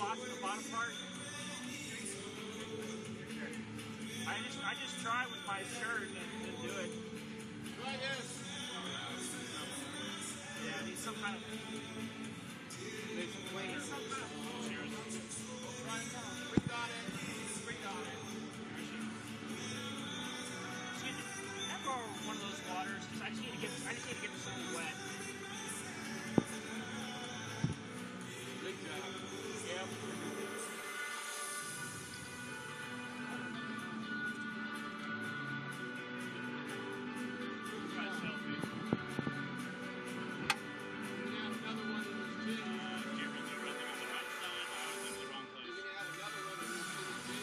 spots in the bottom part? I just try with my shirt and do it. Try this. Yeah, I need some kind of weight. Cheers. We got it. We got it. Excuse me. Can I borrow one of those waters? I just need to get this a little wet. Good job. Yep. Try a selfie. We have another one in this bin. Cameron's running on the right side. I was in the wrong You're place. going to have another one in this bin.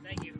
Thank you.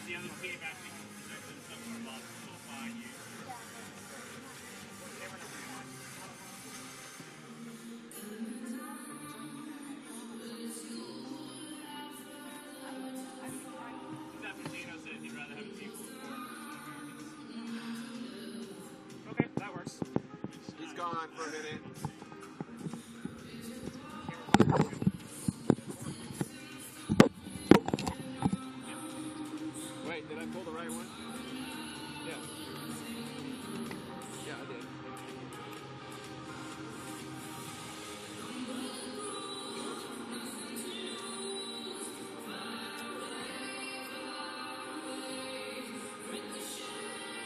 The other feedback we can present them somewhere about so far you. That Pacino said he'd rather have a sequel for Americans. Okay, that works. He's gone for a minute. Wait, did I pull the right one? Yeah. Yeah, I did.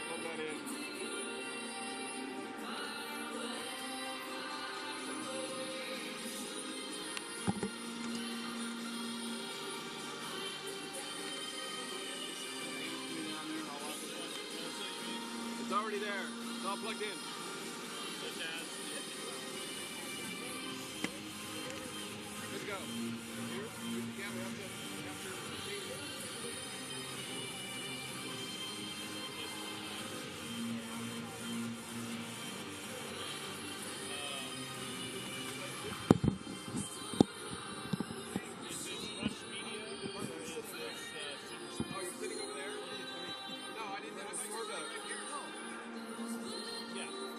Plug that in. It's already there. It's all plugged in. Such as Good to go. Here, yeah, we have to change it. is this Rush Media or is this Super? Oh, you're sitting over there? No, I didn't. I was more the. Yeah.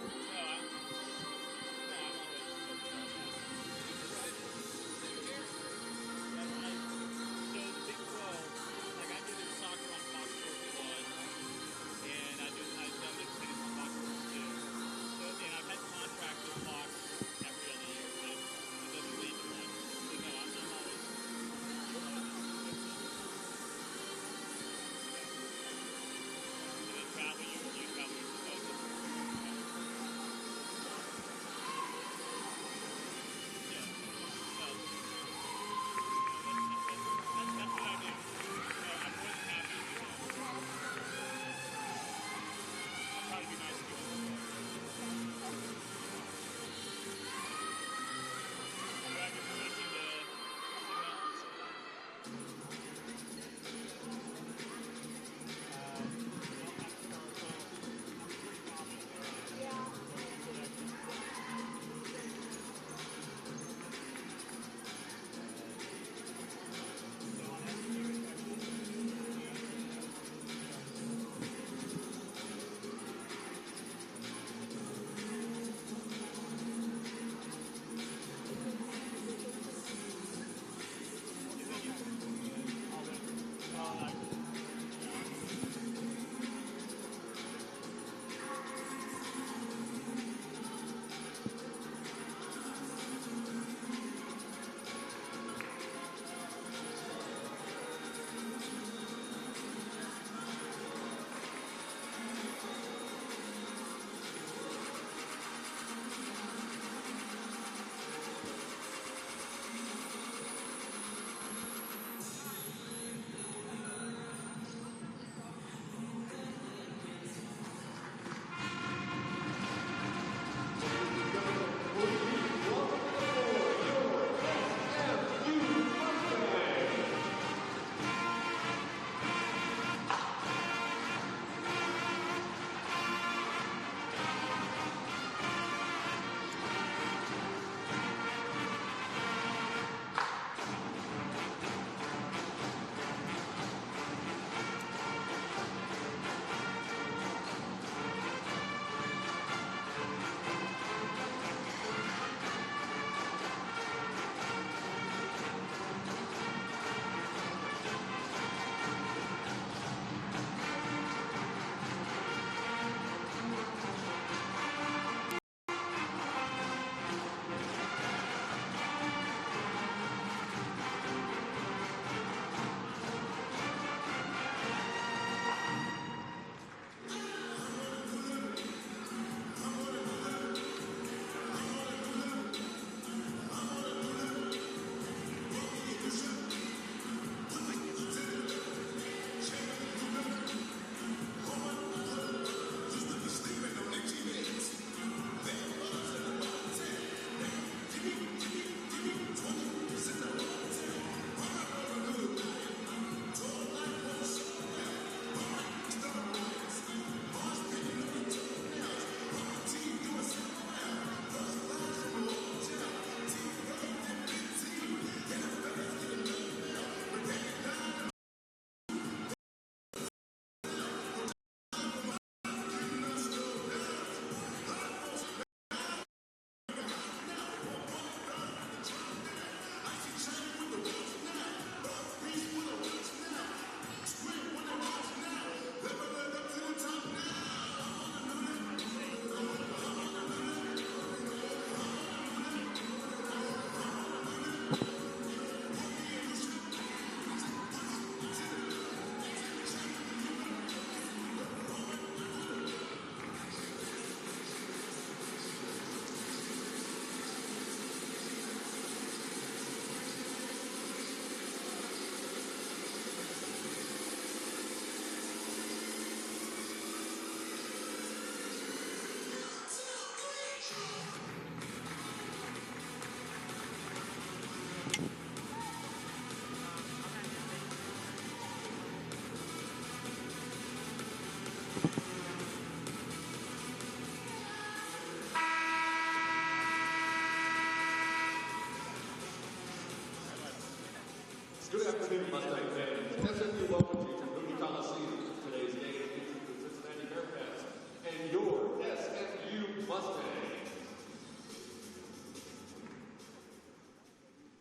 Good afternoon, Mustang fans. SMU welcomes you to Moody Coliseum. Today's game features the Cincinnati Bearcats and your SMU Mustangs.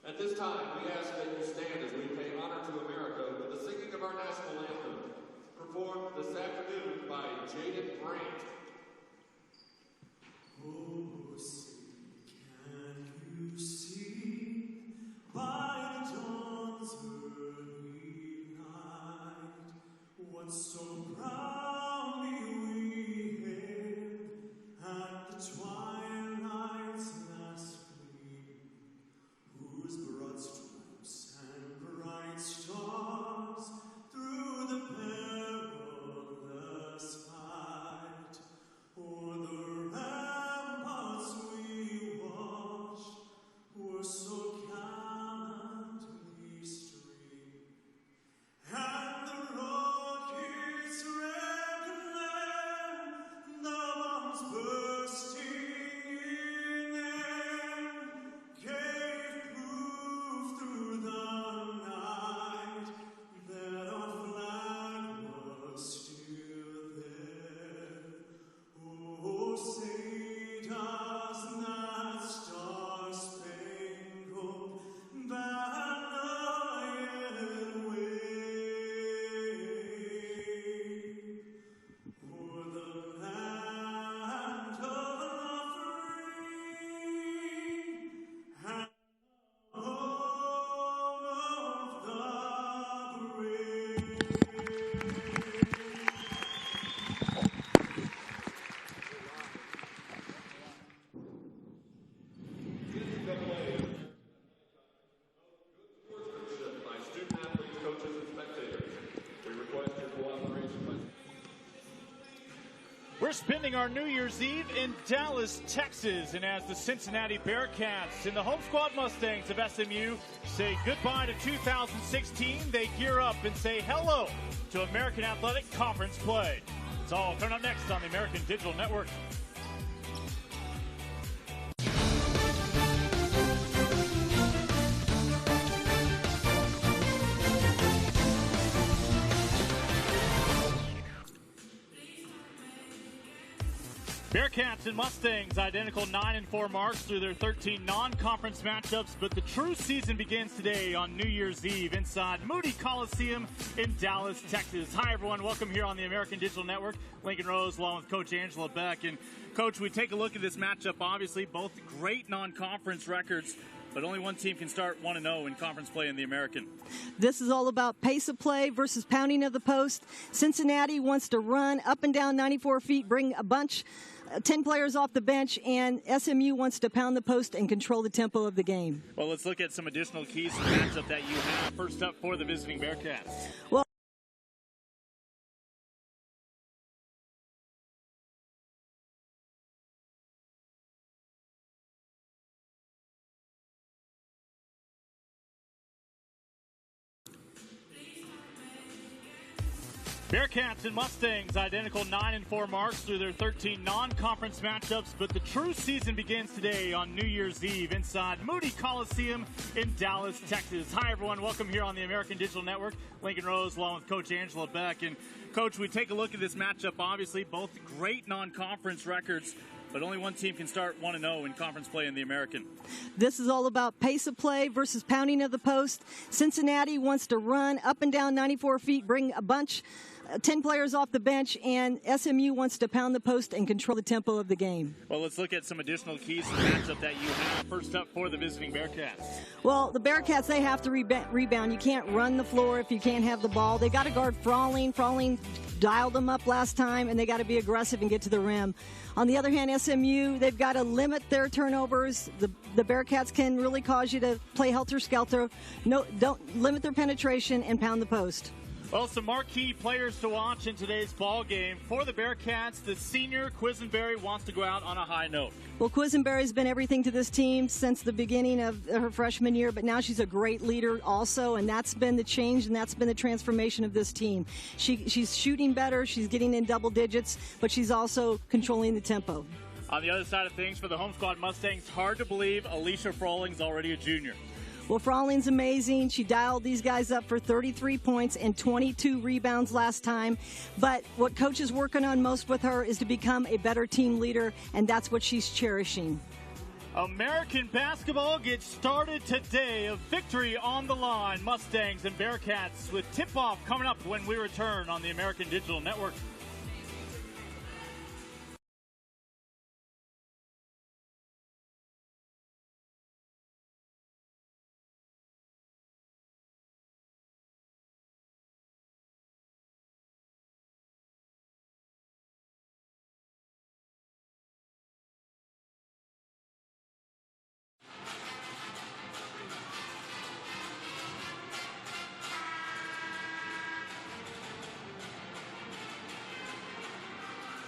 At this time, we ask that you stand as we pay honor to America with the singing of our national anthem, performed this afternoon by Jaden Brandt. Oh, see, can you see by the dawn's early light what so proudly we hailed at the twilight's last gleam, whose broad stripes and bright stars through the perilous fight o'er the ramparts we watched were so gallantly streamed, and the rocket's red glare, the bombs bursting in air, gave proof through the night that our flag was still there. Oh, say does that star-spangled banner yet wave o'er the land of the free and home of the brave? By student athletes, coaches, and spectators. We request your cooperation by We're spending our New Year's Eve in Dallas, Texas, and as the Cincinnati Bearcats and the home squad Mustangs of SMU say goodbye to 2016, they gear up and say hello to American Athletic Conference play. It's all coming up next on the American Digital Network. Bearcats and Mustangs identical 9-4 marks through their 13 non-conference matchups, but the true season begins today on New Year's Eve inside Moody Coliseum in Dallas, Texas. Hi, everyone. Welcome here on the American Digital Network. Lincoln Rose along with Coach Angela Beck. And, Coach, we take a look at this matchup. Obviously, both great non-conference records, but only one team can start 1-0 in conference play in the American. This is all about pace of play versus pounding of the post. Cincinnati wants to run up and down 94 feet, bring a bunch, 10 players off the bench, and SMU wants to pound the post and control the tempo of the game. Well, let's look at some additional keys to the matchup that you have. First up for the visiting Bearcats. Well, Bearcats and Mustangs identical 9-4 marks through their 13 non-conference matchups, but the true season begins today on New Year's Eve inside Moody Coliseum in Dallas, Texas. Hi, everyone. Welcome here on the American Digital Network. Lincoln Rose along with Coach Angela Beck. And, Coach, we take a look at this matchup. Obviously, both great non-conference records, but only one team can start 1-0 in conference play in the American. this is all about pace of play versus pounding of the post. Cincinnati wants to run up and down 94 feet, bring a bunch, 10 players off the bench, and SMU wants to pound the post and control the tempo of the game. Well, let's look at some additional keys to the matchup that you have. First up for the visiting Bearcats. Well, the Bearcats, they have to rebound. You can't run the floor if you can't have the ball. They got to guard Frawling. Frawling dialed them up last time, and they got to be aggressive and get to the rim. On the other hand, SMU, they've got to limit their turnovers. The Bearcats can really cause you to play helter-skelter. No, don't limit their penetration and pound the post. Well, some marquee players to watch in today's ball game. For the Bearcats, the senior Quisenberry wants to go out on a high note. Well, Quisenberry's been everything to this team since the beginning of her freshman year, but now she's a great leader also, and that's been the change and that's been the transformation of this team. She's shooting better, she's getting in double digits, but she's also controlling the tempo. On the other side of things, for the home squad Mustangs, hard to believe Alicia Frawling's already a junior. Well, Frawling's amazing. She dialed these guys up for 33 points and 22 rebounds last time. But what Coach is working on most with her is to become a better team leader, and that's what she's cherishing. American basketball gets started today. A victory on the line. Mustangs and Bearcats with tip-off coming up when we return on the American Digital Network.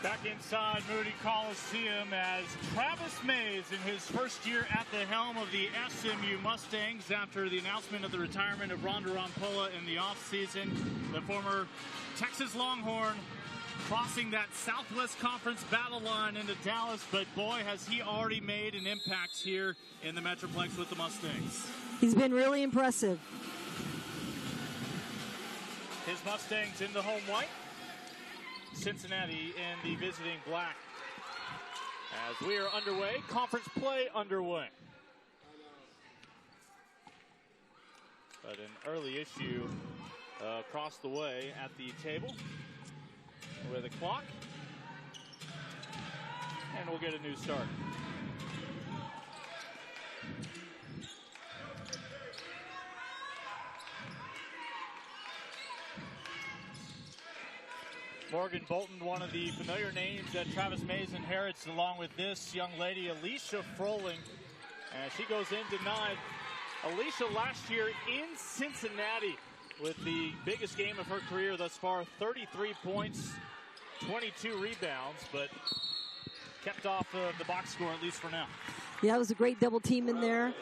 Back inside Moody Coliseum as Travis Mays in his first year at the helm of the SMU Mustangs after the announcement of the retirement of Rhonda Rompola in the offseason. The former Texas Longhorn crossing that Southwest Conference battle line into Dallas, but boy, has he already made an impact here in the Metroplex with the Mustangs. He's been really impressive. His Mustangs in the home white. Cincinnati in the visiting black. As we are underway, conference play underway. But an early issue across the way at the table with a clock. And we'll get a new start. Morgan Bolton, one of the familiar names that Travis Mays inherits, along with this young lady, Alicia Froling. And she goes in denied. Alicia last year in Cincinnati with the biggest game of her career thus far, 33 points, 22 rebounds, but kept off the box score, at least for now. Yeah, it was a great double team in there.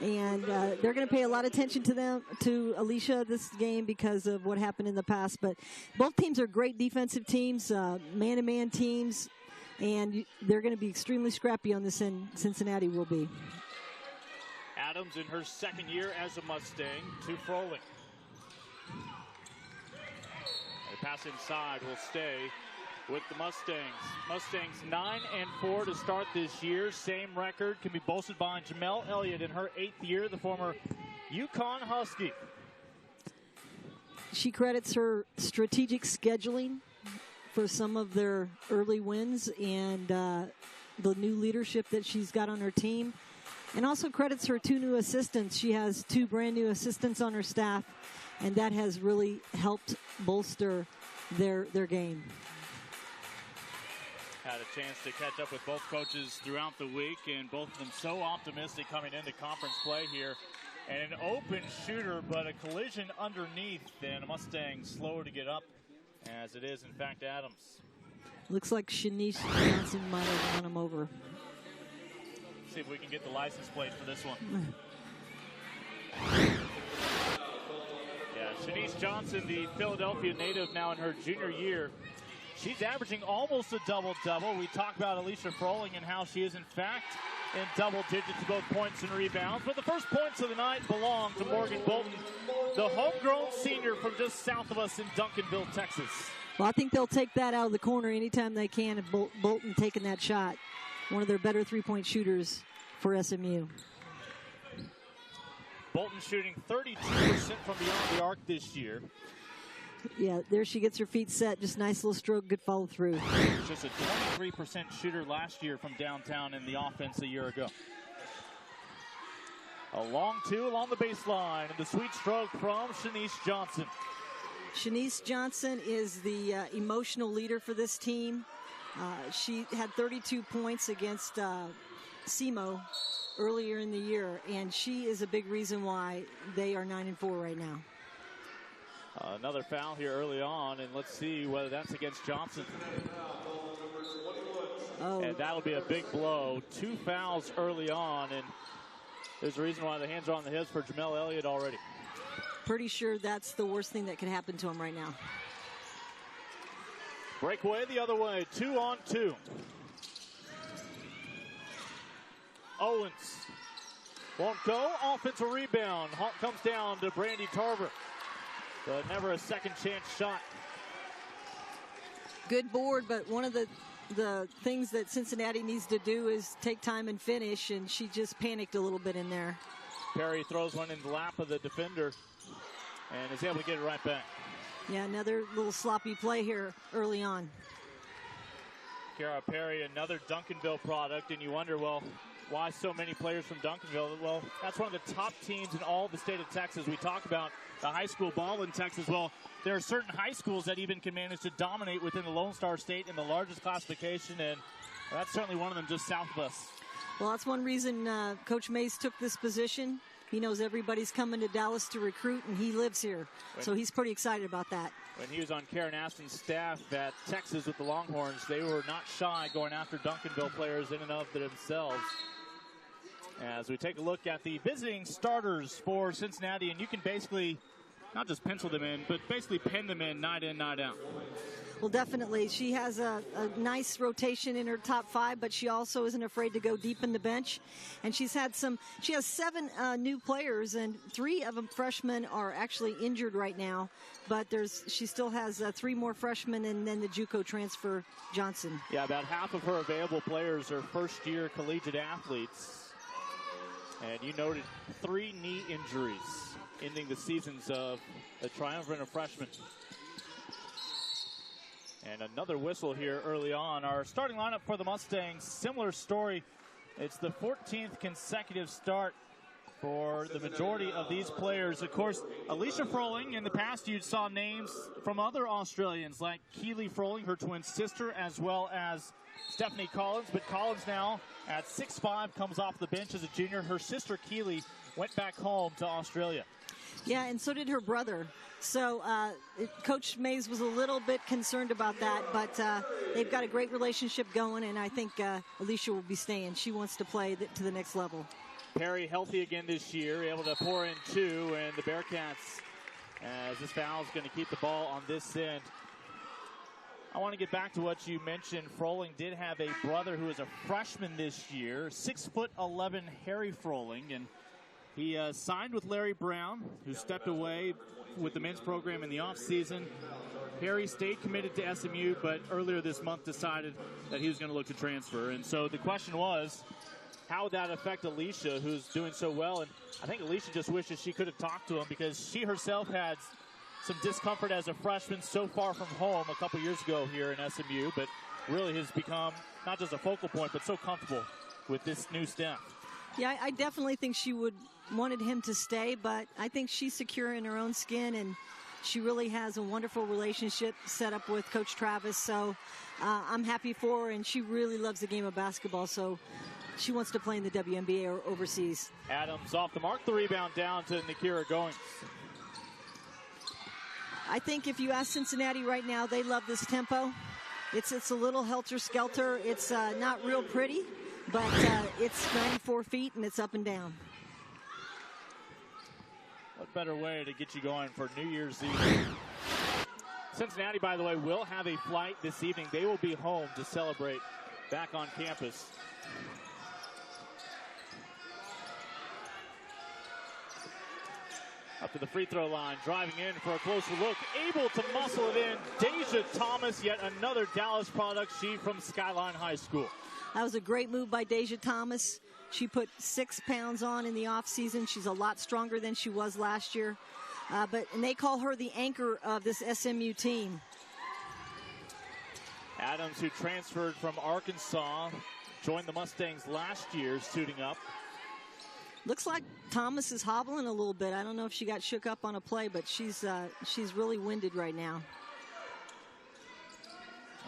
And they're going to pay a lot of attention to Alicia this game because of what happened in the past. But both teams are great defensive teams, man-to-man teams, and they're going to be extremely scrappy on this end. Cincinnati will be. Adams in her second year as a Mustang to Froling. The pass inside will stay with the Mustangs. Mustangs 9-4 to start this year. Same record can be boasted by Jamel Elliott in her 8th year, the former UConn Husky. She credits her strategic scheduling for some of their early wins and the new leadership that she's got on her team, and also credits her 2 new assistants. She has 2 brand new assistants on her staff, and that has really helped bolster their game. Had a chance to catch up with both coaches throughout the week, and both of them so optimistic coming into conference play here. And an open shooter, but a collision underneath, and a Mustang slower to get up, as it is, in fact, Adams. Looks like Shanice Johnson might have run him over. See if we can get the license plate for this one. Yeah, Shanice Johnson, the Philadelphia native, now in her junior year. She's averaging almost a double-double. We talk about Alicia Froling and how she is, in fact, in double digits, both points and rebounds. But the first points of the night belong to Morgan Bolton, the homegrown senior from just south of us in Duncanville, Texas. Well, I think they'll take that out of the corner anytime they can, and Bolton taking that shot. One of their better three-point shooters for SMU. Bolton shooting 32% from beyond the arc this year. Yeah, there she gets her feet set. Just nice little stroke, good follow through. Just a 23% shooter last year from downtown in the offense a year ago. A long 2 along the baseline, and the sweet stroke from Shanice Johnson. Shanice Johnson is the emotional leader for this team. She had 32 points against SEMO earlier in the year, and she is a big reason why they are 9-4 right now. Another foul here early on, and let's see whether that's against Johnson. Oh. And that'll be a big blow. 2 fouls early on, and there's a reason why the hands are on the hips for Jamel Elliott already. Pretty sure that's the worst thing that could happen to him right now. Breakaway the other way, 2-on-2. Owens Won't go. Offensive rebound. Comes down to Brandy Tarver. But never a second chance shot. Good board, but one of the things that Cincinnati needs to do is take time and finish, and she just panicked a little bit in there. Perry throws one in the lap of the defender and is able to get it right back. Yeah, another little sloppy play here early on. Kara Perry, another Duncanville product, and you wonder, well, why so many players from Duncanville? Well, that's one of the top teams in all the state of Texas. We talk about the high school ball in Texas. Well, there are certain high schools that even can manage to dominate within the Lone Star State in the largest classification, and that's certainly one of them just south of us. Well, that's one reason Coach Mays took this position. He knows everybody's coming to Dallas to recruit, and he lives here. So he's pretty excited about that. When he was on Karen Aston's staff at Texas with the Longhorns, they were not shy going after Duncanville players in and of themselves. As we take a look at the visiting starters for Cincinnati, and you can basically not just pencil them in, but basically pen them in, night out. Well, definitely. She has a nice rotation in her top five, but she also isn't afraid to go deep in the bench. And she has 7 new players, and 3 of them freshmen are actually injured right now. But she still has 3 more freshmen, and then the JUCO transfer, Johnson. Yeah, about half of her available players are first-year collegiate athletes. And you noted 3 knee injuries ending the seasons of the triumvirate of freshmen. And another whistle here early on. Our starting lineup for the Mustangs, similar story. It's the 14th consecutive start for the majority of these players. Of course, Alicia Froling, in the past you saw names from other Australians like Keely Froling, her twin sister, as well as Stephanie Collins. But Collins now at 6'5", comes off the bench as a junior. Her sister Keely went back home to Australia. Yeah, and so did her brother. So Coach Mays was a little bit concerned about that, but they've got a great relationship going, and I think Alicia will be staying. She wants to play to the next level. Perry healthy again this year, able to pour in 2, and the Bearcats, as this foul is going to keep the ball on this end. I want to get back to what you mentioned. Froling did have a brother who is a freshman this year, 6'11", Harry Froling, and he signed with Larry Brown, who stepped away with the men's program in the offseason. Harry stayed committed to SMU, but earlier this month decided that he was going to look to transfer. And so the question was, how would that affect Alicia, who's doing so well? And I think Alicia just wishes she could have talked to him, because she herself had some discomfort as a freshman so far from home a couple years ago here in SMU, but really has become not just a focal point, but so comfortable with this new staff. Yeah, I definitely think she wanted him to stay, but I think she's secure in her own skin, and she really has a wonderful relationship set up with Coach Travis. So I'm happy for her, and she really loves the game of basketball, so she wants to play in the WNBA or overseas. Adams off the mark, the rebound down to Nakira Goings. I think if you ask Cincinnati right now, they love this tempo. It's a little helter-skelter. It's not real pretty, but it's 94 feet, and it's up and down. What better way to get you going for New Year's Eve? Cincinnati, by the way, will have a flight this evening. They will be home to celebrate back on campus. Up to the free throw line, driving in for a closer look, able to muscle it in. Deja Thomas, yet another Dallas product, she from Skyline High School. That was a great move by Deja Thomas. She put 6 pounds on in the offseason. She's a lot stronger than she was last year. And they call her the anchor of this SMU team. Adams, who transferred from Arkansas, joined the Mustangs last year, suiting up. Looks like Thomas is hobbling a little bit. I don't know if she got shook up on a play, but she's really winded right now.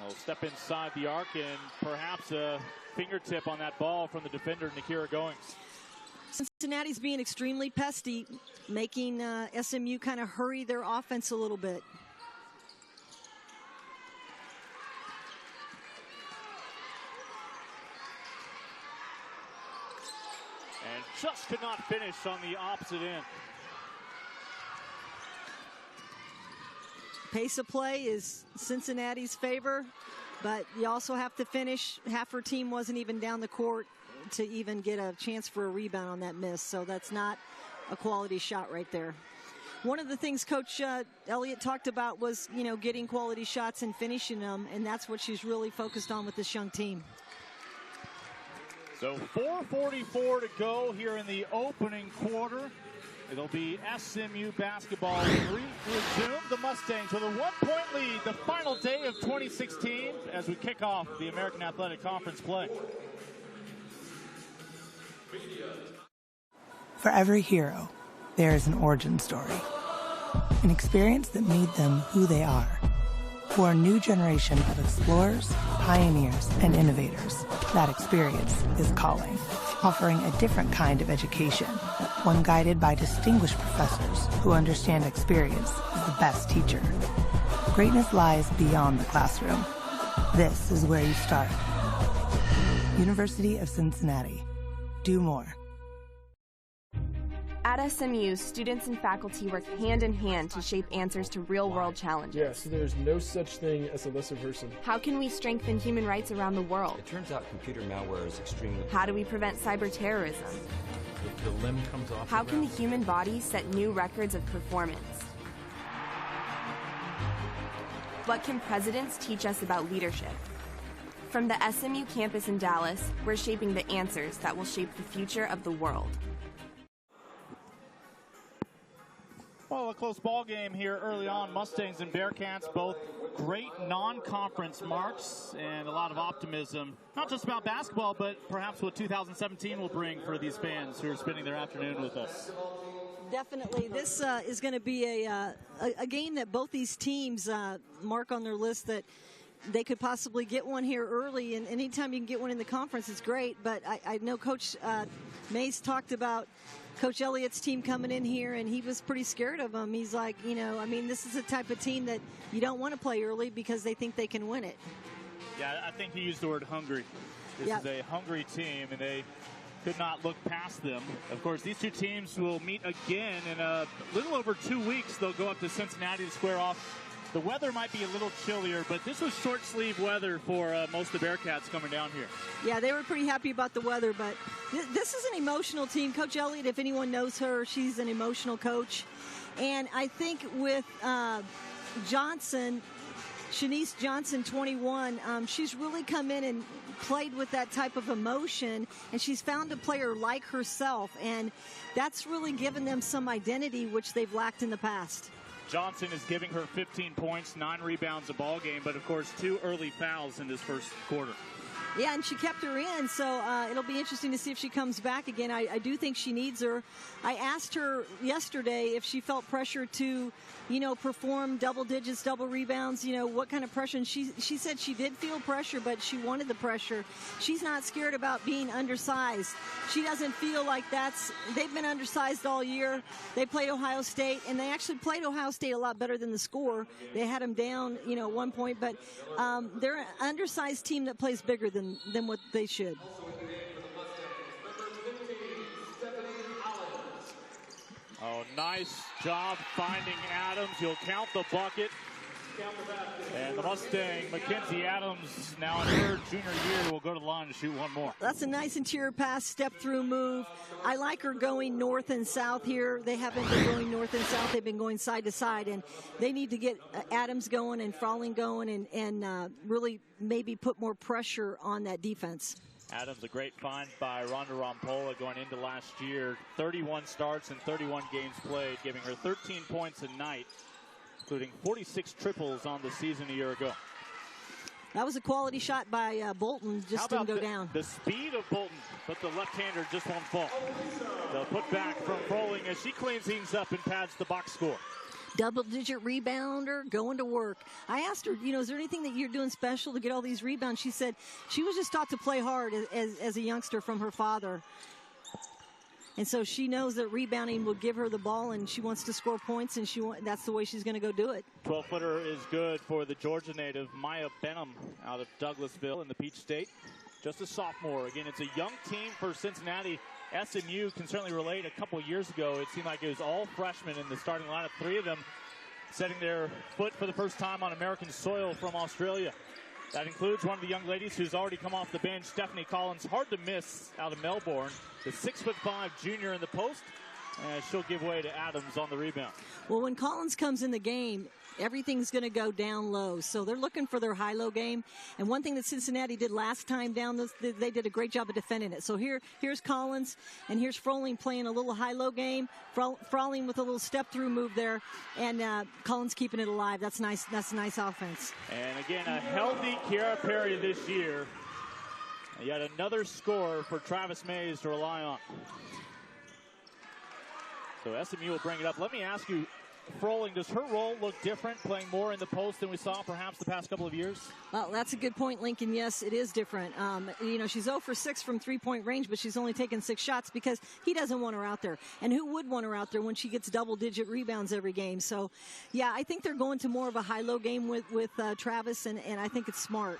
I'll step inside the arc, and perhaps a fingertip on that ball from the defender, Nakira Goings. Cincinnati's being extremely pesty, making SMU kind of hurry their offense a little bit. And just could not finish on the opposite end. Pace of play is Cincinnati's favor, but you also have to finish. Half her team wasn't even down the court to even get a chance for a rebound on that miss. So that's not a quality shot right there. One of the things Coach Elliott talked about was, getting quality shots and finishing them, and that's what she's really focused on with this young team. So 4:44 to go here in the opening quarter. It'll be SMU basketball resume. The Mustangs with a 1-point lead, the final day of 2016 as we kick off the American Athletic Conference play. For every hero, there is an origin story. An experience that made them who they are. For a new generation of explorers, pioneers, and innovators, that experience is calling, offering a different kind of education, one guided by distinguished professors who understand experience is the best teacher. Greatness lies beyond the classroom. This is where you start. University of Cincinnati. Do more. At SMU, students and faculty work hand in hand to shape answers to real-world challenges. Yeah, so there's no such thing as a lesser person. How can we strengthen human rights around the world? It turns out computer malware is extremely... How do we prevent cyber terrorism? The limb comes off. How can the human body set new records of performance? What can presidents teach us about leadership? From the SMU campus in Dallas, we're shaping the answers that will shape the future of the world. Well, a close ball game here early on. Mustangs and Bearcats, both great non-conference marks and a lot of optimism, not just about basketball, but perhaps what 2017 will bring for these fans who are spending their afternoon with us. Definitely. This is going to be a game that both these teams mark on their list that they could possibly get one here early, and anytime you can get one in the conference, it's great. But I know Coach Mays talked about Coach Elliott's team coming in here, and he was pretty scared of them. He's like, this is the type of team that you don't want to play early because they think they can win it. Yeah, I think he used the word hungry. This is a hungry team, and they could not look past them. Of course, these two teams will meet again in a little over 2 weeks. They'll go up to Cincinnati to square off. The weather might be a little chillier, but this was short-sleeve weather for most of the Bearcats coming down here. Yeah, they were pretty happy about the weather, but this is an emotional team. Coach Elliott, if anyone knows her, she's an emotional coach. And I think with Johnson, Shanice Johnson, 21, she's really come in and played with that type of emotion, and she's found a player like herself, and that's really given them some identity, which they've lacked in the past. Johnson is giving her 15 points, 9 rebounds a ball game, but of course 2 early fouls in this first quarter. Yeah, and she kept her in, so it'll be interesting to see if she comes back again. I do think she needs her. I asked her yesterday if she felt pressure to, perform double digits, double rebounds, what kind of pressure. And she said she did feel pressure, but she wanted the pressure. She's not scared about being undersized. She doesn't feel like they've been undersized all year. They played Ohio State, and they actually played Ohio State a lot better than the score. They had them down, 1 point, but they're an undersized team that plays bigger than what they should. Oh, nice job finding Adams. You'll count the bucket. And the Mustang, Mackenzie Adams, now in her junior year, will go to the line to shoot one more. That's a nice interior pass, step-through move. I like her going north and south here. They haven't been going north and south. They've been going side to side, and they need to get Adams going and Frawling going and really maybe put more pressure on that defense. Adams, a great find by Rhonda Rompola going into last year. 31 starts and 31 games played, giving her 13 points a night, including 46 triples on the season a year ago. That was a quality shot by Bolton, just didn't go down. The speed of Bolton, but the left-hander just won't fall. The putback from Froling as she cleans things up and pads the box score. Double-digit rebounder, going to work. I asked her, is there anything that you're doing special to get all these rebounds? She said she was just taught to play hard as a youngster from her father. And so she knows that rebounding will give her the ball, and she wants to score points, and that's the way she's going to go do it. 12-footer is good for the Georgia native Maya Benham out of Douglasville in the Peach State. Just a sophomore. Again, it's a young team for Cincinnati. SMU can certainly relate. A couple years ago, it seemed like it was all freshmen in the starting lineup. 3 of them setting their foot for the first time on American soil from Australia. That includes one of the young ladies who's already come off the bench, Stephanie Collins, hard to miss out of Melbourne, the 6'5" junior in the post. And she'll give way to Adams on the rebound. Well, when Collins comes in the game, everything's going to go down low. So they're looking for their high-low game. And one thing that Cincinnati did last time down, they did a great job of defending it. So here's Collins, and here's Froling playing a little high-low game. Froling with a little step-through move there, and Collins keeping it alive. That's nice. That's a nice offense. And again, a healthy Kiara Perry this year. Yet another score for Travis Mays to rely on. So SMU will bring it up. Let me ask you, Froling, does her role look different, playing more in the post than we saw perhaps the past couple of years? Well, that's a good point, Lincoln. Yes, it is different. She's 0 for 6 from three-point range, but she's only taken 6 shots because he doesn't want her out there. And who would want her out there when she gets double-digit rebounds every game? So, yeah, I think they're going to more of a high-low game with Travis, and I think it's smart.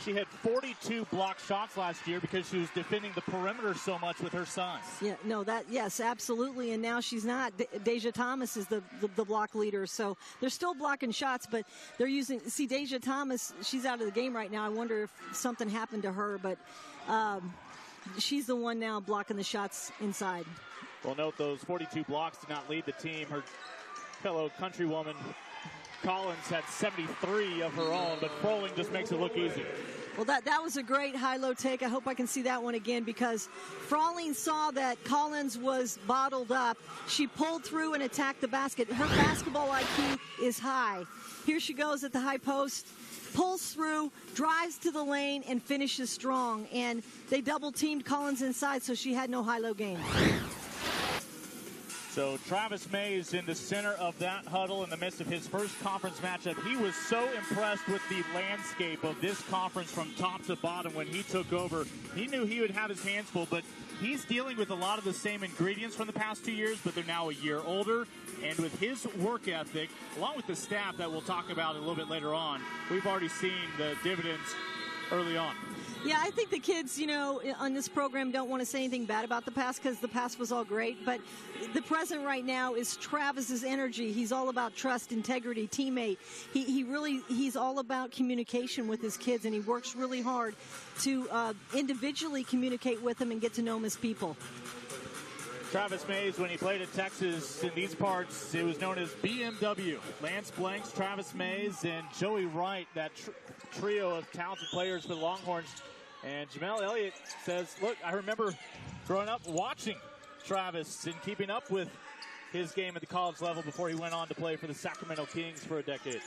She had 42 blocked shots last year because she was defending the perimeter so much with her size. Yeah, no, yes, absolutely. And now she's not. Deja Thomas is the block leader. So they're still blocking shots, but they're using. See, Deja Thomas, she's out of the game right now. I wonder if something happened to her, but she's the one now blocking the shots inside. Well, note those 42 blocks did not lead the team. Her fellow countrywoman Collins had 73 of her own, but Froling just makes it look easy. Well, that was a great high-low take. I hope I can see that one again because Froling saw that Collins was bottled up. She pulled through and attacked the basket. Her basketball IQ is high. Here she goes at the high post, pulls through, drives to the lane, and finishes strong. And they double-teamed Collins inside, so she had no high-low game. So Travis Mays in the center of that huddle in the midst of his first conference matchup. He was so impressed with the landscape of this conference from top to bottom when he took over. He knew he would have his hands full, but he's dealing with a lot of the same ingredients from the past 2 years, but they're now a year older. And with his work ethic, along with the staff that we'll talk about a little bit later on, we've already seen the dividends early on. Yeah, I think the kids, on this program don't want to say anything bad about the past because the past was all great. But the present right now is Travis's energy. He's all about trust, integrity, teammate. He's all about communication with his kids, and he works really hard to individually communicate with them and get to know them as people. Travis Mays, when he played at Texas in these parts, it was known as BMW. Lance Blanks, Travis Mays, and Joey Wright, that trio of talented players for the Longhorns. And Jamel Elliott says, look, I remember growing up watching Travis and keeping up with his game at the college level before he went on to play for the Sacramento Kings for a decade.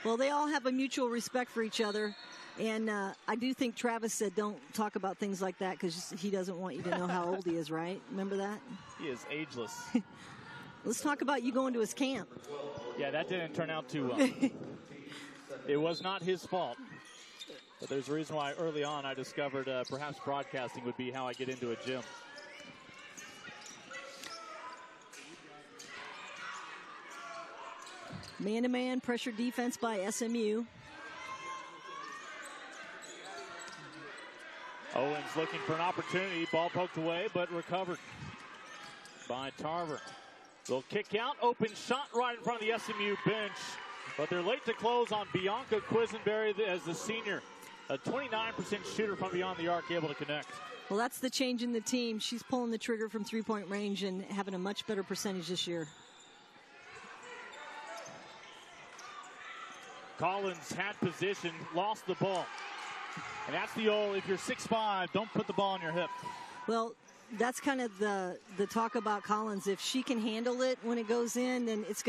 Well, they all have a mutual respect for each other. And I do think Travis said don't talk about things like that because he doesn't want you to know how old he is, right? Remember that? He is ageless. Let's talk about you going to his camp. Yeah, that didn't turn out too well. It was not his fault. But there's a reason why early on I discovered perhaps broadcasting would be how I get into a gym. Man-to-man pressure defense by SMU. Owens looking for an opportunity. Ball poked away, but recovered by Tarver. They'll kick out. Open shot right in front of the SMU bench. But they're late to close on Bianca Quisenberry as the senior. A 29% shooter from beyond the arc, able to connect. Well, that's the change in the team. She's pulling the trigger from three-point range and having a much better percentage this year. Collins had position, lost the ball. And that's the old, if you're 6'5", don't put the ball on your hip. Well, that's kind of the talk about Collins. If she can handle it when it goes in, then it's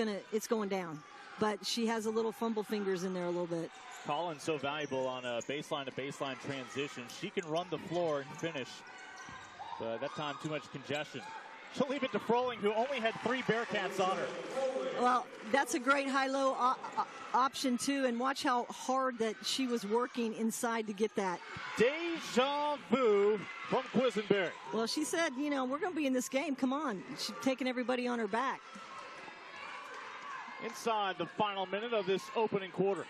going down. But she has a little fumble fingers in there a little bit. Collins so valuable on a baseline-to-baseline transition. She can run the floor and finish. But that time, too much congestion. She'll leave it to Froling, who only had 3 Bearcats on her. Well, that's a great high-low option, too. And watch how hard that she was working inside to get that. Deja vu from Quisenberry. Well, she said, we're going to be in this game. Come on. She's taking everybody on her back. Inside the final minute of this opening quarter.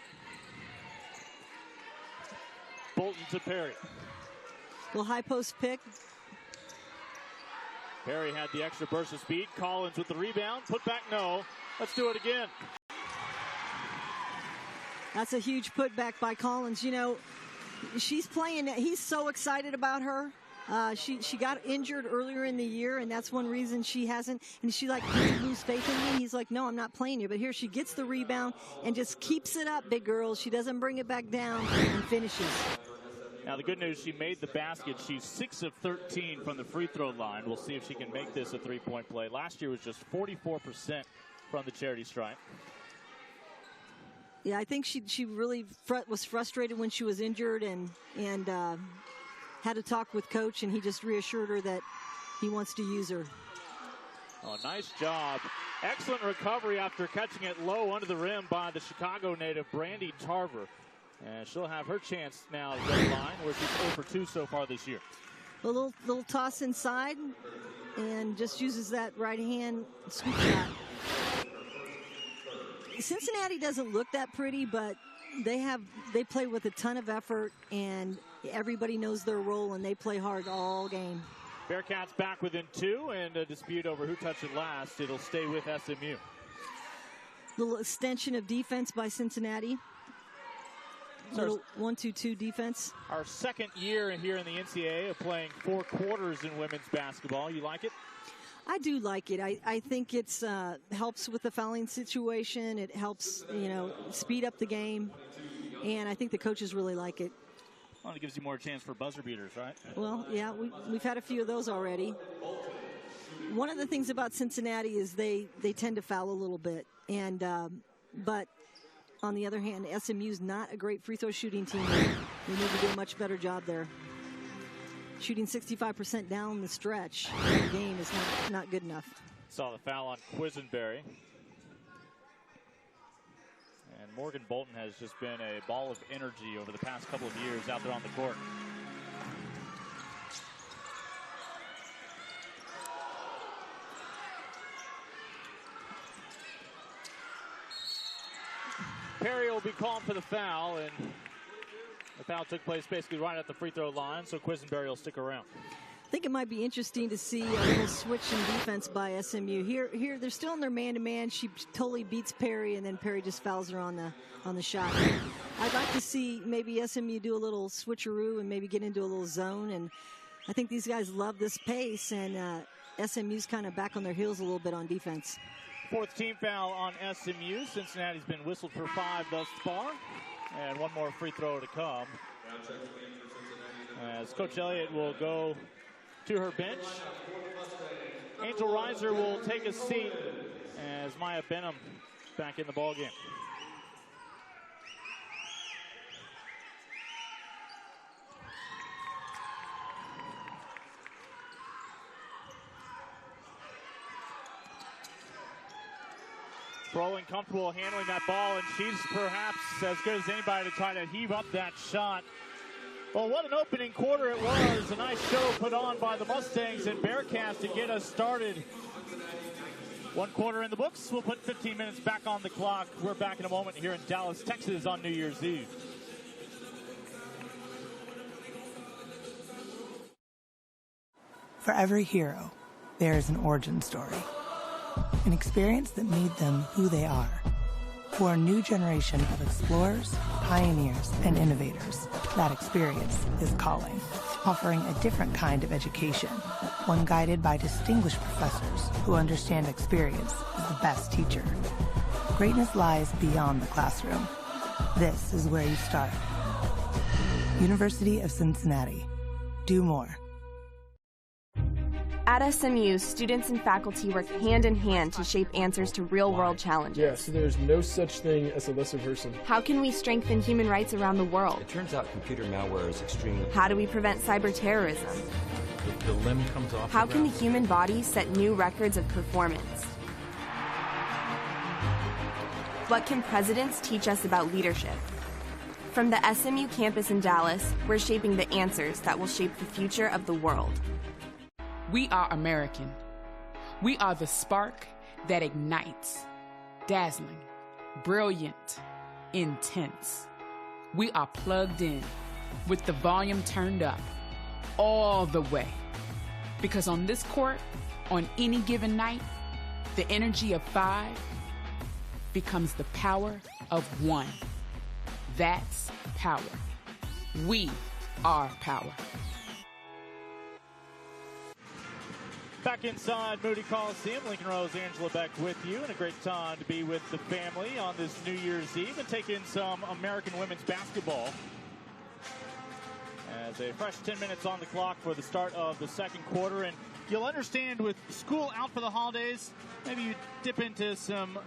Bolton to Perry. Little high post pick. Perry had the extra burst of speed. Collins with the rebound. Put back, no. Let's do it again. That's a huge putback by Collins. You know, she's playing. He's so excited about her. She got injured earlier in the year, and that's one reason she hasn't. And she like, did you lose faith in me? He's like, no, I'm not playing you. But here she gets the rebound and just keeps it up, big girl. She doesn't bring it back down and finishes. Now the good news, she made the basket. She's 6 of 13 from the free throw line. We'll see if she can make this a three-point play. Last year was just 44% from the charity stripe. Yeah, I think she really was frustrated when she was injured and had a talk with coach, and he just reassured her that he wants to use her. Oh, nice job. Excellent recovery after catching it low under the rim by the Chicago native, Brandy Tarver. And she'll have her chance now to go to the line, where she's 0 for 2 so far this year. A little toss inside, and just uses that right hand scoop shot. Cincinnati doesn't look that pretty, but they play with a ton of effort, and everybody knows their role, and they play hard all game. Bearcats back within 2, and a dispute over who touched it last. It'll stay with SMU. Little extension of defense by Cincinnati. Little 1-2-2 defense. Our second year here in the NCAA of playing 4 quarters in women's basketball. You like it? I do like it. I think it's helps with the fouling situation. It helps, speed up the game, and I think the coaches really like it. Well, it gives you more chance for buzzer beaters, right? Well, yeah, we've had a few of those already. One of the things about Cincinnati is they tend to foul a little bit, and but on the other hand, SMU's not a great free throw shooting team. They need to do a much better job there. Shooting 65% down the stretch in the game is not good enough. Saw the foul on Quisenberry. And Morgan Bolton has just been a ball of energy over the past couple of years out there on the court. Perry will be called for the foul, and the foul took place basically right at the free throw line, so Quisenberry will stick around. I think it might be interesting to see a little switch in defense by SMU. Here they're still in their man-to-man. She totally beats Perry, and then Perry just fouls her on the shot. I'd like to see maybe SMU do a little switcheroo and maybe get into a little zone. And I think these guys love this pace, and SMU's kind of back on their heels a little bit on defense. 4th team foul on SMU. Cincinnati's been whistled for 5 thus far, and one more free throw to come. As Coach Elliott will go to her bench. Angel Reiser will take a seat as Maya Benham back in the ballgame. Brolin comfortable handling that ball, and she's perhaps as good as anybody to try to heave up that shot. Well, what an opening quarter it was. A nice show put on by the Mustangs and Bearcats to get us started. 1 quarter in the books. We'll put 15 minutes back on the clock. We're back in a moment here in Dallas, Texas on New Year's Eve. For every hero, there is an origin story. An experience that made them who they are. For a new generation of explorers, pioneers, and innovators, that experience is calling, offering a different kind of education, one guided by distinguished professors who understand experience as the best teacher. Greatness lies beyond the classroom. This is where you start. University of Cincinnati. Do more. At SMU, students and faculty work hand in hand to shape answers to real-world challenges. Yes, there's no such thing as a lesser person. How can we strengthen human rights around the world? It turns out computer malware is extremely... How do we prevent cyber terrorism? The limb comes off. How can the human body set new records of performance? What can presidents teach us about leadership? From the SMU campus in Dallas, we're shaping the answers that will shape the future of the world. We are American. We are the spark that ignites, dazzling, brilliant, intense. We are plugged in with the volume turned up all the way. Because on this court, on any given night, the energy of 5 becomes the power of 1. That's power. We are power. Back inside Moody Coliseum, Lincoln Rose, Angela Beck with you, and a great time to be with the family on this New Year's Eve and take in some American women's basketball. As a fresh 10 minutes on the clock for the start of the second quarter, and you'll understand with school out for the holidays, maybe you dip into some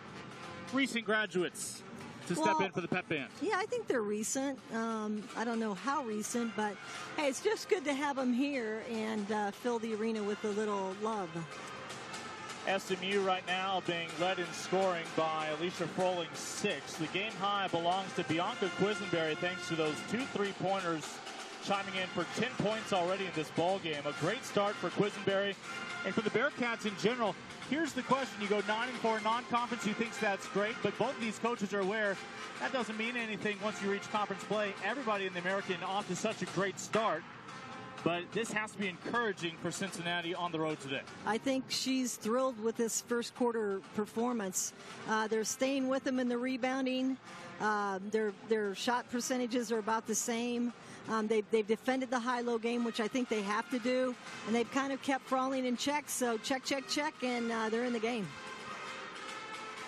recent graduates to step in for the pep band. Yeah, I think they're recent. I don't know how recent, but hey, it's just good to have them here and fill the arena with a little love. SMU right now being led in scoring by Alicia Froling, 6. The game high belongs to Bianca Quisenberry thanks to those 2 3-pointers chiming in for 10 points already in this ball game. A great start for Quisenberry and for the Bearcats in general. Here's the question. You go 9-4 non-conference, you think that's great, but both of these coaches are aware that doesn't mean anything once you reach conference play. Everybody in the American off to such a great start, but this has to be encouraging for Cincinnati on the road today. I think she's thrilled with this first quarter performance. They're staying with them in the rebounding. Their shot percentages are about the same. They've defended the high-low game, which I think they have to do, and they've kind of kept Froling in check. So check, and they're in the game.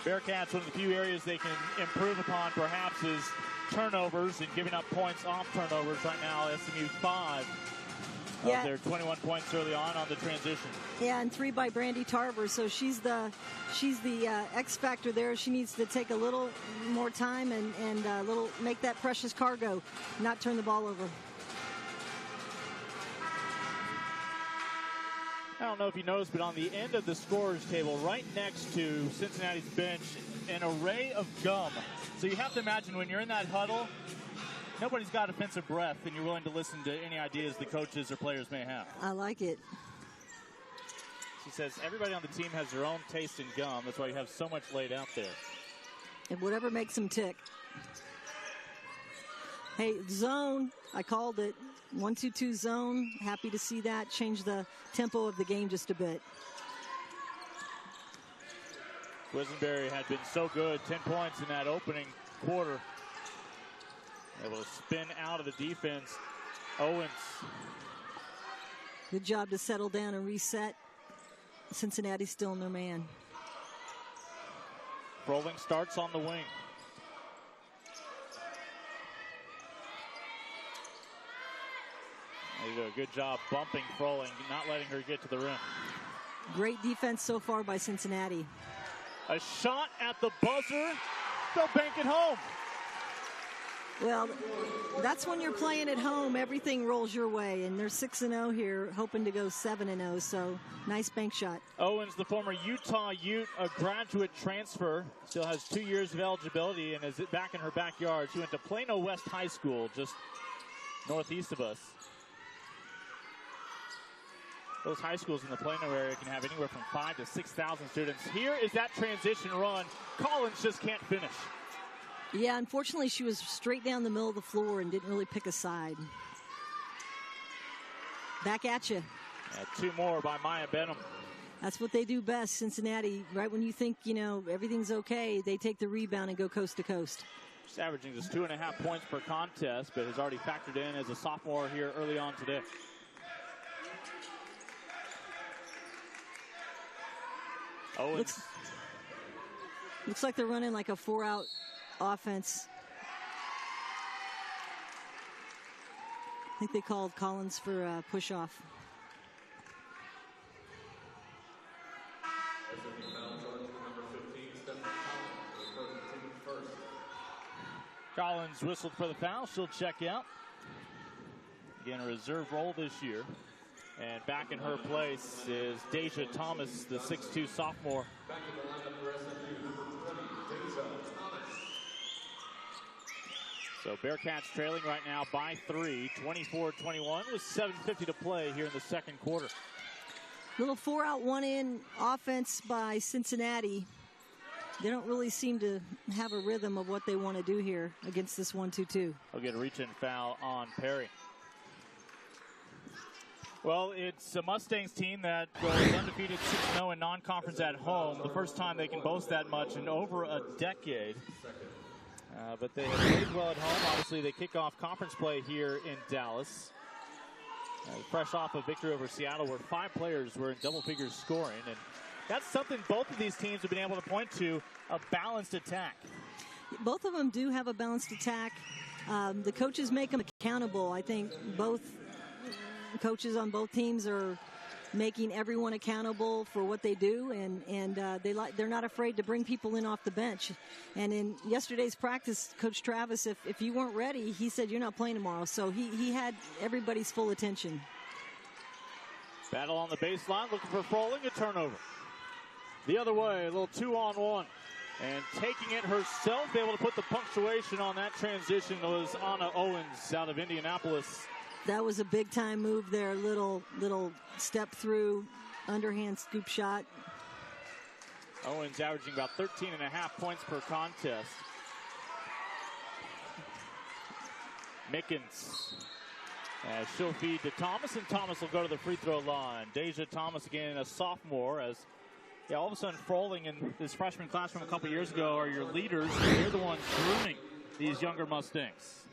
Bearcats, one of the few areas they can improve upon perhaps is turnovers and giving up points off turnovers. Right now, SMU 5 of their 21 points early on the transition. Yeah, and 3 by Brandy Tarver. So she's the X factor there. She needs to take a little more time and make that precious cargo, not turn the ball over. I don't know if you noticed, but on the end of the scorer's table, right next to Cincinnati's bench, an array of gum. So you have to imagine when you're in that huddle, nobody's got offensive breath, and you're willing to listen to any ideas the coaches or players may have. I like it. She says everybody on the team has their own taste in gum. That's why you have so much laid out there. And whatever makes them tick. Hey, zone, I called it. 1-2-2 zone. Happy to see that. Change the tempo of the game just a bit. Quisenberry had been so good. 10 points in that opening quarter. Able to spin out of the defense. Owens. Good job to settle down and reset. Cincinnati's still in their man. Froling starts on the wing. They do a good job bumping Froling, not letting her get to the rim. Great defense so far by Cincinnati. A shot at the buzzer. They'll bank it home. Well, that's when you're playing at home. Everything rolls your way, and they're 6-0 here, hoping to go 7-0. So nice bank shot. Owens, the former Utah Ute, a graduate transfer, still has 2 years of eligibility and is back in her backyard. She went to Plano West High School, just northeast of us. Those high schools in the Plano area can have anywhere from 5,000 to 6,000 students. Here is that transition run. Collins just can't finish. Yeah, unfortunately, she was straight down the middle of the floor and didn't really pick a side. Back at you. Yeah, 2 more by Maya Benham. That's what they do best, Cincinnati. Right when you think, everything's okay, they take the rebound and go coast to coast. She's averaging just 2.5 points per contest, but has already factored in as a sophomore here early on today. Owens. Looks like they're running like a 4-out offense. I think they called Collins for a push-off. Collins whistled for the foul. She'll check out. Again, a reserve role this year. And back in her place is Deja Thomas, the 6'2 sophomore. Back in the lineup for SMU, number 20, Deja Thomas. So Bearcats trailing right now by 3, 24-21 with 7:50 to play here in the second quarter. Little 4-out, 1-in offense by Cincinnati. They don't really seem to have a rhythm of what they want to do here against this 1-2-2. They'll get a reach-in foul on Perry. Well, it's a Mustangs team that goes undefeated 6-0 in non-conference at home. The first time they can boast that much in over a decade. but they have played well at home. Obviously, they kick off conference play here in Dallas. Fresh off a victory over Seattle where 5 players were in double figures scoring. And that's something both of these teams have been able to point to, a balanced attack. Both of them do have a balanced attack. The coaches make them accountable. I think both coaches on both teams are making everyone accountable for what they do, and they're not afraid to bring people in off the bench. And in yesterday's practice, Coach Travis, if you weren't ready, he said you're not playing tomorrow. So he had everybody's full attention. Battle on the baseline, looking for Froling, a turnover. The other way, a little 2-on-1. And taking it herself, able to put the punctuation on that transition was Anna Owens out of Indianapolis. That was a big-time move there. Little step through, underhand scoop shot. Owens averaging about 13.5 points per contest. Mickens. She'll feed to Thomas, and Thomas will go to the free throw line. Deja Thomas, again, a sophomore, as all of a sudden Froling in this freshman class from a couple years ago are your leaders. They're the ones grooming these younger Mustangs.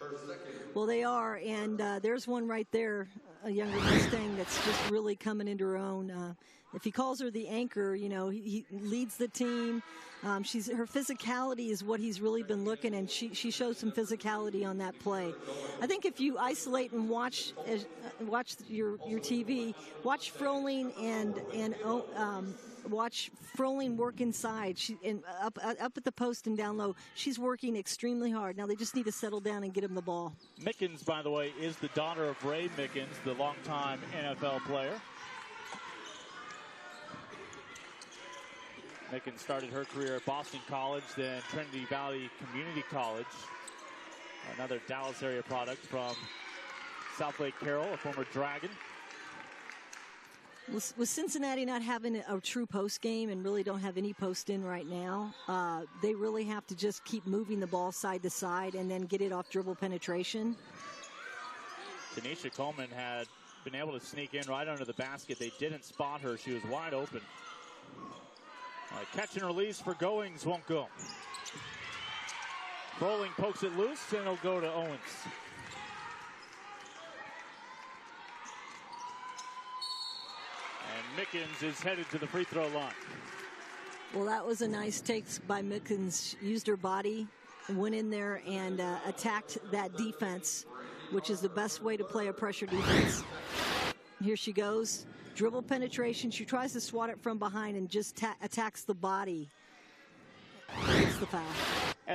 Well, they are, and there's one right there, a younger Mustang that's just really coming into her own. If he calls her the anchor, he leads the team. Her physicality is what he's really been looking, and she shows some physicality on that play. I think if you isolate and watch your TV, watch Froling and watch Froling work inside. Up at the post and down low. She's working extremely hard. Now they just need to settle down and get him the ball. Mickens, by the way, is the daughter of Ray Mickens, the longtime NFL player. Mickens started her career at Boston College, then Trinity Valley Community College. Another Dallas area product from South Lake Carroll, a former Dragon. With Cincinnati not having a true post game and really don't have any post in right now, they really have to just keep moving the ball side to side and then get it off dribble penetration. Tanisha Coleman had been able to sneak in right under the basket. They didn't spot her. She was wide open. Catch and release for Goings won't go. Froling pokes it loose, and it'll go to Owens. And Mickens is headed to the free throw line. Well, that was a nice take by Mickens. Used her body, went in there and attacked that defense, which is the best way to play a pressure defense. Here she goes. Dribble penetration. She tries to swat it from behind and just attacks the body. Gets the foul.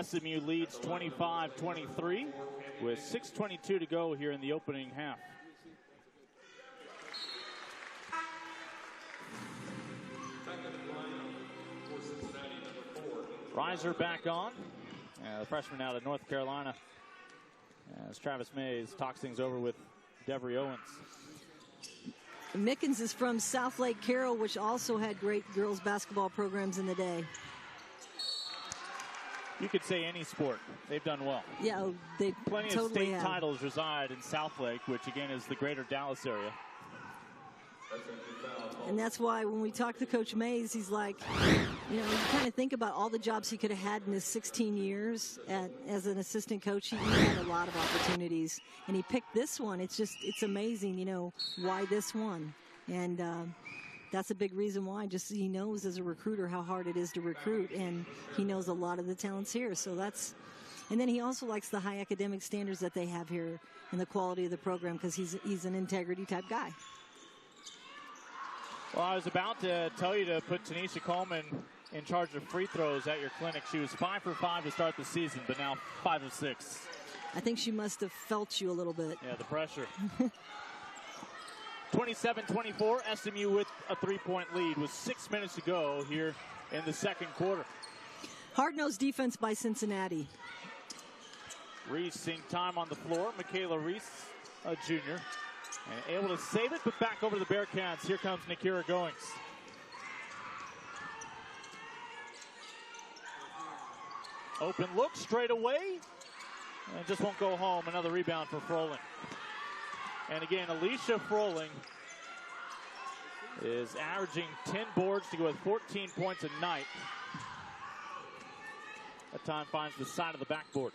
SMU leads 25-23 with 6:22 to go here in the opening half. Reiser back on. The freshman out of North Carolina. As Travis Mays talks things over with Devery Owens. Mickens is from South Lake Carroll, which also had great girls basketball programs in the day. You could say any sport. They've done well. Yeah, they Plenty totally of state have. titles reside in South Lake, which again is the greater Dallas area. And that's why when we talk to Coach Mays, he's like, you kind of think about all the jobs he could have had in his 16 years as an assistant coach. He had a lot of opportunities, and he picked this one. It's amazing, why this one. And that's a big reason why. Just he knows as a recruiter how hard it is to recruit, and he knows a lot of the talents here. So and then he also likes the high academic standards that they have here and the quality of the program because he's an integrity type guy. Well, I was about to tell you to put Tanisha Coleman in charge of free throws at your clinic. She was 5 for 5 to start the season, but now 5 of 6. I think she must have felt you a little bit. Yeah, the pressure. 27-24, SMU with a 3-point lead with 6 minutes to go here in the second quarter. Hard-nosed defense by Cincinnati. Reese seeing time on the floor. Michaela Reese, a junior. And able to save it, but back over to the Bearcats. Here comes Nakira Goings. Open look straight away. And just won't go home. Another rebound for Froling. And again, Alicia Froling is averaging 10 boards to go with 14 points a night. That time finds the side of the backboard.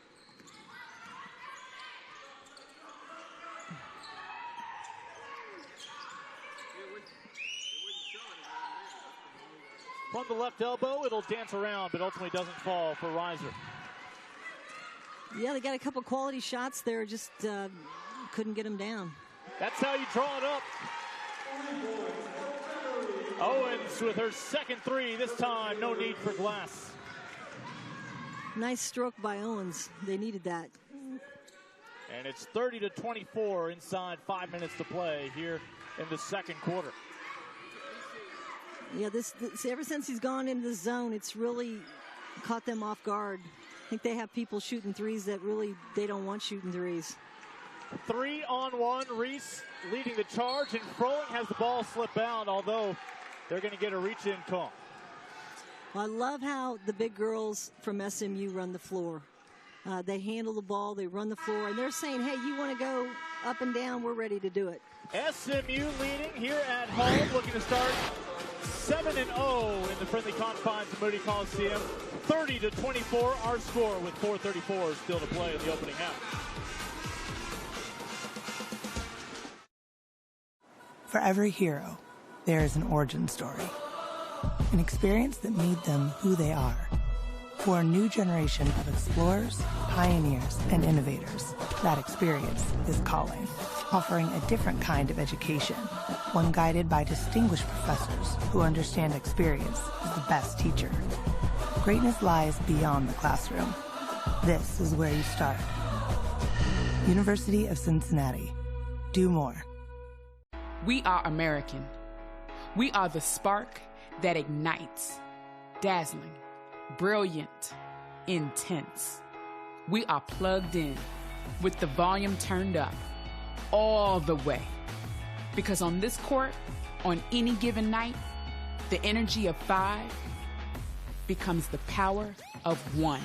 from the left elbow. It'll dance around, but ultimately doesn't fall for Reiser. Yeah, they got a couple quality shots there, just couldn't get them down. That's how you draw it up. Owens with her second three. This time, no need for glass. Nice stroke by Owens. They needed that. And it's 30-24 inside 5 minutes to play here in the second quarter. Yeah, this ever since he's gone into the zone, it's really caught them off guard. I think they have people shooting threes that really they don't want shooting threes. 3-on-1, Reese leading the charge, and Froling has the ball slip out, although they're going to get a reach-in call. Well, I love how the big girls from SMU run the floor. They handle the ball, they run the floor, and they're saying, hey, you want to go up and down, we're ready to do it. SMU leading here at home, looking to start 7-0 in the friendly confines of Moody Coliseum. 30-24, our score with 4:34 still to play in the opening half. For every hero, there is an origin story. An experience that made them who they are. For a new generation of explorers, pioneers, and innovators, that experience is calling, offering a different kind of education, one guided by distinguished professors who understand experience is the best teacher. Greatness lies beyond the classroom. This is where you start. University of Cincinnati. Do more. We are American. We are the spark that ignites, dazzling, brilliant, intense. We are plugged in with the volume turned up all the way. Because on this court, on any given night, the energy of 5 becomes the power of 1.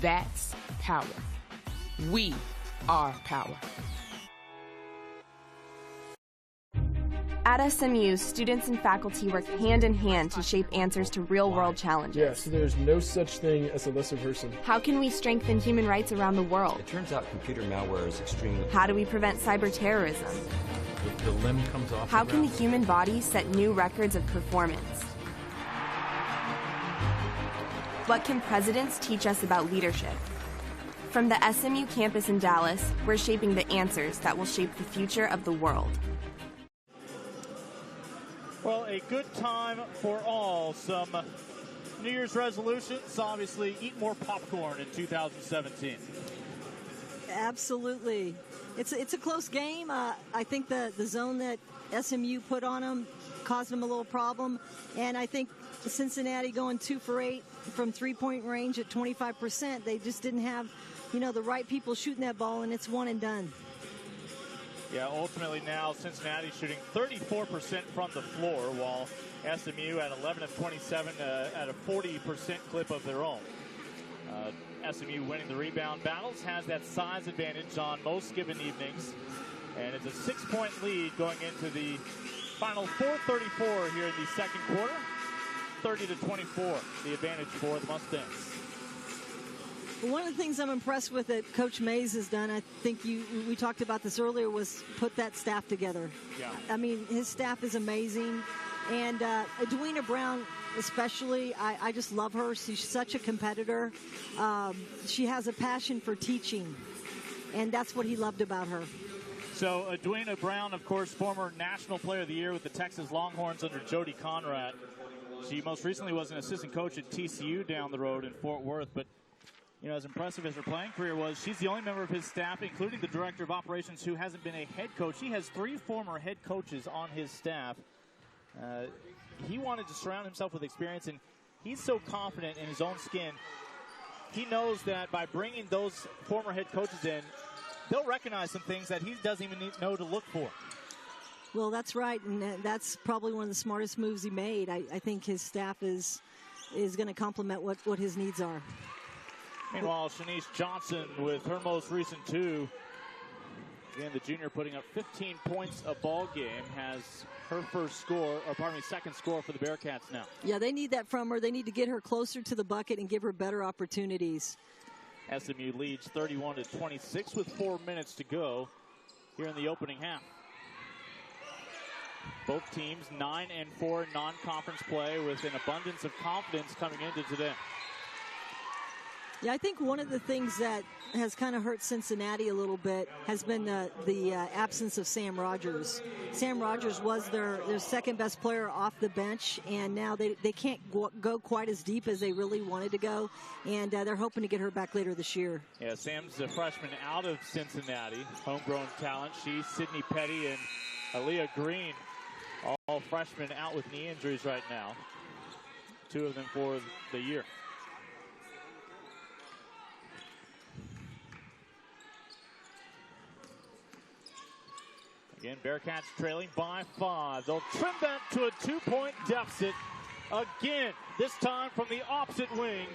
That's power. We are power. At SMU, students and faculty work hand in hand to shape answers to real-world challenges. Yeah, so there's no such thing as a lesser person. How can we strengthen human rights around the world? It turns out computer malware is extremely... How do we prevent cyber terrorism? The limb comes off. How can the human body set new records of performance? What can presidents teach us about leadership? From the SMU campus in Dallas, we're shaping the answers that will shape the future of the world. Well, a good time for all. Some New Year's resolutions, obviously, eat more popcorn in 2017. Absolutely. It's a close game. I think the zone that SMU put on them caused them a little problem. And I think Cincinnati going 2 for 8 from three-point range at 25%, they just didn't have, the right people shooting that ball, and it's one and done. Yeah, ultimately now Cincinnati shooting 34% from the floor, while SMU at 11 of 27 at a 40% clip of their own. SMU winning the rebound battles, has that size advantage on most given evenings, and it's a 6-point lead going into the final 4:34 here in the second quarter. 30-24, the advantage for the Mustangs. One of the things I'm impressed with that Coach Mays has done, I think we talked about this earlier, was put that staff together. Yeah. I mean, his staff is amazing. And Edwina Brown especially, I just love her. She's such a competitor. She has a passion for teaching, and that's what he loved about her. So Edwina Brown, of course, former National Player of the Year with the Texas Longhorns under Jody Conrad. She most recently was an assistant coach at TCU down the road in Fort Worth, but as impressive as her playing career was, she's the only member of his staff, including the director of operations, who hasn't been a head coach. He has 3 former head coaches on his staff. He wanted to surround himself with experience, and he's so confident in his own skin. He knows that by bringing those former head coaches in, they'll recognize some things that he doesn't even know to look for. Well, that's right, and that's probably one of the smartest moves he made. I think his staff is going to complement what his needs are. Meanwhile, Shanice Johnson with her most recent 2. Again, the junior putting up 15 points a ball game, has her second score for the Bearcats now. Yeah, they need that from her. They need to get her closer to the bucket and give her better opportunities. SMU leads 31-26 with 4 minutes to go here in the opening half. Both teams 9-4 non-conference play with an abundance of confidence coming into today. Yeah, I think one of the things that has kind of hurt Cincinnati a little bit has been the absence of Sam Rogers. Sam Rogers was their second best player off the bench, and now they can't go quite as deep as they really wanted to go, and they're hoping to get her back later this year. Yeah, Sam's a freshman out of Cincinnati, homegrown talent. She's Sydney Petty and Aaliyah Green, all freshmen out with knee injuries right now. 2 of them for the year. Again, Bearcats trailing by 5. They'll trim that to a 2-point deficit. Again, this time from the opposite wing,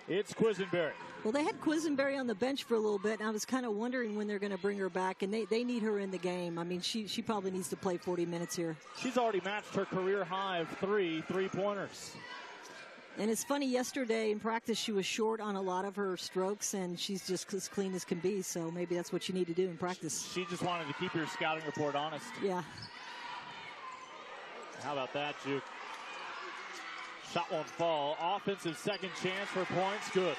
it's Quisenberry. Well, they had Quisenberry on the bench for a little bit, and I was kind of wondering when they're going to bring her back, and they need her in the game. I mean, she probably needs to play 40 minutes here. She's already matched her career high of 3 3-pointers. And it's funny, yesterday in practice she was short on a lot of her strokes, and she's just as clean as can be, so maybe that's what you need to do in practice. She just wanted to keep your scouting report honest. Yeah. How about that, Juke? Shot won't fall. Offensive second chance for points. Good.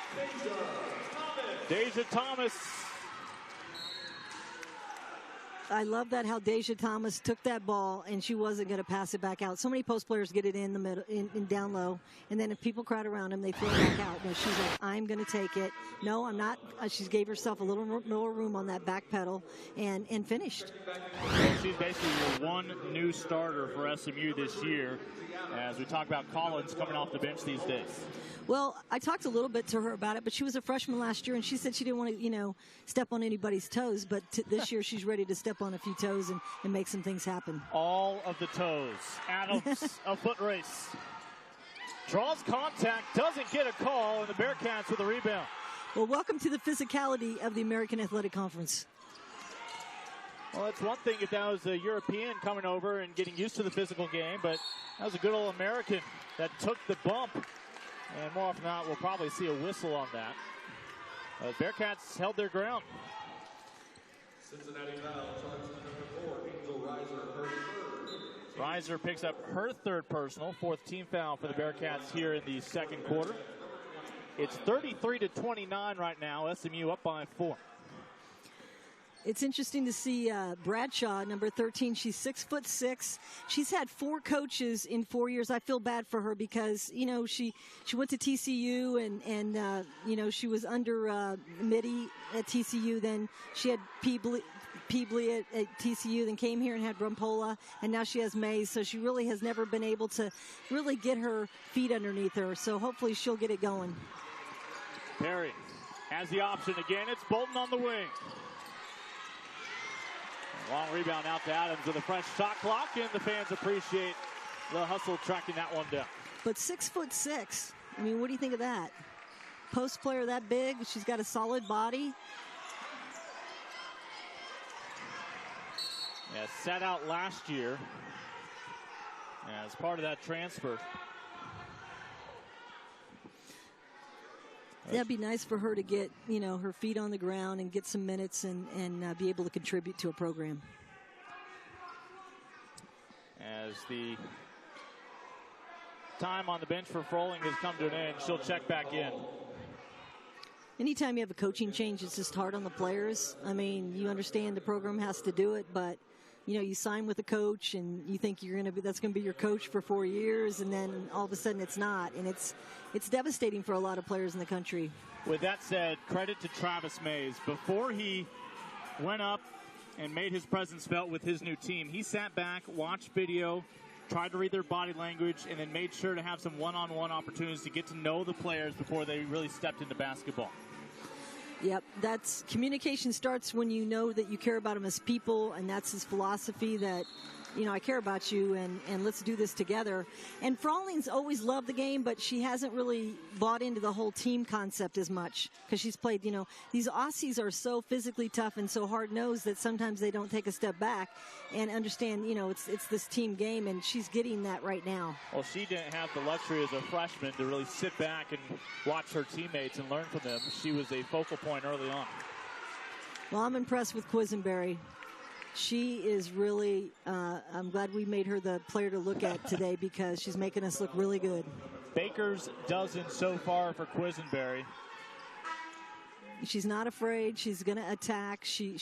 Deja Thomas. I love that how Deja Thomas took that ball and she wasn't going to pass it back out. So many post players get it in the middle, in down low, and then if people crowd around them, they throw it back out. No, she's like, I'm going to take it. No, I'm not. She gave herself a little more room on that back pedal and finished. She's basically your one new starter for SMU this year, as we talk about Collins coming off the bench these days. Well, I talked a little bit to her about it, but she was a freshman last year, and she said she didn't want to, step on anybody's toes. But this year, she's ready to step on a few toes and make some things happen. All of the toes. Adams, a foot race. Draws contact, doesn't get a call, and the Bearcats with a rebound. Well, welcome to the physicality of the American Athletic Conference. Well, it's one thing if that was a European coming over and getting used to the physical game, but that was a good old American that took the bump. And more often than not, we'll probably see a whistle on that. Bearcats held their ground. Cincinnati foul charge number 4, Angel Reiser, her third. Reiser picks up her third personal, 4th team foul for the Bearcats here in the second quarter. It's 33-29 right now. SMU up by 4. It's interesting to see Bradshaw, number 13. She's 6'6". She's had 4 coaches in 4 years. I feel bad for her because, she went to TCU and she was under Mitty at TCU. Then she had Peebley at TCU, then came here and had Rumpola, and now she has Mays. So she really has never been able to really get her feet underneath her. So hopefully she'll get it going. Perry has the option again. It's Bolton on the wing. Long rebound out to Adams with a fresh shot clock, and the fans appreciate the hustle tracking that one down. But 6'6". I mean, what do you think of that? Post player that big. She's got a solid body. Yeah, sat out last year as part of that transfer. That'd be nice for her to get, her feet on the ground and get some minutes and be able to contribute to a program. As the time on the bench for Froling has come to an end, she'll check back in. Anytime you have a coaching change, it's just hard on the players. I mean, you understand the program has to do it, but you sign with a coach and you think that's going to be your coach for 4 years, and then all of a sudden it's not, and it's devastating for a lot of players in the country. With that said, credit to Travis Mays. Before he went up and made his presence felt with his new team, he sat back, watched video, tried to read their body language, and then made sure to have some one-on-one opportunities to get to know the players before they really stepped into basketball. Yep, that's communication starts when you know that you care about them as people, and that's his philosophy that, I care about you and let's do this together. And Frawling's always loved the game, but she hasn't really bought into the whole team concept as much because she's played, these Aussies are so physically tough and so hard-nosed that sometimes they don't take a step back and understand, it's this team game, and she's getting that right now. Well, she didn't have the luxury as a freshman to really sit back and watch her teammates and learn from them. She was a focal point early on. Well, I'm impressed with Quisenberry. She is really, I'm glad we made her the player to look at today because she's making us look really good. Baker's dozen so far for Quisenberry. She's not afraid. She's going to attack. She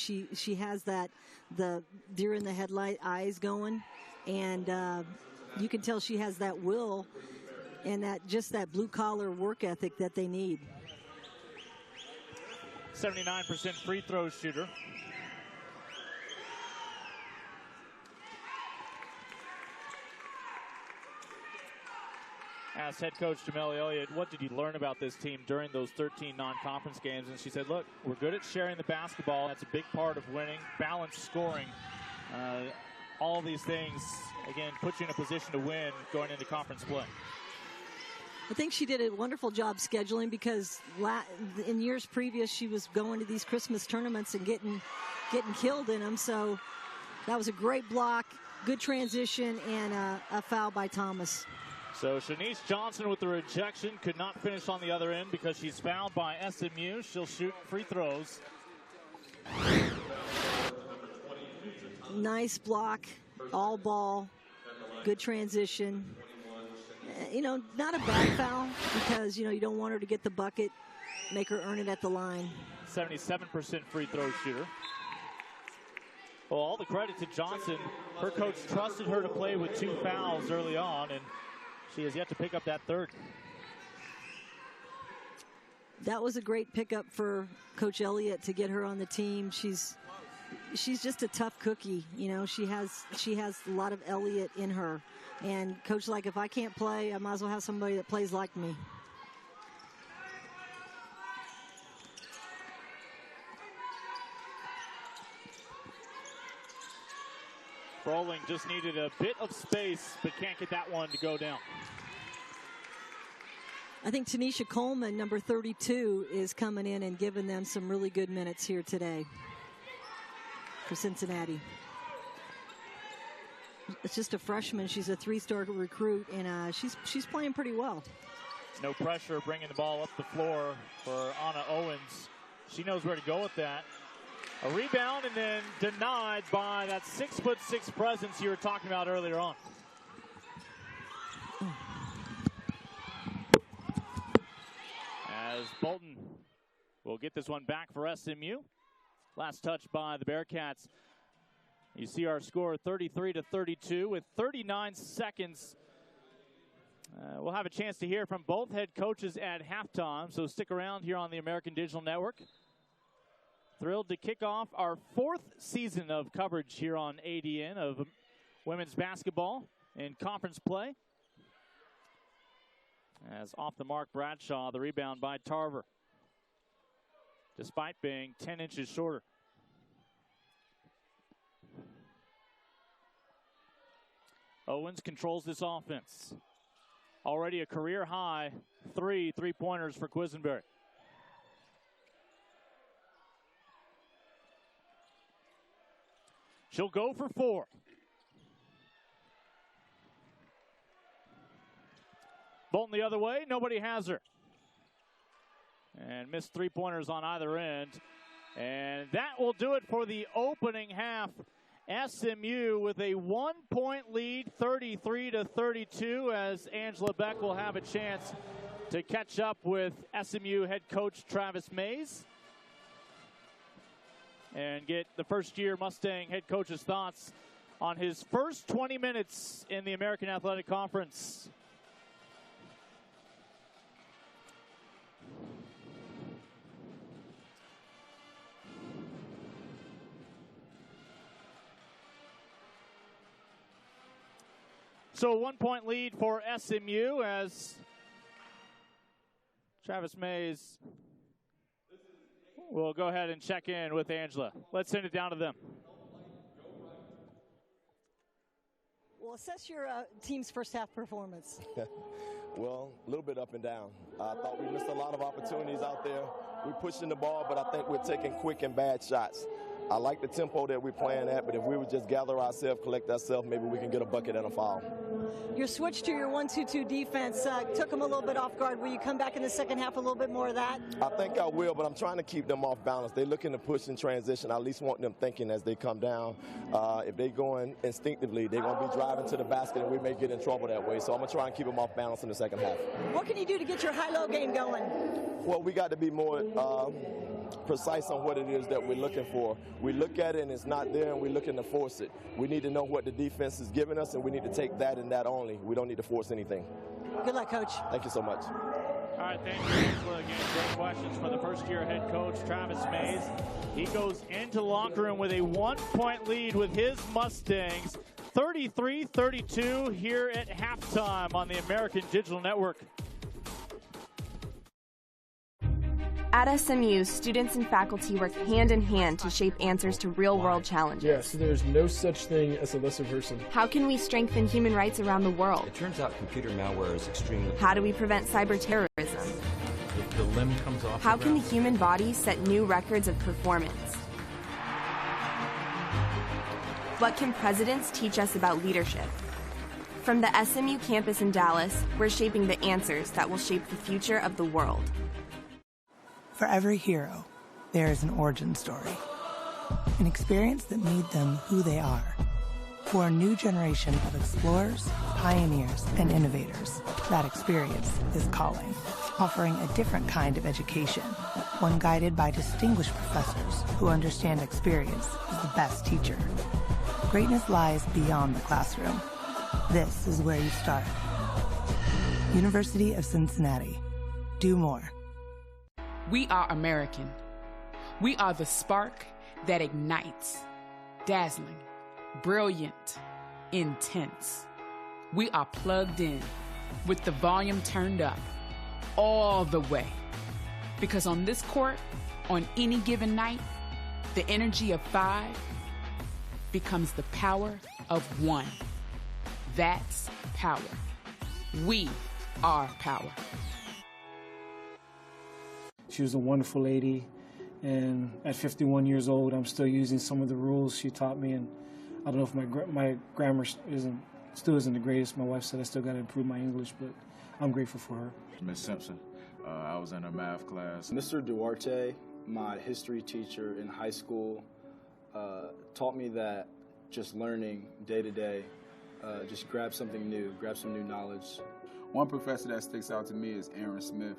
has the deer in the headlight eyes going, and you can tell she has that will and that blue collar work ethic that they need. 79% free throw shooter. Asked head coach Jamel Elliott, what did you learn about this team during those 13 non-conference games? And she said, look, we're good at sharing the basketball. That's a big part of winning. Balanced scoring. All these things, again, put you in a position to win going into conference play. I think she did a wonderful job scheduling because in years previous she was going to these Christmas tournaments and getting killed in them. So that was a great block, good transition, and a foul by Thomas. So Shanice Johnson with the rejection could not finish on the other end because she's fouled by SMU. She'll shoot free throws. Nice block, all ball, good transition. Not a bad foul because, you don't want her to get the bucket, make her earn it at the line. 77% free throw shooter. Well, all the credit to Johnson. Her coach trusted her to play with 2 fouls early on, and she has yet to pick up that third. That was a great pickup for Coach Elliott to get her on the team. She's just a tough cookie. She has a lot of Elliott in her. And Coach, if I can't play, I might as well have somebody that plays like me. Bowling just needed a bit of space, but can't get that one to go down. I think Tanisha Coleman, number 32, is coming in and giving them some really good minutes here today for Cincinnati. It's just a freshman. She's a 3-star recruit, and she's playing pretty well. No pressure bringing the ball up the floor for Anna Owens. She knows where to go with that. A rebound and then denied by that 6'6" presence you were talking about earlier on. As Bolton will get this one back for SMU. Last touch by the Bearcats. You see our score 33-32 with 39 seconds. We'll have a chance to hear from both head coaches at halftime, so stick around here on the American Digital Network. Thrilled to kick off our 4th season of coverage here on ADN of women's basketball in conference play. As off the mark, Bradshaw, the rebound by Tarver, despite being 10 inches shorter. Owens controls this offense. Already a career high 3 3-pointers for Quisenberry. She'll go for 4. Bolton the other way, nobody has her. And missed 3-pointers on either end. And that will do it for the opening half. SMU with a 1-point lead, 33-32, as Angela Beck will have a chance to catch up with SMU head coach Travis Mays and get the first-year Mustang head coach's thoughts on his first 20 minutes in the American Athletic Conference. So a 1-point lead for SMU as Travis Mays will go ahead and check in with Angela. Let's send it down to them. Well, assess your team's first half performance. Well, a little bit up and down. I thought we missed a lot of opportunities out there. We're pushing the ball, but I think we're taking quick and bad shots. I like the tempo that we're playing at, but if we would just gather ourselves, collect ourselves, maybe we can get a bucket and a foul. Your switch to your 1-2-2 defense took them a little bit off guard. Will you come back in the second half a little bit more of that? I think I will, but I'm trying to keep them off balance. They're looking to push in transition. I at least want them thinking as they come down. If they go in instinctively, they're going to be driving to the basket, and we may get in trouble that way. So I'm going to try and keep them off balance in the second half. What can you do to get your high-low game going? Well, we got to be more precise on what it is that we're looking for. We look at it and it's not there, and we're looking to force it. We need to know what the defense is giving us, and we need to take that and that only. We don't need to force anything. Good luck, Coach. Thank you so much. All right, thank you, Angela. Again, great questions for the first-year head coach, Travis Mays. He goes into the locker room with a 1-point lead with his Mustangs, 33-32 here at halftime on the American Digital Network. At SMU, students and faculty work hand in hand to shape answers to real-world challenges. Yes, there's no such thing as a lesser person. How can we strengthen human rights around the world? It turns out computer malware is extremely... How do we prevent cyber terrorism? The limb comes off. How can the human body set new records of performance? What can presidents teach us about leadership? From the SMU campus in Dallas, we're shaping the answers that will shape the future of the world. For every hero, there is an origin story, an experience that made them who they are. For a new generation of explorers, pioneers, and innovators, that experience is calling, offering a different kind of education, one guided by distinguished professors who understand experience is the best teacher. Greatness lies beyond the classroom. This is where you start. University of Cincinnati. Do more. We are American. We are the spark that ignites, dazzling, brilliant, intense. We are plugged in with the volume turned up all the way. Because on this court, on any given night, the energy of 5 becomes the power of 1. That's power. We are power. She was a wonderful lady, and at 51 years old, I'm still using some of the rules she taught me, and I don't know if my grammar still isn't the greatest. My wife said I still got to improve my English, but I'm grateful for her. Miss Simpson, I was in her math class. Mr. Duarte, my history teacher in high school, taught me that just learning day to day, just grab something new, grab some new knowledge. One professor that sticks out to me is Aaron Smith.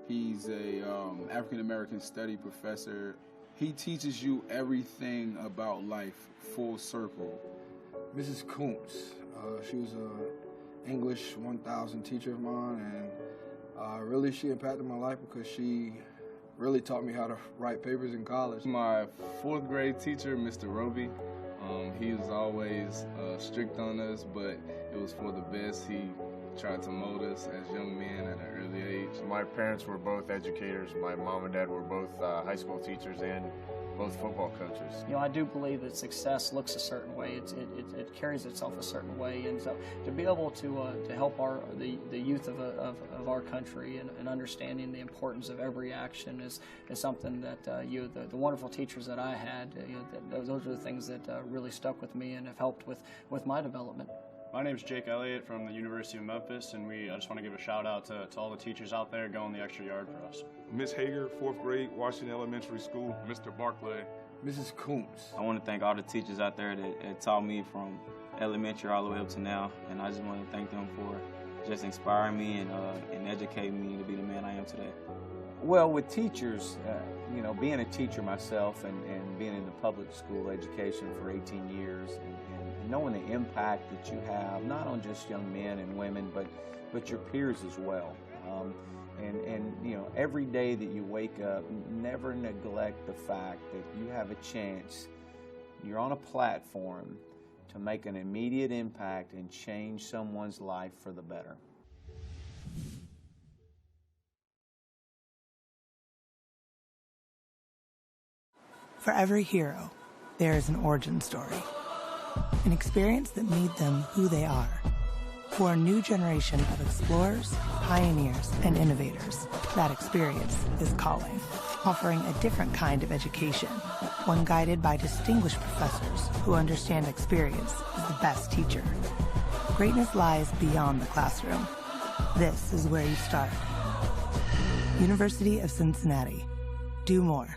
He's a African-American study professor. He teaches you everything about life, full circle. Mrs. Coombs, she was an English 1000 teacher of mine, and really she impacted my life because she really taught me how to write papers in college. My 4th grade teacher, Mr. Roby, he was always strict on us, but it was for the best. He tried to mold us as young men at an early age. My parents were both educators. My mom and dad were both high school teachers and both football coaches. You know, I do believe that success looks a certain way. It carries itself a certain way, and so to be able to help the youth of our country and understanding the importance of every action is something that the wonderful teachers that I had, those are the things that really stuck with me and have helped with my development. My name is Jake Elliott from the University of Memphis, and I just want to give a shout out to all the teachers out there going the extra yard for us. Miss Hager, 4th grade, Washington Elementary School. Mr. Barclay. Mrs. Coombs. I want to thank all the teachers out there that taught me from elementary all the way up to now, and I just want to thank them for just inspiring me and educating me to be the man I am today. Well, with teachers, you know, being a teacher myself and being in the public school education for 18 years and knowing the impact that you have, not on just young men and women, but your peers as well. And you know, every day that you wake up, never neglect the fact that you have a chance, you're on a platform to make an immediate impact and change someone's life for the better. For every hero, there is an origin story, an experience that made them who they are. For a new generation of explorers, pioneers, and innovators, that experience is calling, offering a different kind of education, one guided by distinguished professors who understand experience is the best teacher. Greatness lies beyond the classroom. This is where you start. University of Cincinnati. Do more.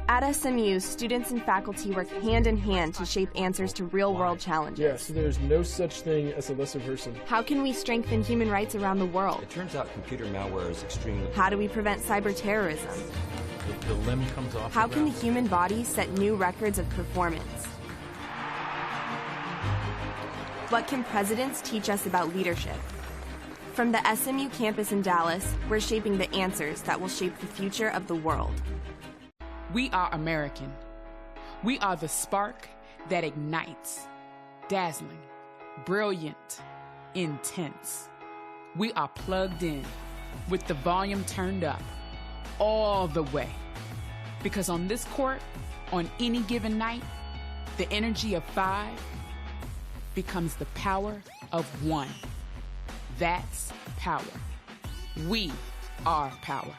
At SMU, students and faculty work hand in hand to shape answers to real-world challenges. Yes, there's no such thing as a lesser person. How can we strengthen human rights around the world? It turns out computer malware is extremely... How do we prevent cyber terrorism? The limb comes off. How can the human body set new records of performance? What can presidents teach us about leadership? From the SMU campus in Dallas, we're shaping the answers that will shape the future of the world. We are American. We are the spark that ignites, dazzling, brilliant, intense. We are plugged in with the volume turned up all the way. Because on this court, on any given night, the energy of 5 becomes the power of 1. That's power. We are power.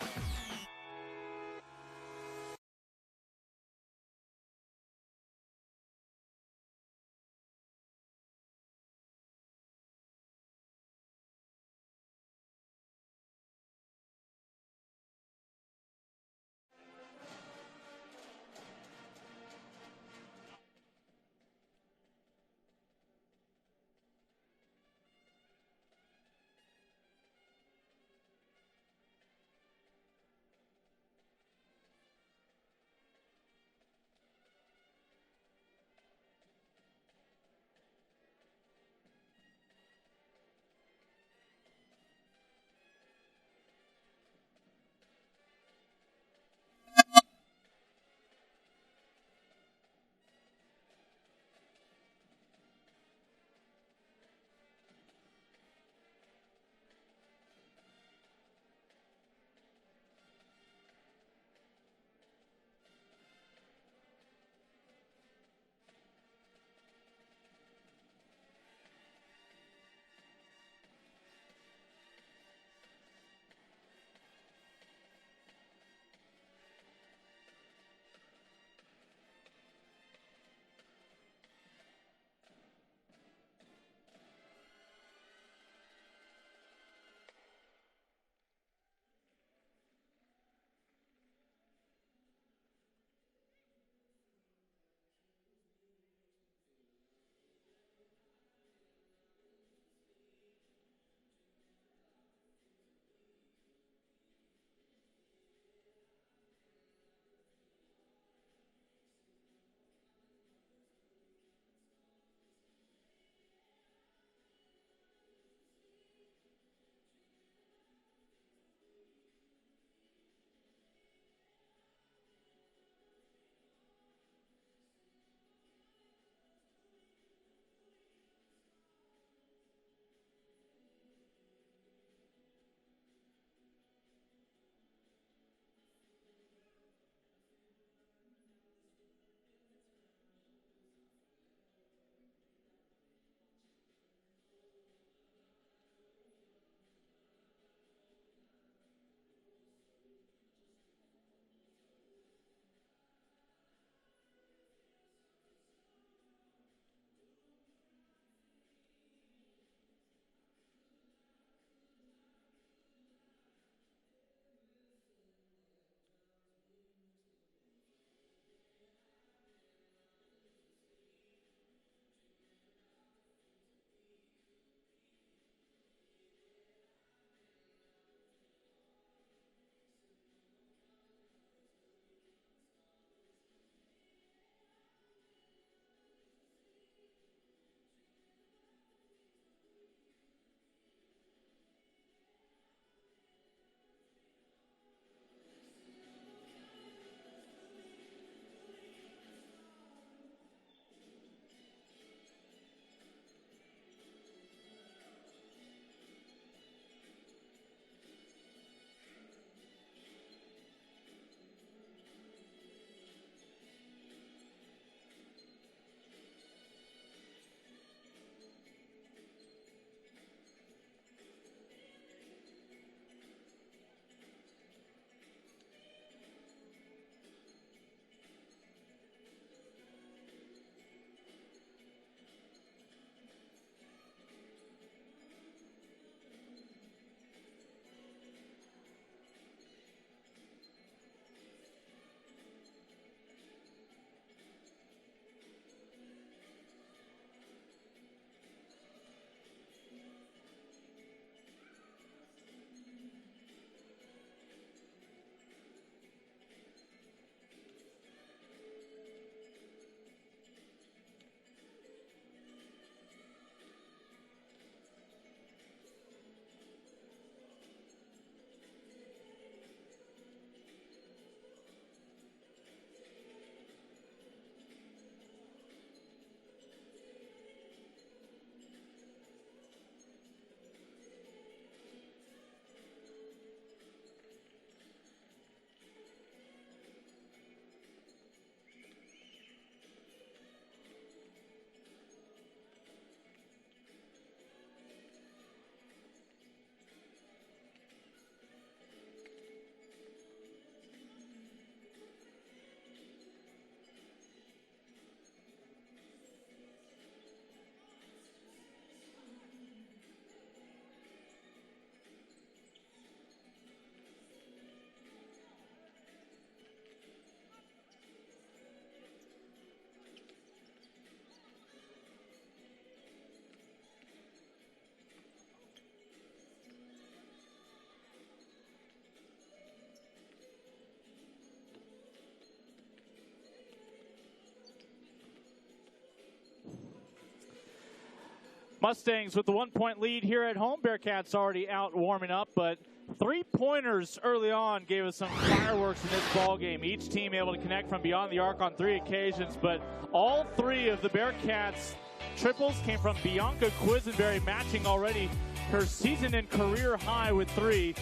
Mustangs with the 1-point lead here at home. Bearcats already out warming up, but 3-pointers early on gave us some fireworks in this ball game. Each team able to connect from beyond the arc on 3 occasions, but all 3 of the Bearcats' triples came from Bianca Quisenberry, matching already her season and career high with 3.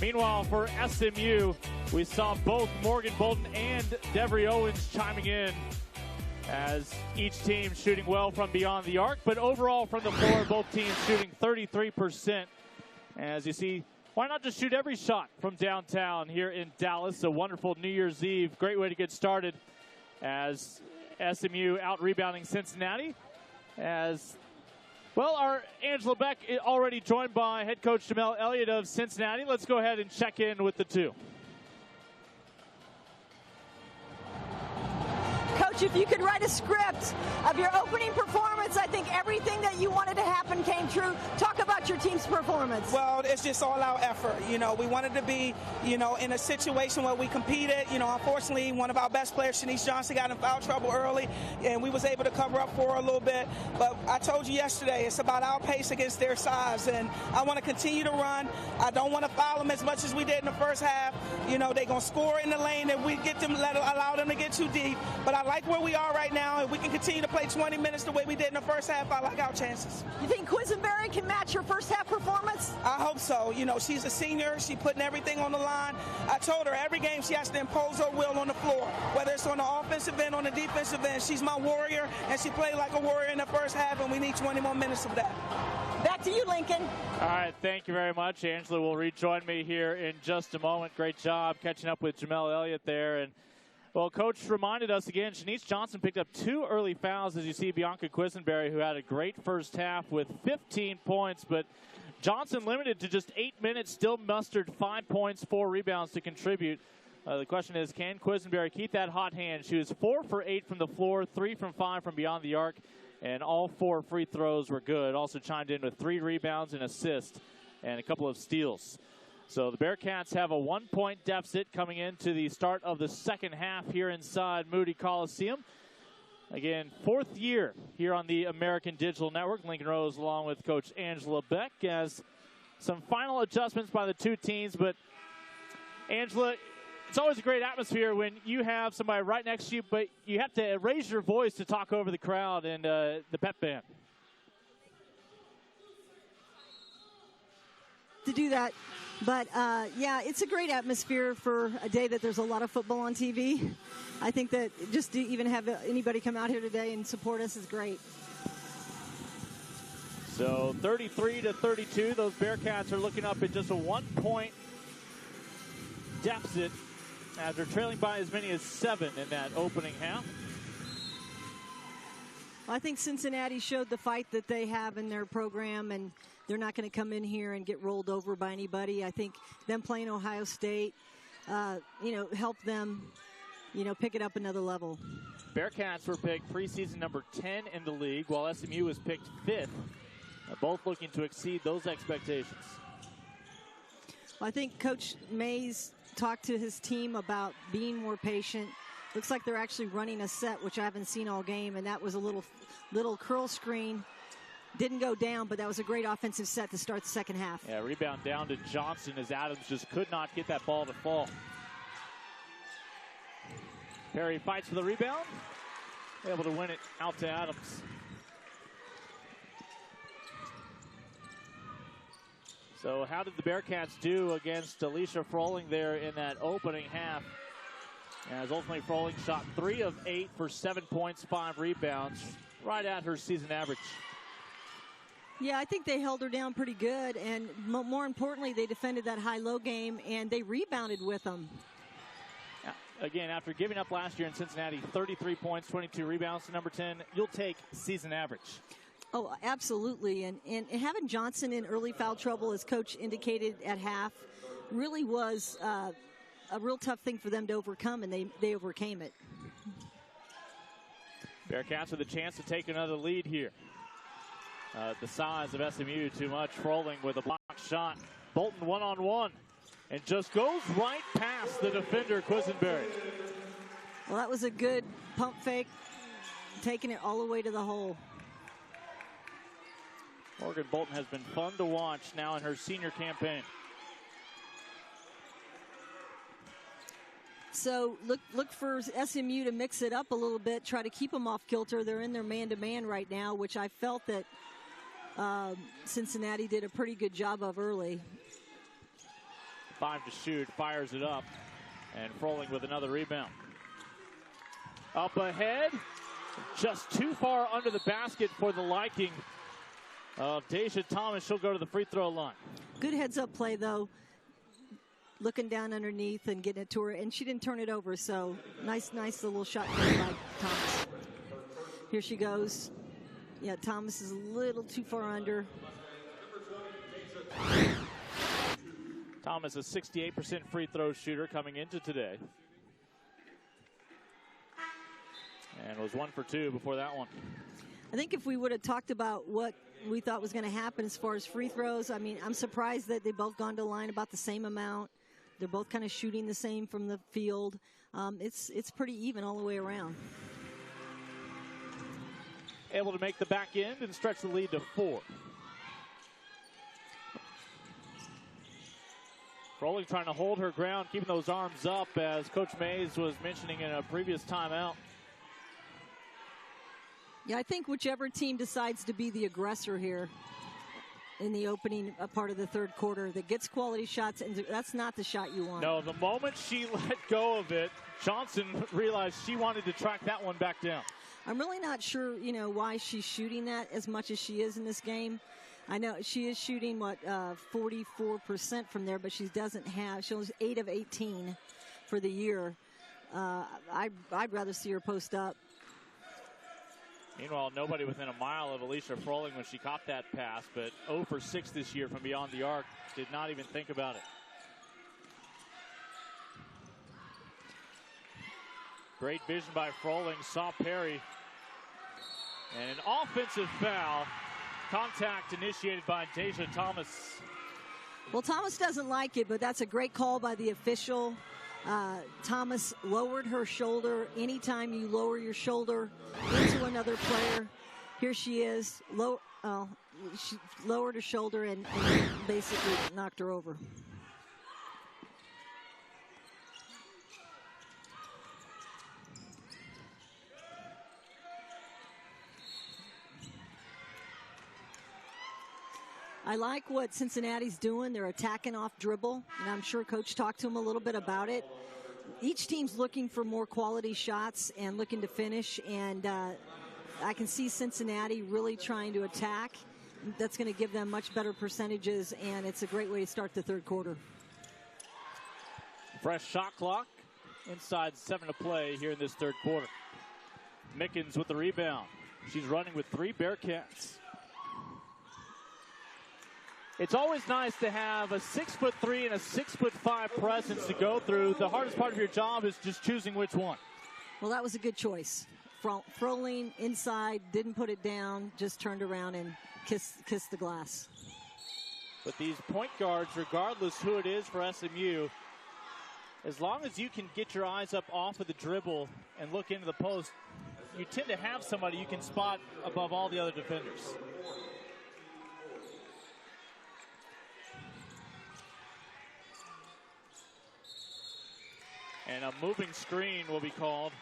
Meanwhile, for SMU, we saw both Morgan Bolton and Devery Owens chiming in, as each team shooting well from beyond the arc, but overall from the floor, both teams shooting 33%. As you see, why not just shoot every shot from downtown here in Dallas? A wonderful New Year's Eve. Great way to get started, as SMU out-rebounding Cincinnati. As well, our Angela Beck is already joined by head coach Jamel Elliott of Cincinnati. Let's go ahead and check in with the two. Coach, if you could write a script of your opening performance, I think everything that you wanted to happen came true. Talk about your team's performance. Well, it's just all out effort. You know, we wanted to be, in a situation where we competed. Unfortunately, one of our best players, Shanice Johnson, got in foul trouble early, and we was able to cover up for her a little bit. But I told you yesterday, it's about our pace against their size, and I want to continue to run. I don't want to foul them as much as we did in the first half. They're going to score in the lane, and we get them, allow them to get too deep. But I like where we are right now, and we can continue to play 20 minutes the way we did in the first half. I like our chances. You think Quisenberry can match her first half performance? I hope so. She's a senior. She's putting everything on the line. I told her every game she has to impose her will on the floor, whether it's on the offensive end, on the defensive end. She's my warrior, and she played like a warrior in the first half, and we need 20 more minutes of that. Back to you, Lincoln. All right, thank you very much. Angela will rejoin me here in just a moment. Great job catching up with Jamel Elliott there. And well, Coach reminded us again, Shanice Johnson picked up 2 early fouls, as you see Bianca Quisenberry, who had a great first half with 15 points, but Johnson limited to just 8 minutes, still mustered 5 points, 4 rebounds to contribute. The question is, can Quisenberry keep that hot hand? She was 4 for 8 from the floor, 3 from 5 from beyond the arc, and all 4 free throws were good. Also chimed in with 3 rebounds, and assist, and a couple of steals. So the Bearcats have a 1-point deficit coming into the start of the second half here inside Moody Coliseum. Again, 4th year here on the American Digital Network. Lincoln Rose along with Coach Angela Beck, as some final adjustments by the two teams. But Angela, it's always a great atmosphere when you have somebody right next to you, but you have to raise your voice to talk over the crowd and the pep band. To do that. But, yeah, it's a great atmosphere for a day that there's a lot of football on TV. I think that just to even have anybody come out here today and support us is great. So 33-32, those Bearcats are looking up at just a 1-point deficit after trailing by as many as 7 in that opening half. Well, I think Cincinnati showed the fight that they have in their program, and they're not going to come in here and get rolled over by anybody. I think them playing Ohio State, helped them, pick it up another level. Bearcats were picked preseason number 10 in the league, while SMU was picked 5th. Both looking to exceed those expectations. Well, I think Coach Mays talked to his team about being more patient. Looks like they're actually running a set, which I haven't seen all game, and that was a little curl screen. Didn't go down, but that was a great offensive set to start the second half. Yeah, rebound down to Johnson as Adams just could not get that ball to fall. Perry fights for the rebound, able to win it out to Adams. So how did the Bearcats do against Alicia Froling there in that opening half? As ultimately Froling shot 3 of 8 for 7 points, 5 rebounds, right at her season average. Yeah, I think they held her down pretty good, and more importantly, they defended that high-low game, and they rebounded with them. Again, after giving up last year in Cincinnati, 33 points, 22 rebounds to number 10, you'll take season average. Oh, absolutely, and having Johnson in early foul trouble, as Coach indicated at half, really was a real tough thing for them to overcome, and they overcame it. Bearcats with a chance to take another lead here. The size of SMU too much. Froling with a block shot. Bolton one-on-one and just goes right past the defender, Quisenberry. Well, that was a good pump fake, taking it all the way to the hole. Morgan Bolton has been fun to watch now in her senior campaign. So look for SMU to mix it up a little bit, try to keep them off kilter. They're in their man-to-man right now, which I felt that Cincinnati did a pretty good job of early. 5 to shoot, fires it up, and Froling with another rebound. Up ahead, just too far under the basket for the liking of Deja Thomas. She'll go to the free throw line. Good heads-up play, though. Looking down underneath and getting it to her, and she didn't turn it over, so nice little shot by Thomas. Here she goes. Yeah, Thomas is a little too far under. Thomas, a 68% free throw shooter coming into today. And was 1 for 2 before that one. I think if we would have talked about what we thought was going to happen as far as free throws, I mean, I'm surprised that they both gone to the line about the same amount. They're both kind of shooting the same from the field. It's pretty even all the way around. Able to make the back end and stretch the lead to 4. Froling trying to hold her ground, keeping those arms up, as Coach Mays was mentioning in a previous timeout. Yeah, I think whichever team decides to be the aggressor here in the opening part of the third quarter that gets quality shots, and that's not the shot you want. No, the moment she let go of it, Johnson realized she wanted to track that one back down. I'm really not sure, why she's shooting that as much as she is in this game. I know she is shooting, 44% from there, but she was 8 of 18 for the year. I'd rather see her post up. Meanwhile, nobody within a mile of Alicia Froling when she caught that pass, but 0 for 6 this year from beyond the arc. Did not even think about it. Great vision by Froling, saw Perry. And an offensive foul. Contact initiated by Deja Thomas. Well, Thomas doesn't like it, but that's a great call by the official. Thomas lowered her shoulder. Anytime you lower your shoulder into another player, here she is. She lowered her shoulder and basically knocked her over. I like what Cincinnati's doing. They're attacking off dribble, and I'm sure Coach talked to them a little bit about it. Each team's looking for more quality shots and looking to finish, and I can see Cincinnati really trying to attack. That's going to give them much better percentages, and it's a great way to start the third quarter. Fresh shot clock. Inside 7 to play here in this third quarter. Mickens with the rebound. She's running with 3 Bearcats. It's always nice to have a 6'3" and a 6'5" presence to go through. The hardest part of your job is just choosing which one. Well, that was a good choice. Froling inside, didn't put it down, just turned around and kissed the glass. But these point guards, regardless who it is for SMU, as long as you can get your eyes up off of the dribble and look into the post, you tend to have somebody you can spot above all the other defenders. And a moving screen will be called.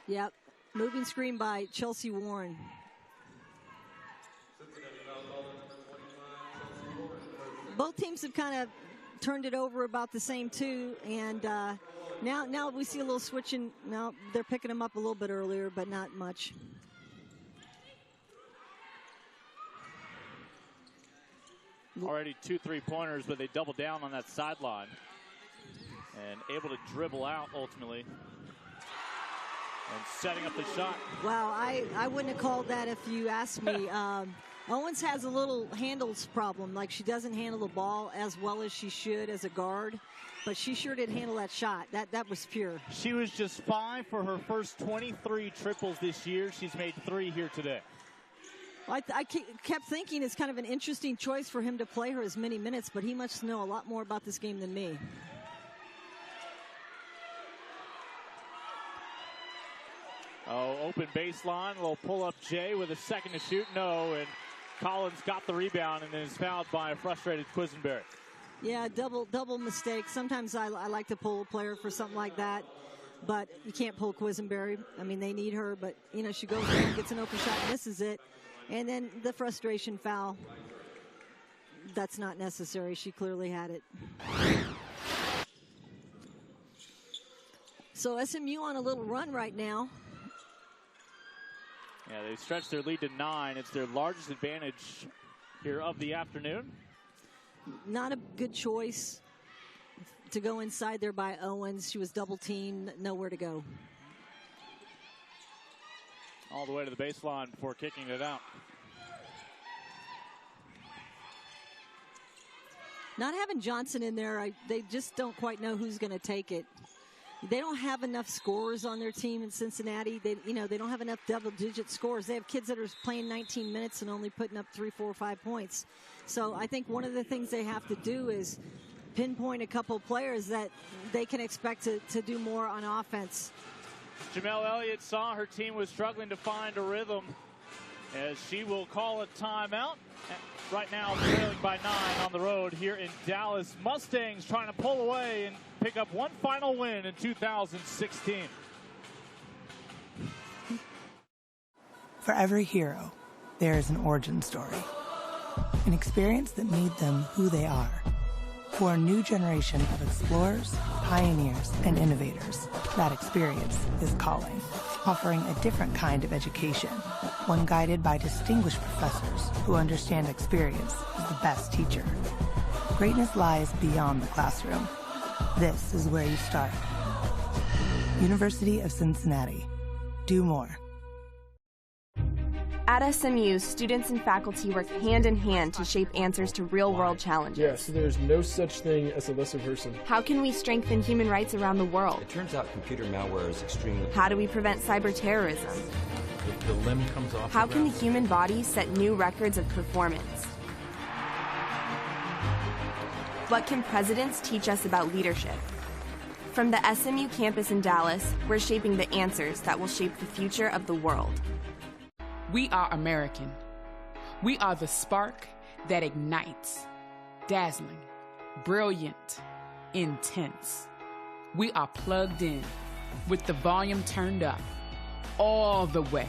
Yep, moving screen by Chelsea Warren. Both teams have kind of turned it over about the same too, and now we see a little switching. Now they're picking them up a little bit earlier, but not much. Already 2 3-pointers, but they double down on that sideline. And able to dribble out ultimately. And setting up the shot. Wow, I wouldn't have called that if you asked me. Owens has a little handles problem. Like, she doesn't handle the ball as well as she should as a guard. But she sure did handle that shot. That was pure. She was just 5 for her first 23 triples this year. She's made 3 here today. Well, I kept thinking it's kind of an interesting choice for him to play her as many minutes, but he must know a lot more about this game than me. Oh, open baseline, a little pull-up Jay with a second to shoot. No, and Collins got the rebound and then is fouled by a frustrated Quisenberry. Yeah, double mistake. Sometimes I like to pull a player for something like that, but you can't pull Quisenberry. I mean, they need her, but, you know, she goes down, gets an open shot, misses it, and then the frustration foul. That's not necessary. She clearly had it. So SMU on a little run right now. Yeah, they've stretched their lead to 9. It's their largest advantage here of the afternoon. Not a good choice to go inside there by Owens. She was double teamed, nowhere to go. All the way to the baseline before kicking it out. Not having Johnson in there, they just don't quite know who's going to take it. They don't have enough scorers on their team in Cincinnati. They don't have enough double-digit scores. They have kids that are playing 19 minutes and only putting up 3, 4, 5 points. So I think one of the things they have to do is pinpoint a couple players that they can expect to do more on offense. Jamel Elliott saw her team was struggling to find a rhythm as she will call a timeout. Right now, trailing by 9 on the road here in Dallas. Mustangs trying to pull away and pick up one final win in 2016. For every hero, there is an origin story. An experience that made them who they are. For a new generation of explorers, pioneers, and innovators, that experience is calling, offering a different kind of education, one guided by distinguished professors who understand experience is the best teacher. Greatness lies beyond the classroom. This is where you start. University of Cincinnati. Do more. At SMU, students and faculty work hand in hand to shape answers to real-world challenges. Yes, there's no such thing as a lesser person. How can we strengthen human rights around the world? It turns out computer malware is extremely... How do we prevent cyber terrorism? The limb comes off. How can the human body set new records of performance? What can presidents teach us about leadership? From the SMU campus in Dallas, we're shaping the answers that will shape the future of the world. We are American. We are the spark that ignites, dazzling, brilliant, intense. We are plugged in with the volume turned up all the way.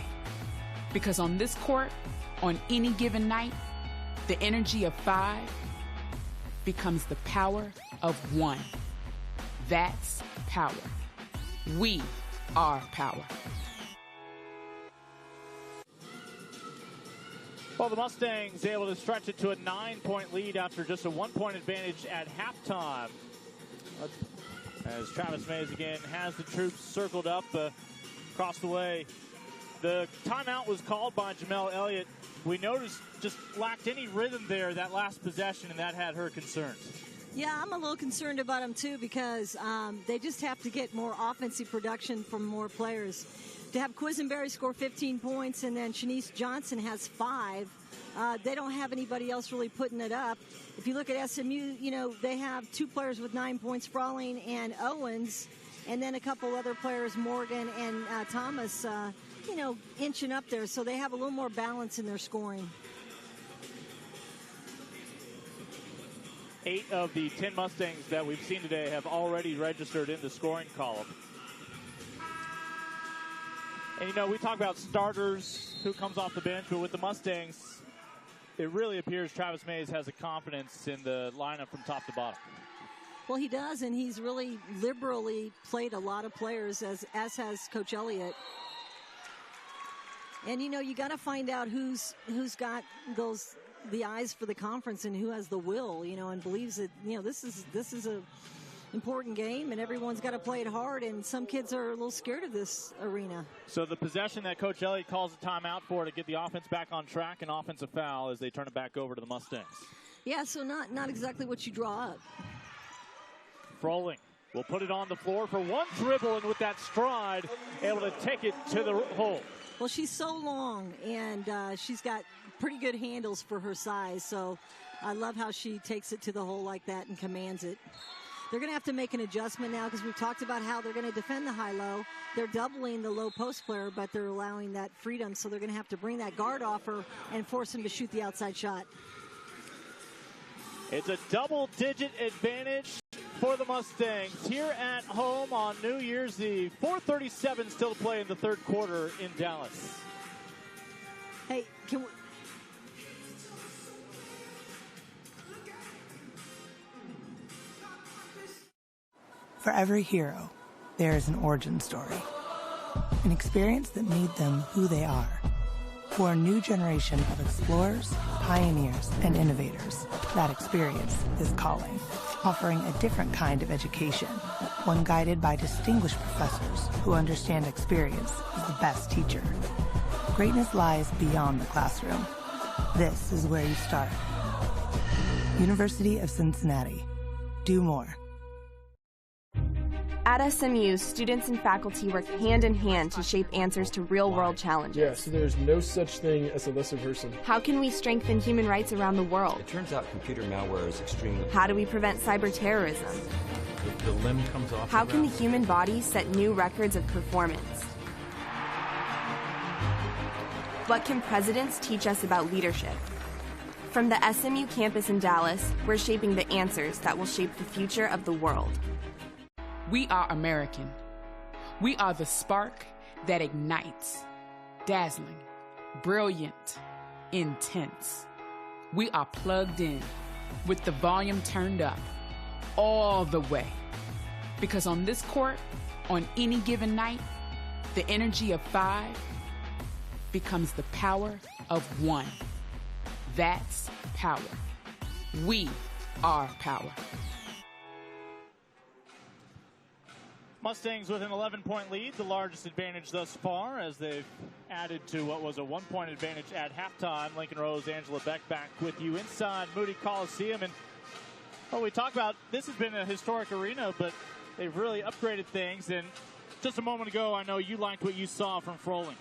Because on this court, on any given night, the energy of 5 becomes the power of 1. That's power. We are power. Well, the Mustangs able to stretch it to a 9-point lead after just a 1-point advantage at halftime. As Travis Mays again has the troops circled up across the way. The timeout was called by Jamel Elliott. We noticed just lacked any rhythm there that last possession, and that had her concerns. Yeah, I'm a little concerned about them too because they just have to get more offensive production from more players. To have Quisenberry score 15 points and then Shanice Johnson has 5, they don't have anybody else really putting it up. If you look at SMU, you know, they have 2 players with 9 points, Frawling and Owens, and then a couple other players, Morgan and Thomas, you know, inching up there. So they have a little more balance in their scoring. 8 of the 10 Mustangs that we've seen today have already registered in the scoring column. And, you know, we talk about starters, who comes off the bench, but with the Mustangs, it really appears Travis Mays has a confidence in the lineup from top to bottom. Well, he does, and he's really liberally played a lot of players, as has Coach Elliott. And, you know, you got to find out who's got the eyes for the conference and who has the will, you know, and believes that, you know, this is a important game and everyone's got to play it hard, and some kids are a little scared of this arena. So the possession that Coach Elliott calls a timeout for to get the offense back on track, an offensive foul as they turn it back over to the Mustangs. Yeah, so not exactly what you draw up. Froling will put it on the floor for one dribble, and with that stride, able to take it to the hole. Well, she's so long, and she's got pretty good handles for her size, so I love how she takes it to the hole like that and commands it. they're going to have to make an adjustment now because we've talked about how they're going to defend the high-low. They're doubling the low post player, but they're allowing that freedom, so they're going to have to bring that guard off her and force him to shoot the outside shot. It's a double-digit advantage for the Mustangs here at home on New Year's Eve. 4:37 still to play in the third quarter in Dallas. Hey, can we... For every hero, there is an origin story. An experience that made them who they are. For a new generation of explorers, pioneers, and innovators, that experience is calling, offering a different kind of education, one guided by distinguished professors who understand experience is the best teacher. Greatness lies beyond the classroom. This is where you start. University of Cincinnati. Do more. At SMU, students and faculty work hand in hand to shape answers to real-world challenges. Yeah, so there's no such thing as a lesser person. How can we strengthen human rights around the world? It turns out computer malware is extremely... How do we prevent cyber terrorism? The limb comes off. How can the human body set new records of performance? What can presidents teach us about leadership? From the SMU campus in Dallas, we're shaping the answers that will shape the future of the world. We are American. We are the spark that ignites, dazzling, brilliant, intense. We are plugged in with the volume turned up all the way. Because on this court, on any given night, the energy of 5 becomes the power of 1. That's power. We are power. Mustangs with an 11-point lead, the largest advantage thus far as they've added to what was a 1-point advantage at halftime. Lincoln Rose, Angela Beck back with you inside Moody Coliseum. And well, we talked about this has been a historic arena, but they've really upgraded things. And just a moment ago, I know you liked what you saw from Froling.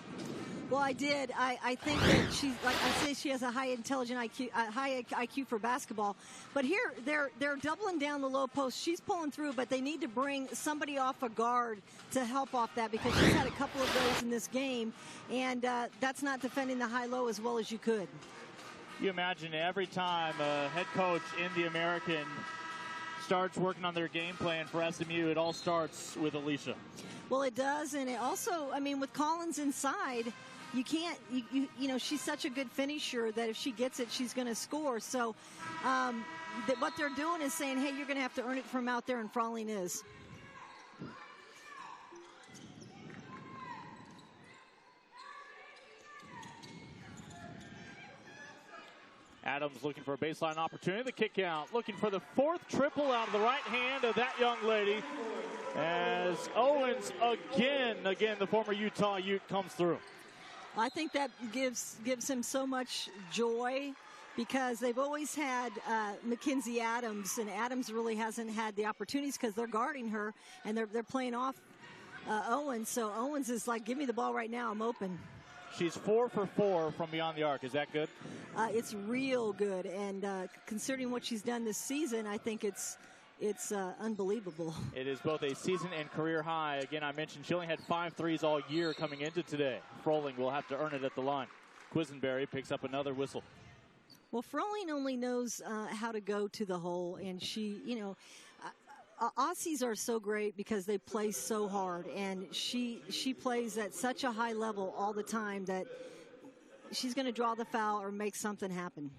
Well, I did. I think that she's, like I say, she has a high IQ for basketball. But here, they're doubling down the low post. She's pulling through, but they need to bring somebody off a guard to help off that because she's had a couple of those in this game, and that's not defending the high-low as well as you could. You imagine every time a head coach in the American starts working on their game plan for SMU, it all starts with Alicia. Well, it does, and it also, I mean, with Collins inside, you can't, you know, she's such a good finisher that if she gets it, she's going to score. So what they're doing is saying, hey, you're going to have to earn it from out there, and Froling is. Adams looking for a baseline opportunity. The kick out, looking for the 4th triple out of the right hand of that young lady. As Owens again, the former Utah Ute comes through. I think that gives him so much joy because they've always had Mackenzie Adams, and Adams really hasn't had the opportunities because they're guarding her and they're playing off Owens. So Owens is like, give me the ball right now, I'm open. She's 4 for 4 from beyond the arc. Is that good? It's real good, and considering what she's done this season, I think it's unbelievable. It is both a season and career high. Again, I mentioned she only had 5 threes all year coming into today. Froling will have to earn it at the line. Quisenberry picks up another whistle. Well, Froling only knows how to go to the hole, and she, you know, Aussies are so great because they play so hard, and she plays at such a high level all the time that she's going to draw the foul or make something happen.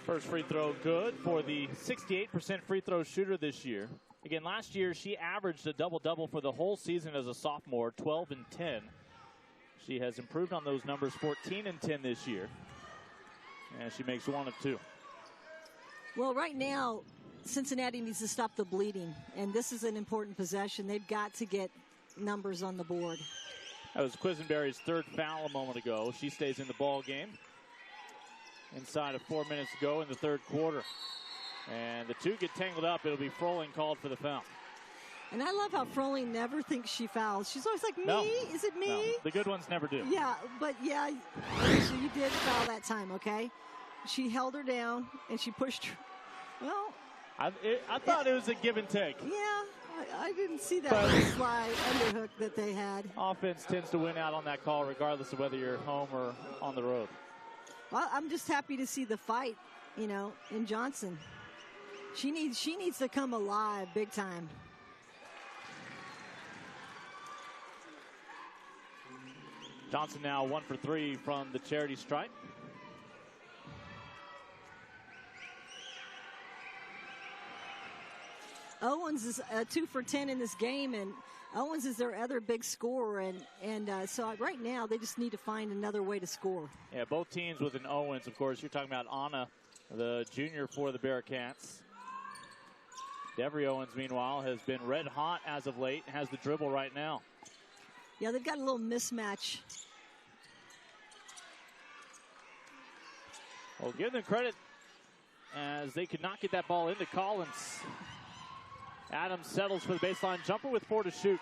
First free throw good for the 68% free throw shooter this year. Again, last year she averaged a double-double for the whole season as a sophomore, 12 and 10. She has improved on those numbers, 14 and 10 this year. And she makes 1 of 2. Well, right now, Cincinnati needs to stop the bleeding, and this is an important possession. They've got to get numbers on the board. That was Quisenberry's 3rd foul a moment ago. She stays in the ball game. Inside of 4 minutes to go in the 3rd quarter. And the two get tangled up. It'll be Froling called for the foul. And I love how Froling never thinks she fouls. She's always like, me? No. Is it me? No. The good ones never do. Yeah, but yeah, so you did foul that time, okay? She held her down, and she pushed her. Well, I thought it was a give and take. Yeah, I didn't see that slide underhook that they had. Offense tends to win out on that call regardless of whether you're home or on the road. Well, I'm just happy to see the fight, in Johnson. She needs to come alive big time. Johnson now 1 for 3 from the charity stripe. Owens is 2 for 10 in this game, and Owens is their other big scorer, and so right now they just need to find another way to score. Yeah, both teams with an Owens, of course. You're talking about Anna, the junior for the Bearcats. Devery Owens, meanwhile, has been red hot as of late, has the dribble right now. Yeah, they've got a little mismatch. Well, give them credit as they could not get that ball into Collins. Adams settles for the baseline jumper with 4 to shoot.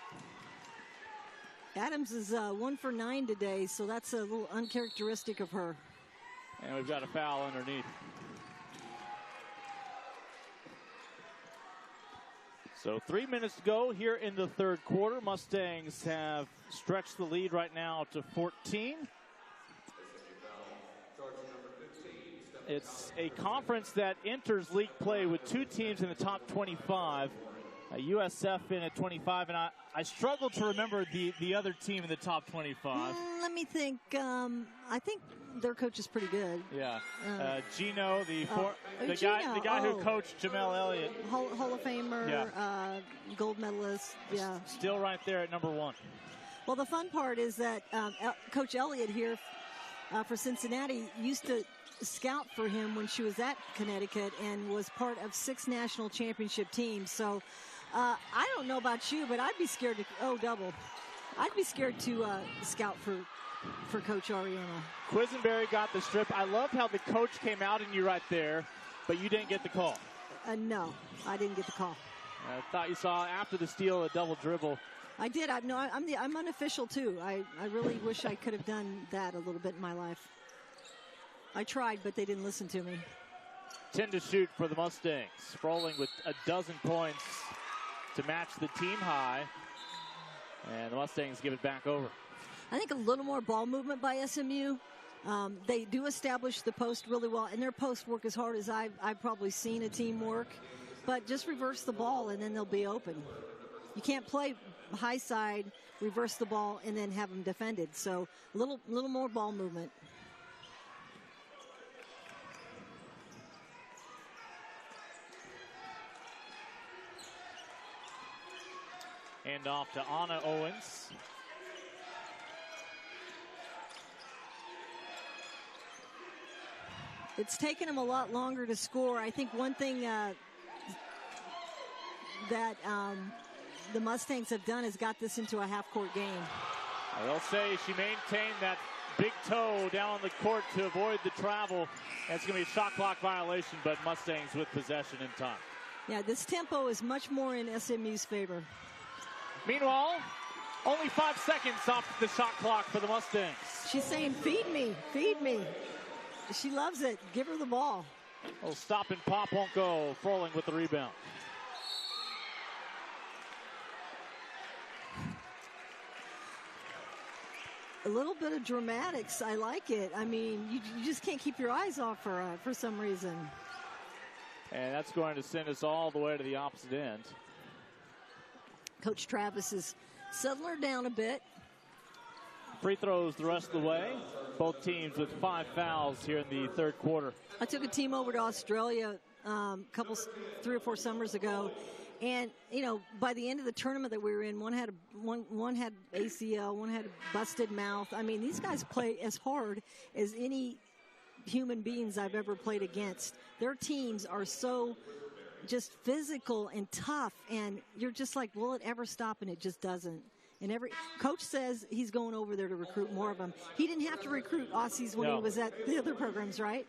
Adams is 1 for 9 today, so that's a little uncharacteristic of her. And we've got a foul underneath. So 3 minutes to go here in the third quarter. Mustangs have stretched the lead right now to 14. It's a conference that enters league play with 2 teams in the top 25. USF in at 25, and I struggle to remember the other team in the top 25. Let me think. I think their coach is pretty good. Yeah, Gino, the guy who coached Jamel Elliott, Hall of Famer, gold medalist. Yeah, still right there at number 1. Well, the fun part is that Coach Elliott here for Cincinnati used to scout for him when she was at Connecticut and was part of 6 national championship teams. So I don't know about you, but I'd be scared to I'd be scared to scout for Coach Ariana. Quisenberry got the strip. I love how the coach came out in you right there, but you didn't get the call. No, I didn't get the call. I thought you saw after the steal a double dribble. I did. I'm unofficial too. I really wish I could have done that a little bit in my life. I tried, but they didn't listen to me. 10 to shoot for the Mustangs. Froling with a dozen points to match the team high. And the Mustangs give it back over. I think a little more ball movement by SMU. They do establish the post really well, and their post work as hard as I've probably seen a team work. But just reverse the ball, and then they'll be open. You can't play high side, reverse the ball, and then have them defended. So a little more ball movement. Hand off to Anna Owens. It's taken them a lot longer to score. I think one thing that the Mustangs have done is got this into a half-court game. I will say she maintained that big toe down on the court to avoid the travel. That's going to be a shot clock violation, but Mustangs with possession in time. Yeah, this tempo is much more in SMU's favor. Meanwhile, only 5 seconds off the shot clock for the Mustangs. She's saying, feed me, feed me. She loves it. Give her the ball. Oh, stop and pop won't go. Froling with the rebound. A little bit of dramatics. I like it. I mean, you just can't keep your eyes off her for some reason. And that's going to send us all the way to the opposite end. Coach Travis is settling her down a bit. Free throws the rest of the way. Both teams with 5 fouls here in the third quarter. I took a team over to Australia 3 or 4 summers ago. And, you know, by the end of the tournament that we were in, one had ACL, one had a busted mouth. I mean, these guys play as hard as any human beings I've ever played against. Their teams are so just physical and tough, and you're just like, will it ever stop? And it just doesn't. And every coach says he's going over there to recruit more of them. He didn't have to recruit Aussies when he was at the other programs, right?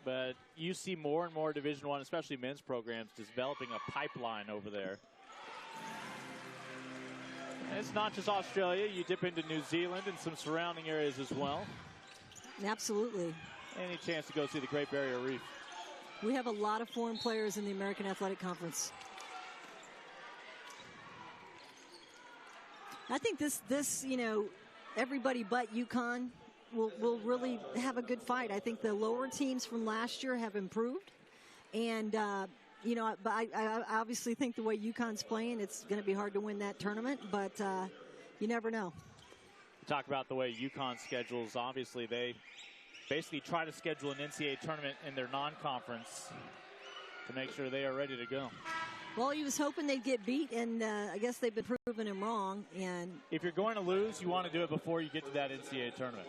But you see more and more Division I, especially men's programs, developing a pipeline over there. And it's not just Australia. You dip into New Zealand and some surrounding areas as well. Absolutely. Any chance to go see the Great Barrier Reef. We have a lot of foreign players in the American Athletic Conference. I think this you know, everybody but UConn will really have a good fight. I think the lower teams from last year have improved. And, you know, but I obviously think the way UConn's playing, it's going to be hard to win that tournament, but you never know. Talk about the way UConn schedules. Obviously, they basically try to schedule an NCAA tournament in their non-conference to make sure they are ready to go. Well, he was hoping they'd get beat, and I guess they've been proving him wrong. And if you're going to lose, you want to do it before you get to that NCAA tournament.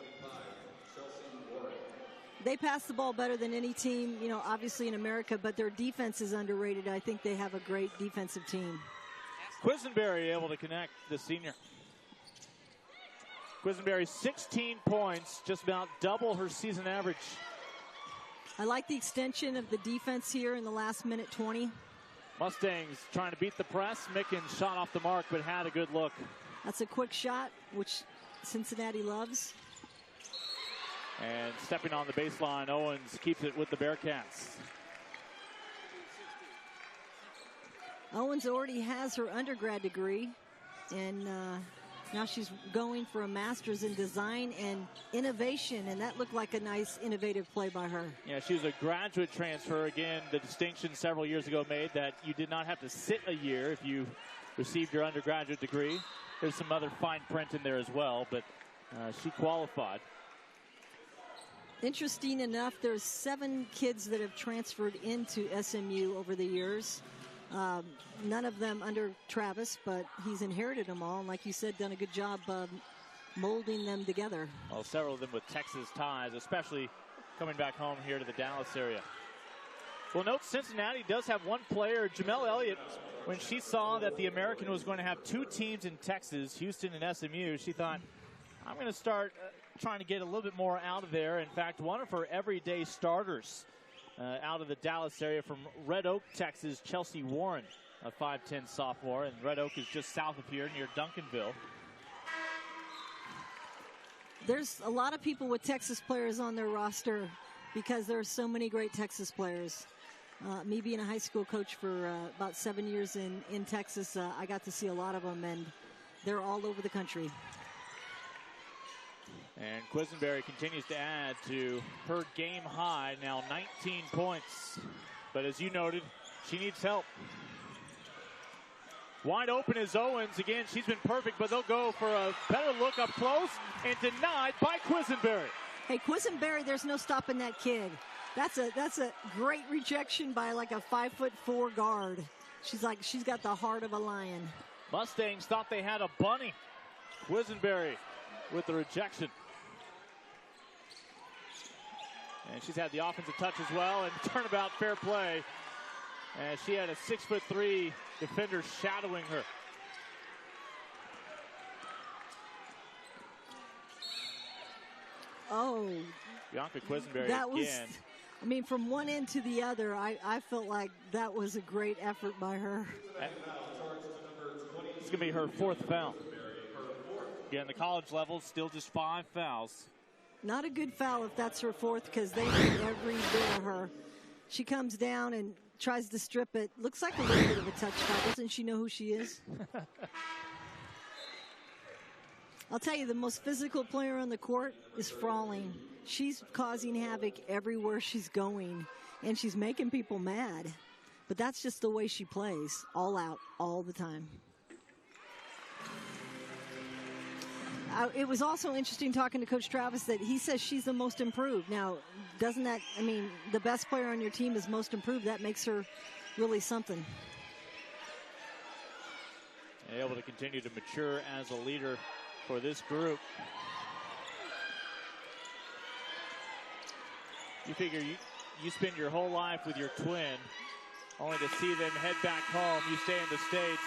They pass the ball better than any team, you know, obviously in America, but their defense is underrated. I think they have a great defensive team. Quisenberry able to connect, the senior. Quisenberry, 16 points, just about double her season average. I like the extension of the defense here in the last minute 20. Mustangs trying to beat the press. Mickens shot off the mark, but had a good look. That's a quick shot, which Cincinnati loves. And stepping on the baseline, Owens keeps it with the Bearcats. Owens already has her undergrad degree, and now she's going for a master's in design and innovation, and that looked like a nice innovative play by her. Yeah, she was a graduate transfer. Again, the distinction several years ago made that you did not have to sit a year if you received your undergraduate degree. There's some other fine print in there as well, but she qualified. Interesting enough, there's 7 kids that have transferred into SMU over the years. None of them under Travis, but he's inherited them all. And like you said, done a good job molding them together. Well, several of them with Texas ties, especially coming back home here to the Dallas area. Well, note Cincinnati does have one player, Jamel Elliott. When she saw that the American was going to have 2 teams in Texas, Houston and SMU, she thought, I'm going to start trying to get a little bit more out of there. In fact, one of her everyday starters out of the Dallas area from Red Oak, Texas, Chelsea Warren, a 5'10 sophomore, and Red Oak is just south of here near Duncanville. There's a lot of people with Texas players on their roster because there are so many great Texas players. Me being a high school coach for about 7 years in Texas, I got to see a lot of them, and they're all over the country. And Quisenberry continues to add to her game high, now 19 points. But as you noted, she needs help. Wide open is Owens. Again, she's been perfect, but they'll go for a better look up close and denied by Quisenberry. Hey, Quisenberry, there's no stopping that kid. That's a great rejection by like a 5'4" guard. She's got the heart of a lion. Mustangs thought they had a bunny. Quisenberry with the rejection. And she's had the offensive touch as well, and turnabout fair play. And she had a 6'3" defender shadowing her. Oh. Bianca Quisenberry that was, again. I mean, from one end to the other, I felt like that was a great effort by her. It's going to be her 4th foul. Again, the college level, still just 5 fouls. Not a good foul if that's her 4th, because they need every bit of her. She comes down and tries to strip it. Looks like a little bit of a touch foul. Doesn't she know who she is? I'll tell you, the most physical player on the court is Frawling. She's causing havoc everywhere she's going, and she's making people mad. But that's just the way she plays, all out, all the time. It was also interesting talking to Coach Travis that he says she's the most improved. Now, doesn't that, I mean, the best player on your team is most improved. That makes her really something. And able to continue to mature as a leader for this group. You figure you spend your whole life with your twin, only to see them head back home. You stay in the States.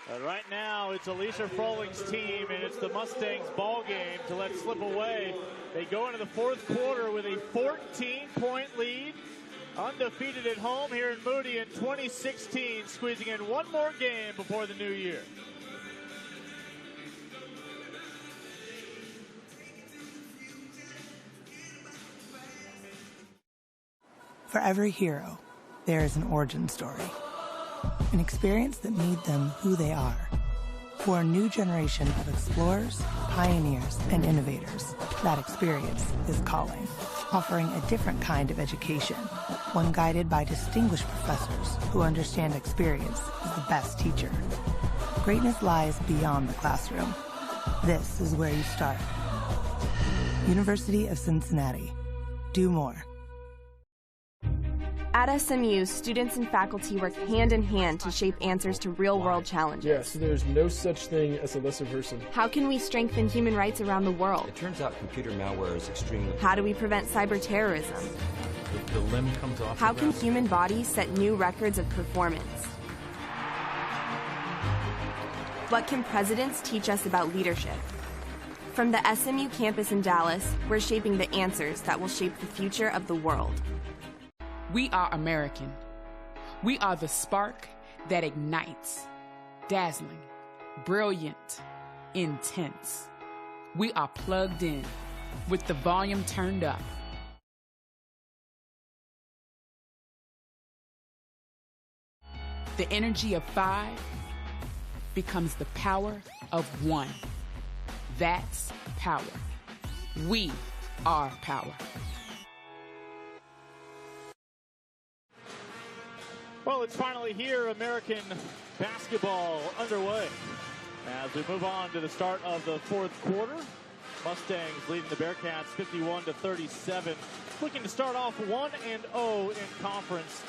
But right now, it's Alicia Frolling's team, and it's the Mustangs' ball game to let slip away. They go into the 4th quarter with a 14-point lead, undefeated at home here in Moody in 2016, squeezing in one more game before the new year. For every hero, there is an origin story. An experience that made them who they are. For a new generation of explorers, pioneers, and innovators, that experience is calling, offering a different kind of education, one guided by distinguished professors who understand experience is the best teacher. Greatness lies beyond the classroom. This is where you start. University of Cincinnati. Do more. At SMU, students and faculty work hand in hand to shape answers to real-world challenges. Yes, there's no such thing as a lesser person. How can we strengthen human rights around the world? It turns out computer malware is extremely... How do we prevent cyber terrorism? The limb comes off. How can human bodies set new records of performance? What can presidents teach us about leadership? From the SMU campus in Dallas, we're shaping the answers that will shape the future of the world. We are American. We are the spark that ignites, dazzling, brilliant, intense. We are plugged in with the volume turned up. The energy of 5 becomes the power of 1. That's power. We are power. Well, it's finally here, American basketball underway. As we move on to the start of the fourth quarter, Mustangs leading the Bearcats 51-37. Looking to start off 1-0 in conference.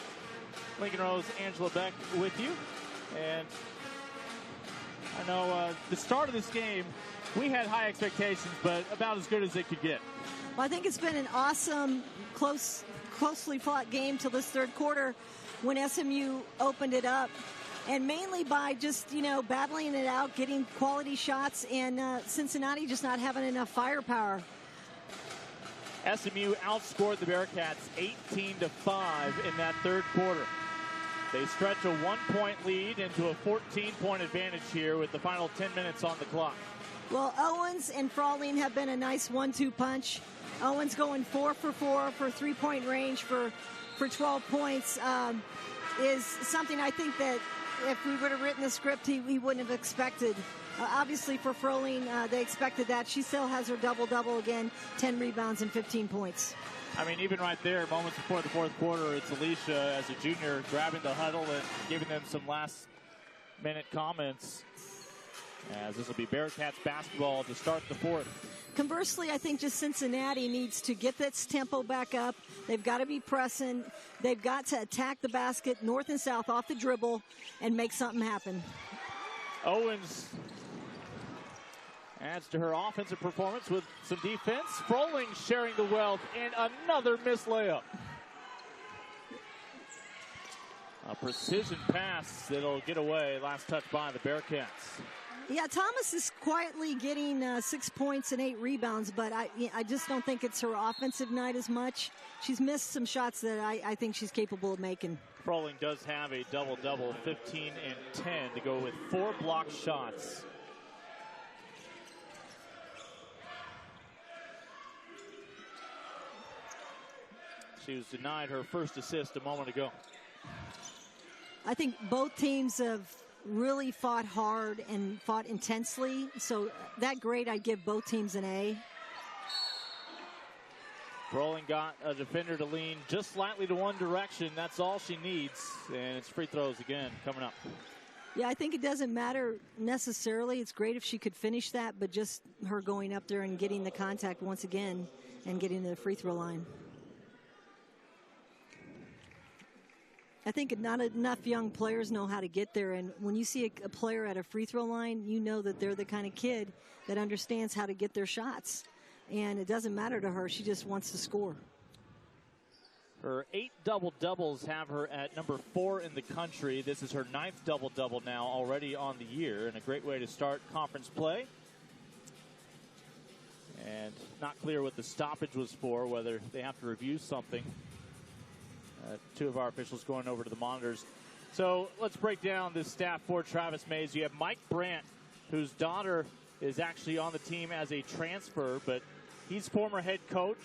Lincoln Rose, Angela Beck with you. And I know the start of this game, we had high expectations, but about as good as it could get. Well, I think it's been an awesome, closely fought game till this third quarter when SMU opened it up, and mainly by just, battling it out, getting quality shots, and Cincinnati just not having enough firepower. SMU outscored the Bearcats 18-5 in that third quarter. They stretch a 1-point lead into a 14-point advantage here with the final 10 minutes on the clock. Well, Owens and Frawling have been a nice 1-2 punch. Owens going 4 for 4 for 3-point range for 12 points is something I think that if we would have written the script, he wouldn't have expected. Obviously, for Froling, they expected that. She still has her double-double again, 10 rebounds and 15 points. I mean, even right there, moments before the fourth quarter, it's Alicia as a junior grabbing the huddle and giving them some last-minute comments, as this will be Bearcats basketball to start the fourth. Conversely, I think just Cincinnati needs to get this tempo back up. They've got to be pressing. They've got to attack the basket north and south off the dribble and make something happen. Owens adds to her offensive performance with some defense. Froling sharing the wealth and another missed layup. A precision pass that'll get away. Last touch by the Bearcats. Yeah, Thomas is quietly getting 6 points and 8 rebounds, but I just don't think it's her offensive night as much. She's missed some shots that I think she's capable of making. Froling does have a double-double, 15 and 10 to go with 4 blocked shots. She was denied her first assist a moment ago. I think both teams have really fought hard and fought intensely. So that grade, I'd give both teams an A. Froling got a defender to lean just slightly to one direction. That's all she needs. And it's free throws again coming up. Yeah, I think it doesn't matter necessarily. It's great if she could finish that, but just her going up there and getting the contact once again and getting to the free throw line. I think not enough young players know how to get there, and when you see a player at a free throw line, you know that they're the kind of kid that understands how to get their shots, and it doesn't matter to her. She just wants to score. Her 8 double-doubles have her at number 4 in the country. This is her 9th double-double now already on the year, and a great way to start conference play. And not clear what the stoppage was for, whether they have to review something. 2 of our officials going over to the monitors. So let's break down this staff for Travis Mays. You have Mike Brandt, whose daughter is actually on the team as a transfer, but he's former head coach.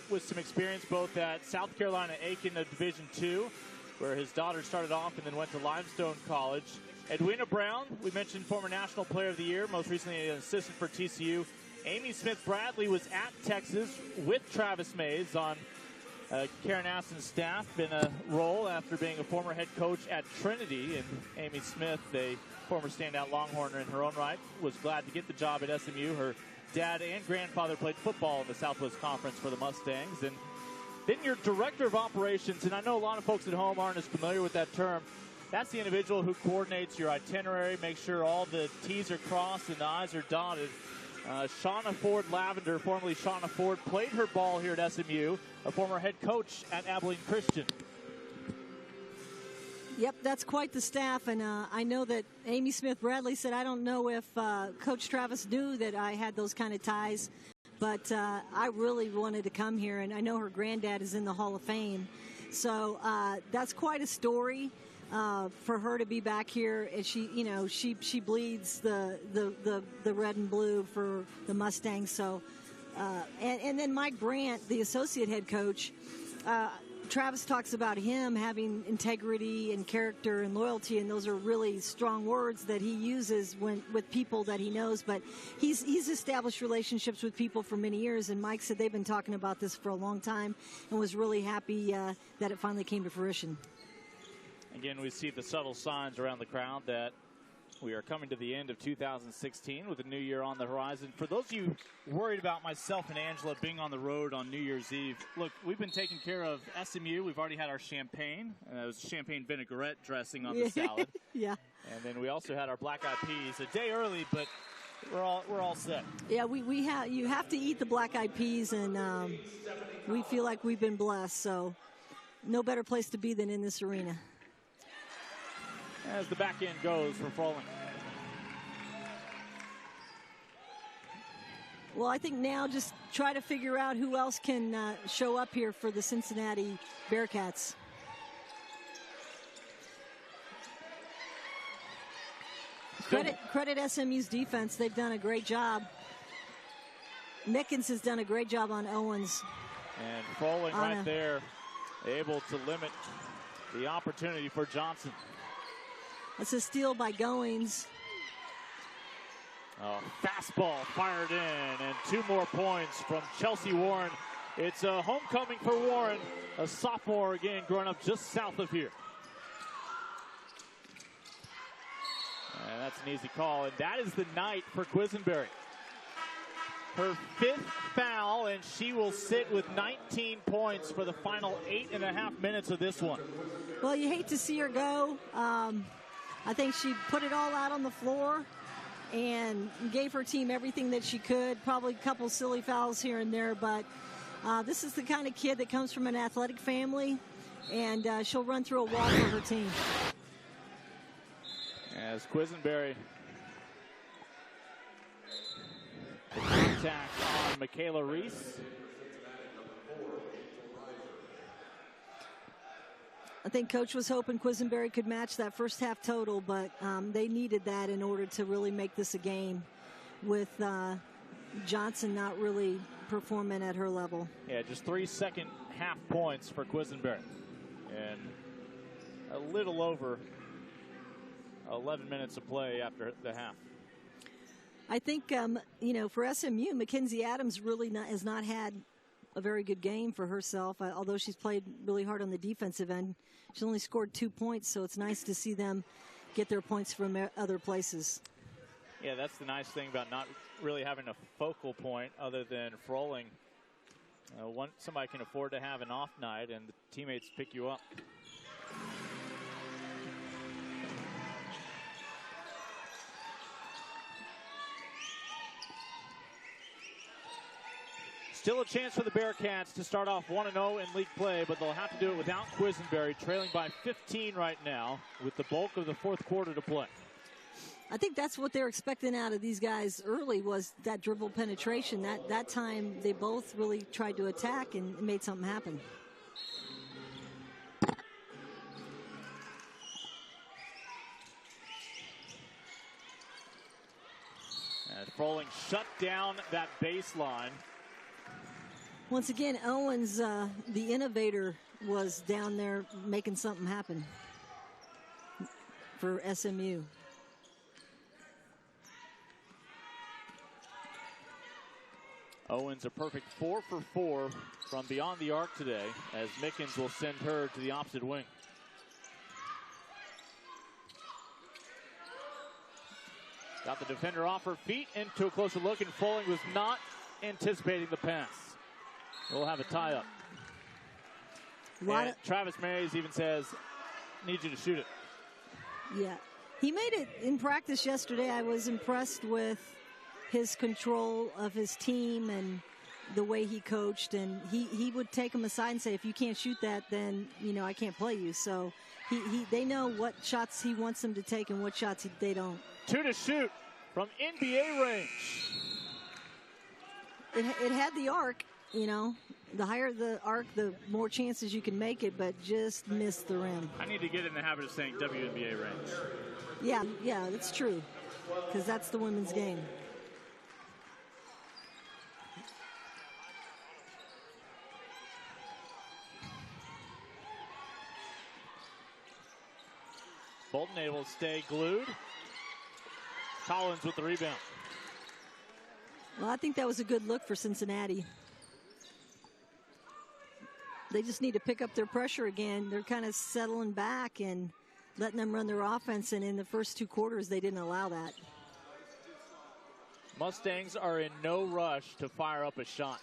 with some experience both at South Carolina Aiken of Division II, where his daughter started off and then went to Limestone College. Edwina Brown, we mentioned former National Player of the Year, most recently an assistant for TCU. Amy Smith-Bradley was at Texas with Travis Mays on Karen Assen's staff in a role after being a former head coach at Trinity. And Amy Smith, a former standout Longhorner in her own right, was glad to get the job at SMU. Her dad and grandfather played football in the Southwest Conference for the Mustangs. And then your director of operations, and I know a lot of folks at home aren't as familiar with that term, that's the individual who coordinates your itinerary, makes sure all the T's are crossed and the I's are dotted. Shauna Ford Lavender, formerly Shauna Ford, played her ball here at SMU, a former head coach at Abilene Christian. Yep, that's quite the staff, and I know that Amy Smith-Bradley said, I don't know if Coach Travis knew that I had those kind of ties, but I really wanted to come here, and I know her granddad is in the Hall of Fame. So that's quite a story for her to be back here. And she bleeds the red and blue for the Mustangs. So and then Mike Brandt, the associate head coach, Travis talks about him having integrity and character and loyalty, and those are really strong words that he uses with people that he knows. But he's established relationships with people for many years, and Mike said they've been talking about this for a long time and was really happy that it finally came to fruition. Again, we see the subtle signs around the crowd that we are coming to the end of 2016 with a new year on the horizon. For those of you worried about myself and Angela being on the road on New Year's Eve, look, we've been taking care of SMU. We've already had our champagne. It was champagne vinaigrette dressing on the salad. Yeah. And then we also had our black-eyed peas a day early, but we're all set. Yeah, you have to eat the black-eyed peas, and we feel like we've been blessed. So no better place to be than in this arena. As the back end goes for Froling. Well, I think now just try to figure out who else can show up here for the Cincinnati Bearcats. Credit SMU's defense. They've done a great job. Mickens has done a great job on Owens. And Froling right there, able to limit the opportunity for Johnson. That's a steal by Goings. Fastball fired in, and 2 more points from Chelsea Warren. It's a homecoming for Warren, a sophomore again, growing up just south of here. And that's an easy call, and that is the night for Quisenberry. Her 5th foul, and she will sit with 19 points for the final 8.5 minutes of this one. Well, you hate to see her go. I think she put it all out on the floor and gave her team everything that she could. Probably a couple silly fouls here and there, but this is the kind of kid that comes from an athletic family, and she'll run through a wall for her team. As Quisenberry, the contact on Michaela Reese. I think Coach was hoping Quisenberry could match that first half total, but they needed that in order to really make this a game with Johnson not really performing at her level. Yeah, just 3 second half points for Quisenberry. And a little over 11 minutes of play after the half. I think, for SMU, Mackenzie Adams really has not had a very good game for herself, although she's played really hard on the defensive end. She's only scored 2 points, so it's nice to see them get their points from other places. Yeah, that's the nice thing about not really having a focal point other than Froling. Somebody can afford to have an off night, and the teammates pick you up. Still a chance for the Bearcats to start off 1-0 in league play, but they'll have to do it without Quisenberry, trailing by 15 right now with the bulk of the 4th quarter to play. I think that's what they're expecting out of these guys early, was that dribble penetration. That time they both really tried to attack and made something happen. And Froling shut down that baseline. Once again, Owens, the innovator, was down there making something happen for SMU. Owens a perfect 4 for 4 from beyond the arc today, as Mickens will send her to the opposite wing. Got the defender off her feet into a closer look, and Froling was not anticipating the pass. We'll have a tie-up. And Travis Mays even says, need you to shoot it. Yeah. He made it in practice yesterday. I was impressed with his control of his team and the way he coached. And he would take them aside and say, if you can't shoot that, then, you know, I can't play you. So they know what shots he wants them to take and what shots they don't. 2 to shoot from NBA range. It had the arc, you know. The higher the arc, the more chances you can make it, but just missed the rim. I need to get in the habit of saying WNBA range. Yeah, that's true, because that's the women's game. Bolton able to stay glued. Collins with the rebound. Well, I think that was a good look for Cincinnati. They just need to pick up their pressure again. They're kind of settling back and letting them run their offense, and in the first 2 quarters, they didn't allow that. Mustangs are in no rush to fire up a shot.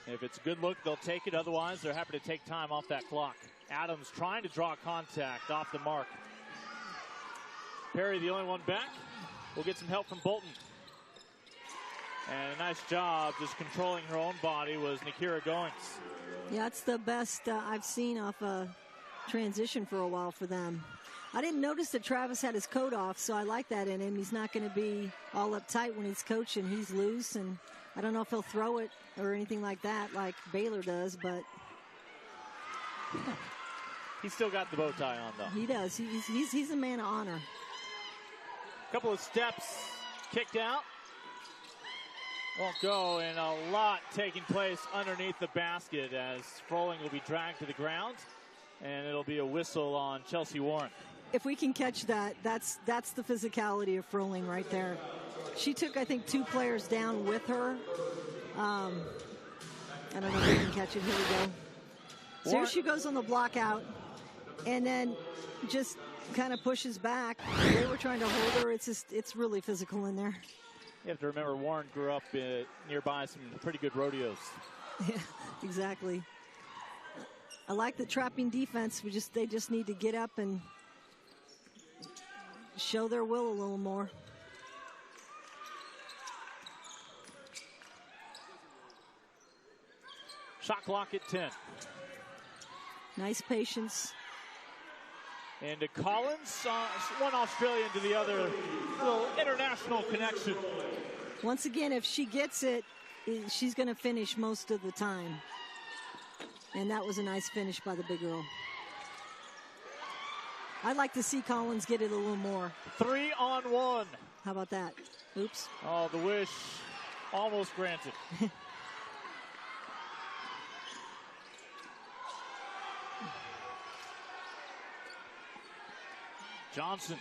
If it's a good look, they'll take it. Otherwise, they're happy to take time off that clock. Adams trying to draw contact off the mark. Perry, the only one back. We'll get some help from Bolton. And a nice job just controlling her own body was Nakira Goings. Yeah, it's the best I've seen off a transition for a while for them. I didn't notice that Travis had his coat off, so I like that in him. He's not going to be all uptight when he's coaching. He's loose, and I don't know if he'll throw it or anything like that like Baylor does, but... He's still got the bow tie on, though. He does. He's a man of honor. Couple of steps kicked out. Won't go, and a lot taking place underneath the basket as Froling will be dragged to the ground, and it'll be a whistle on Chelsea Warren. If we can catch that, that's the physicality of Froling right there. She took, I think, 2 players down with her. I don't know if we can catch it. Here we go. So here she goes on the block out, and then just kind of pushes back. They were trying to hold her. It's really physical in there. You have to remember Warren grew up nearby some pretty good rodeos. Yeah, exactly. I like the trapping defense. They just need to get up and show their will a little more. Shot clock at 10. Nice patience. And to Collins, one Australian to the other, little international connection. Once again, if she gets it, she's going to finish most of the time. And that was a nice finish by the big girl. I'd like to see Collins get it a little more. 3-on-1. How about that? Oops. Oh, the wish almost granted. Johnson.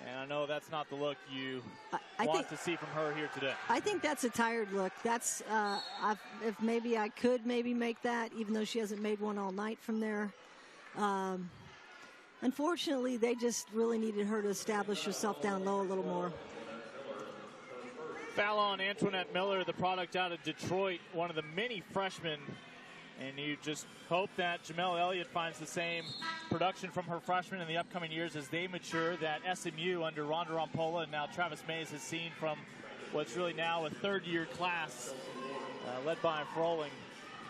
And I know that's not the look you want to see from her here today. I think that's a tired look. That's if maybe I could make that, even though she hasn't made one all night from there. Unfortunately, they just really needed her to establish herself down low a little more. Foul on Antoinette Miller, the product out of Detroit, one of the many freshmen. And you just hope that Jamel Elliott finds the same production from her freshmen in the upcoming years as they mature, that SMU under Rhonda Rampola and now Travis Mays has seen from what's really now a third-year class led by Froling.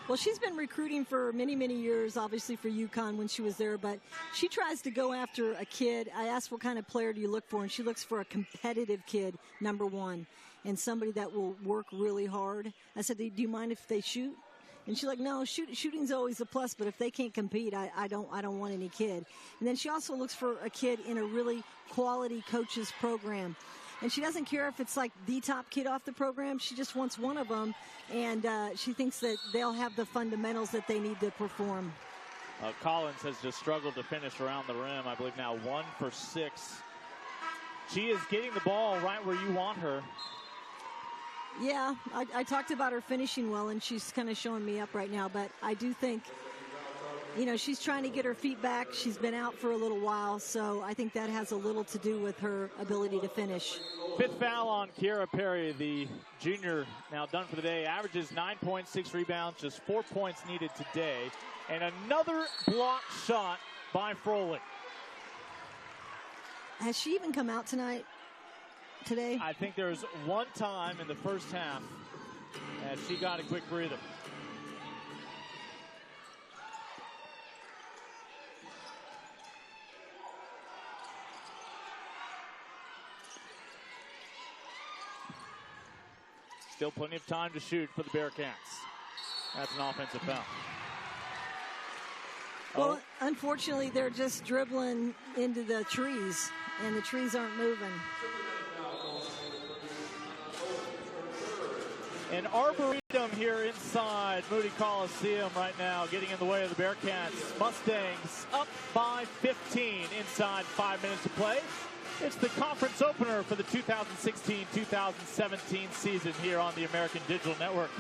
Well, she's been recruiting for many, many years, obviously for UConn when she was there, but she tries to go after a kid. I asked what kind of player do you look for, and she looks for a competitive kid, number one, and somebody that will work really hard. I said, do you mind if they shoot? And she's like, no, shooting's always a plus, but if they can't compete, I don't want any kid. And then she also looks for a kid in a really quality coach's program. And she doesn't care if it's like the top kid off the program. She just wants one of them, and she thinks that they'll have the fundamentals that they need to perform. Collins has just struggled to finish around the rim. I believe now 1 for 6. She is getting the ball right where you want her. Yeah, I talked about her finishing well, and she's kind of showing me up right now. But I do think, you know, she's trying to get her feet back. She's been out for a little while, so I think that has a little to do with her ability to finish. 5th foul on Kiera Perry, the junior, now done for the day. Averages 9.6 rebounds, just 4 points needed today. And another block shot by Froling. Has she even come out today? I think there was one time in the first half that she got a quick breather. Still plenty of time to shoot for the Bearcats. That's an offensive foul. Well, unfortunately, they're just dribbling into the trees, and the trees aren't moving. An arboretum here inside Moody Coliseum right now, getting in the way of the Bearcats. Mustangs up by 15 inside 5 minutes to play. It's the conference opener for the 2016-2017 season here on the American Digital Network.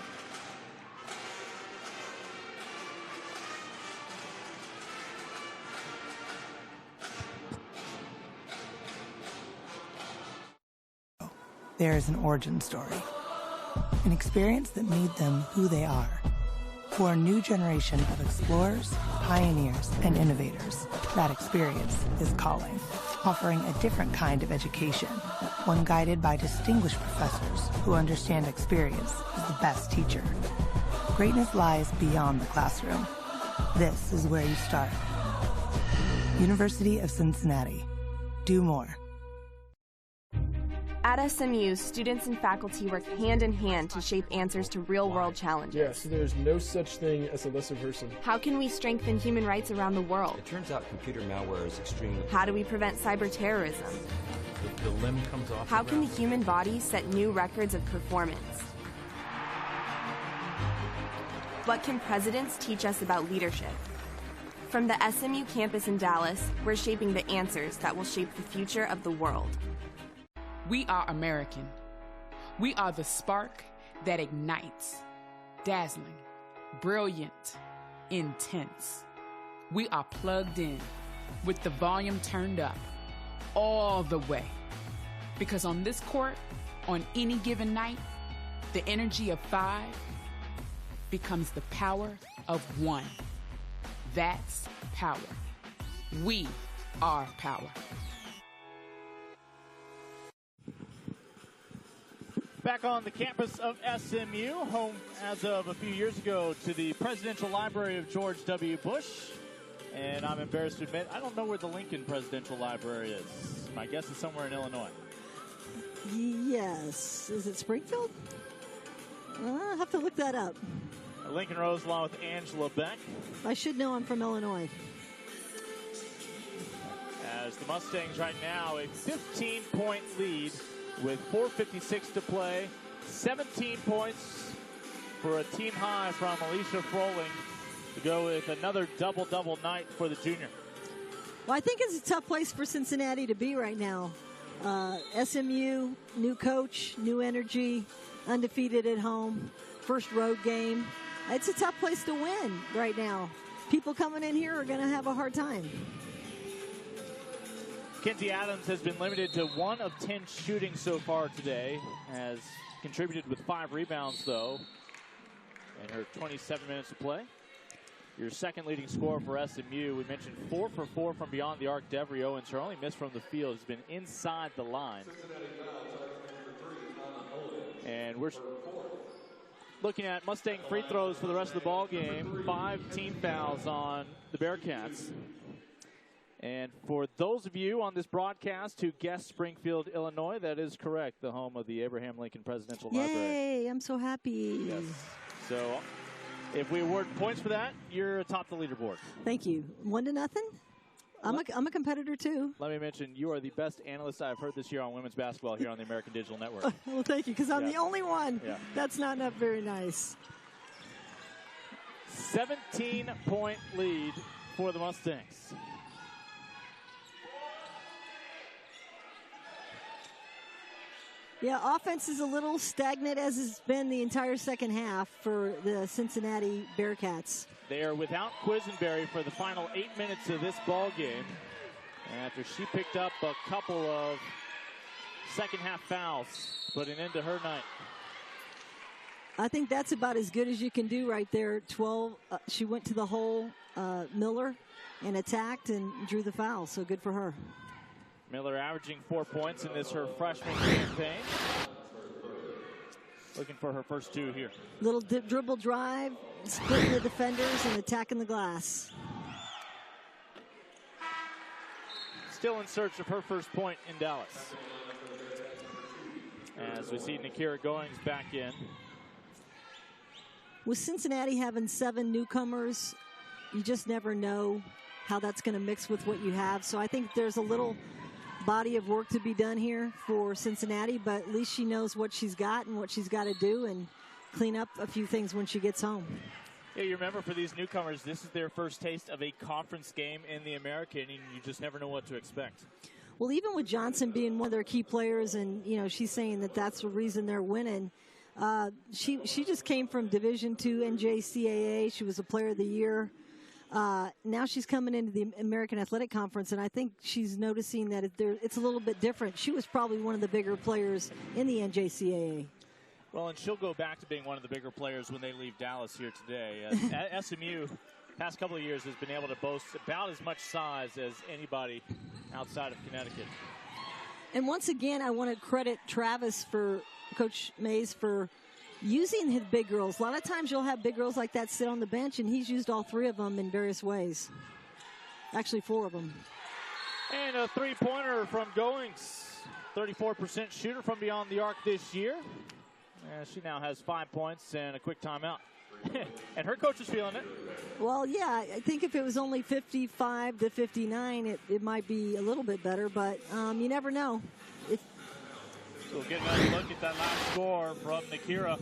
There is an origin story, an experience that made them who they are. For a new generation of explorers, pioneers, and innovators, that experience is calling, offering a different kind of education, one guided by distinguished professors who understand experience is the best teacher. Greatness lies beyond the classroom. This is where you start. University of Cincinnati. Do more. At SMU, students and faculty work hand in hand to shape answers to real-world challenges. Yes, there's no such thing as a lesser person. How can we strengthen human rights around the world? It turns out computer malware is extremely... How do we prevent cyber terrorism? The limb comes off. How can the human body set new records of performance? What can presidents teach us about leadership? From the SMU campus in Dallas, we're shaping the answers that will shape the future of the world. We are American. We are the spark that ignites, dazzling, brilliant, intense. We are plugged in with the volume turned up all the way. Because on this court, on any given night, the energy of 5 becomes the power of 1. That's power. We are power. Back on the campus of SMU, home as of a few years ago to the Presidential Library of George W. Bush. And I'm embarrassed to admit, I don't know where the Lincoln Presidential Library is. My guess is somewhere in Illinois. Yes. Is it Springfield? I'll have to look that up. Lincoln Rose along with Angela Beck. I should know I'm from Illinois. As the Mustangs right now, a 15-point lead with 4:56 to play. 17 points for a team high from Alicia Froling to go with another double-double night for the junior. Well, I think it's a tough place for Cincinnati to be right now. SMU, new coach, new energy, undefeated at home, first road game. It's a tough place to win right now. People coming in here are going to have a hard time. Kenzie Adams has been limited to 1 of 10 shooting so far today, has contributed with 5 rebounds, though, in her 27 minutes of play. Your second leading scorer for SMU, we mentioned 4 for 4 from beyond the arc. Devery Owens, her only miss from the field has been inside the line. And we're looking at Mustang free throws for the rest of the ball game. 5 team fouls on the Bearcats. And for those of you on this broadcast who guessed Springfield, Illinois, that is correct, the home of the Abraham Lincoln Presidential Library. Yay, I'm so happy. Yes. So if we award points for that, you're atop the leaderboard. Thank you. 1-0? I'm a competitor, too. Let me mention, you are the best analyst I've heard this year on women's basketball here on the American Digital Network. Well, thank you, because I'm the only one. Yeah. That's not very nice. 17-point lead for the Mustangs. Yeah, offense is a little stagnant, as has been the entire second half for the Cincinnati Bearcats. They are without Quisenberry for the final 8 minutes of this ball game, after she picked up a couple of second-half fouls, putting into her night. I think that's about as good as you can do right there. 12. She went to the hole, Miller, and attacked and drew the foul, so good for her. Miller averaging 4 points in this her freshman campaign. Looking for her first 2 here. Little dribble drive, splitting the defenders and attacking the glass. Still in search of her first point in Dallas. As we see Nakira Goings back in. With Cincinnati having 7 newcomers, you just never know how that's going to mix with what you have. So I think there's a little body of work to be done here for Cincinnati, but at least she knows what she's got and what she's got to do and clean up a few things when she gets home. Yeah, you remember for these newcomers, this is their first taste of a conference game in the American, and you just never know what to expect. Well, even with Johnson being one of their key players, and she's saying that that's the reason they're winning. She just came from Division II NJCAA. She was a Player of the Year. Now she's coming into the American Athletic Conference, and I think she's noticing that it's a little bit different. She was probably one of the bigger players in the NJCAA. Well, and she'll go back to being one of the bigger players when they leave Dallas here today. SMU, past couple of years, has been able to boast about as much size as anybody outside of Connecticut. And once again, I want to credit Coach Mays for using his big girls. A lot of times you'll have big girls like that sit on the bench, and he's used all 3 of them in various ways. Actually, 4 of them. And a 3-pointer from Goings. 34% shooter from beyond the arc this year. She now has 5 points and a quick timeout. And her coach is feeling it. Well, yeah, I think if it was only 55-59, it might be a little bit better, but you never know. So we'll get another look at that last score from Nakira.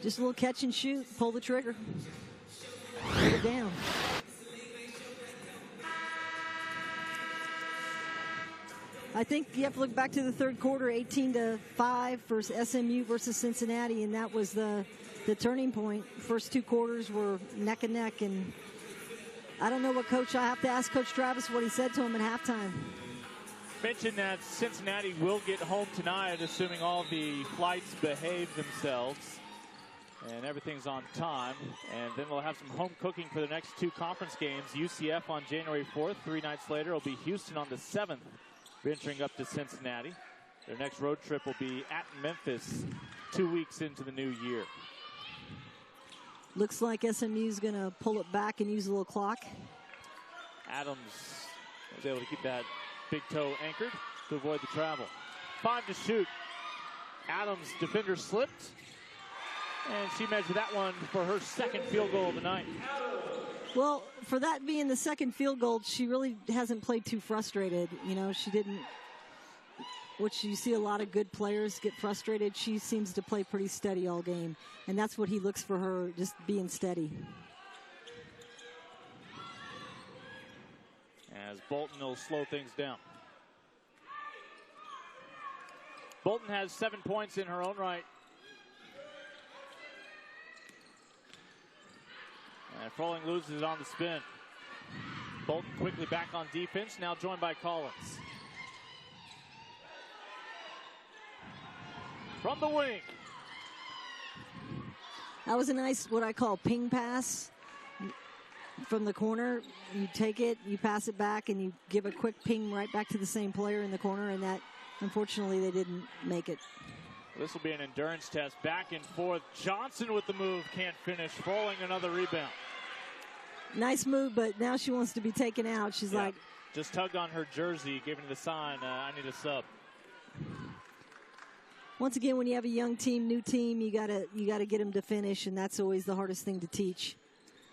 Just a little catch and shoot, pull the trigger, put it down. I think you have to look back to the third quarter, 18-5 for SMU versus Cincinnati, and that was the turning point. First 2 quarters were neck and neck, and I don't know what I have to ask Coach Travis what he said to him at halftime. Mentioned that Cincinnati will get home tonight, assuming all the flights behave themselves and everything's on time. And then we'll have some home cooking for the next 2 conference games. UCF on January 4th. 3 nights later will be Houston on the 7th, venturing up to Cincinnati. Their next road trip will be at Memphis 2 weeks into the new year. Looks like SMU's going to pull it back and use a little clock. Adams was able to keep that big toe anchored to avoid the travel. 5 to shoot. Adams' defender slipped, and she measured that one for her second field goal of the night. Well, for that being the second field goal, she really hasn't played too frustrated. She didn't, which you see a lot of good players get frustrated. She seems to play pretty steady all game, and that's what he looks for her, just being steady. As Bolton will slow things down. Bolton has 7 points in her own right. And Froling loses it on the spin. Bolton quickly back on defense, now joined by Collins. From the wing. That was a nice, what I call ping pass. From the corner, you take it, you pass it back, and you give a quick ping right back to the same player in the corner, and that, unfortunately, they didn't make it. This will be an endurance test. Back and forth. Johnson with the move, can't finish. Froling another rebound. Nice move, but now she wants to be taken out. She's like... Just tugged on her jersey, giving the sign, I need a sub. Once again, when you have a young team, new team, you gotta get them to finish, and that's always the hardest thing to teach.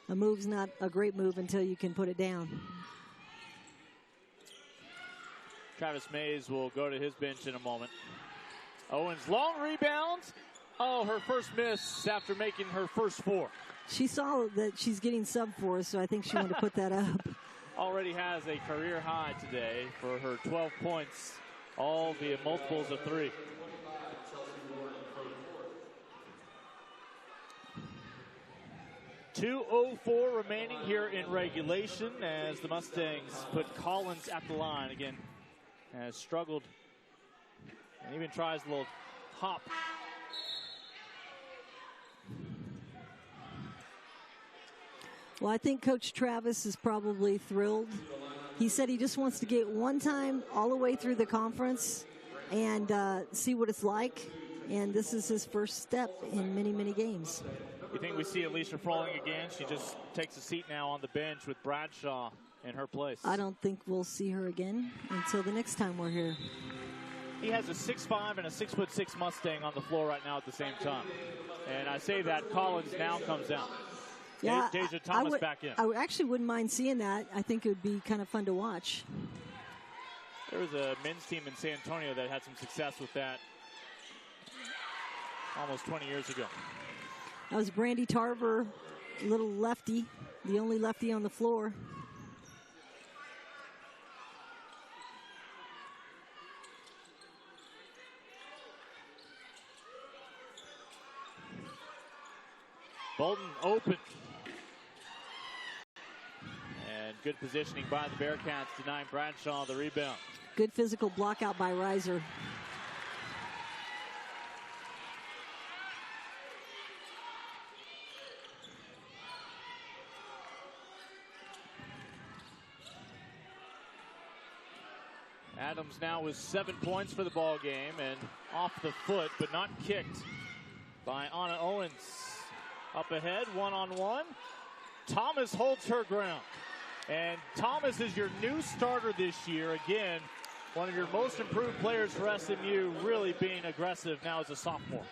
A move's not a great move until you can put it down. Travis Mays will go to his bench in a moment. Owens, long rebound. Oh, her first miss after making her first 4. She saw that she's getting sub for us, so I think she wanted to put that up. Already has a career high today for her 12 points, all via multiples of 3. .204 remaining here in regulation as the Mustangs put Collins at the line. Again, has struggled and even tries a little hop. Well, I think Coach Travis is probably thrilled. He said he just wants to get one time all the way through the conference and see what it's like. And this is his first step in many, many games. You think we see Alicia Froling again? She just takes a seat now on the bench with Bradshaw in her place. I don't think we'll see her again until the next time we're here. He has a 6'5" and a 6'6" Mustang on the floor right now at the same time. And I say that Collins now comes out. Yeah, Deja Thomas back in. I actually wouldn't mind seeing that. I think it would be kind of fun to watch. There was a men's team in San Antonio that had some success with that almost 20 years ago. That was Brandy Tarver, little lefty, the only lefty on the floor. Bolton open. And good positioning by the Bearcats, denying Bradshaw the rebound. Good physical block out by Reiser. Adams now with 7 points for the ball game and off the foot, but not kicked by Anna Owens. Up ahead, one-on-one. Thomas holds her ground. And Thomas is your new starter this year. Again, one of your most improved players for SMU, really being aggressive now as a sophomore.